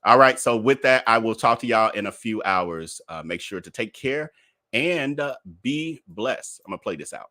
All right. So with that, I will talk to y'all in a few hours. Make sure to take care and be blessed. I'm going to play this out.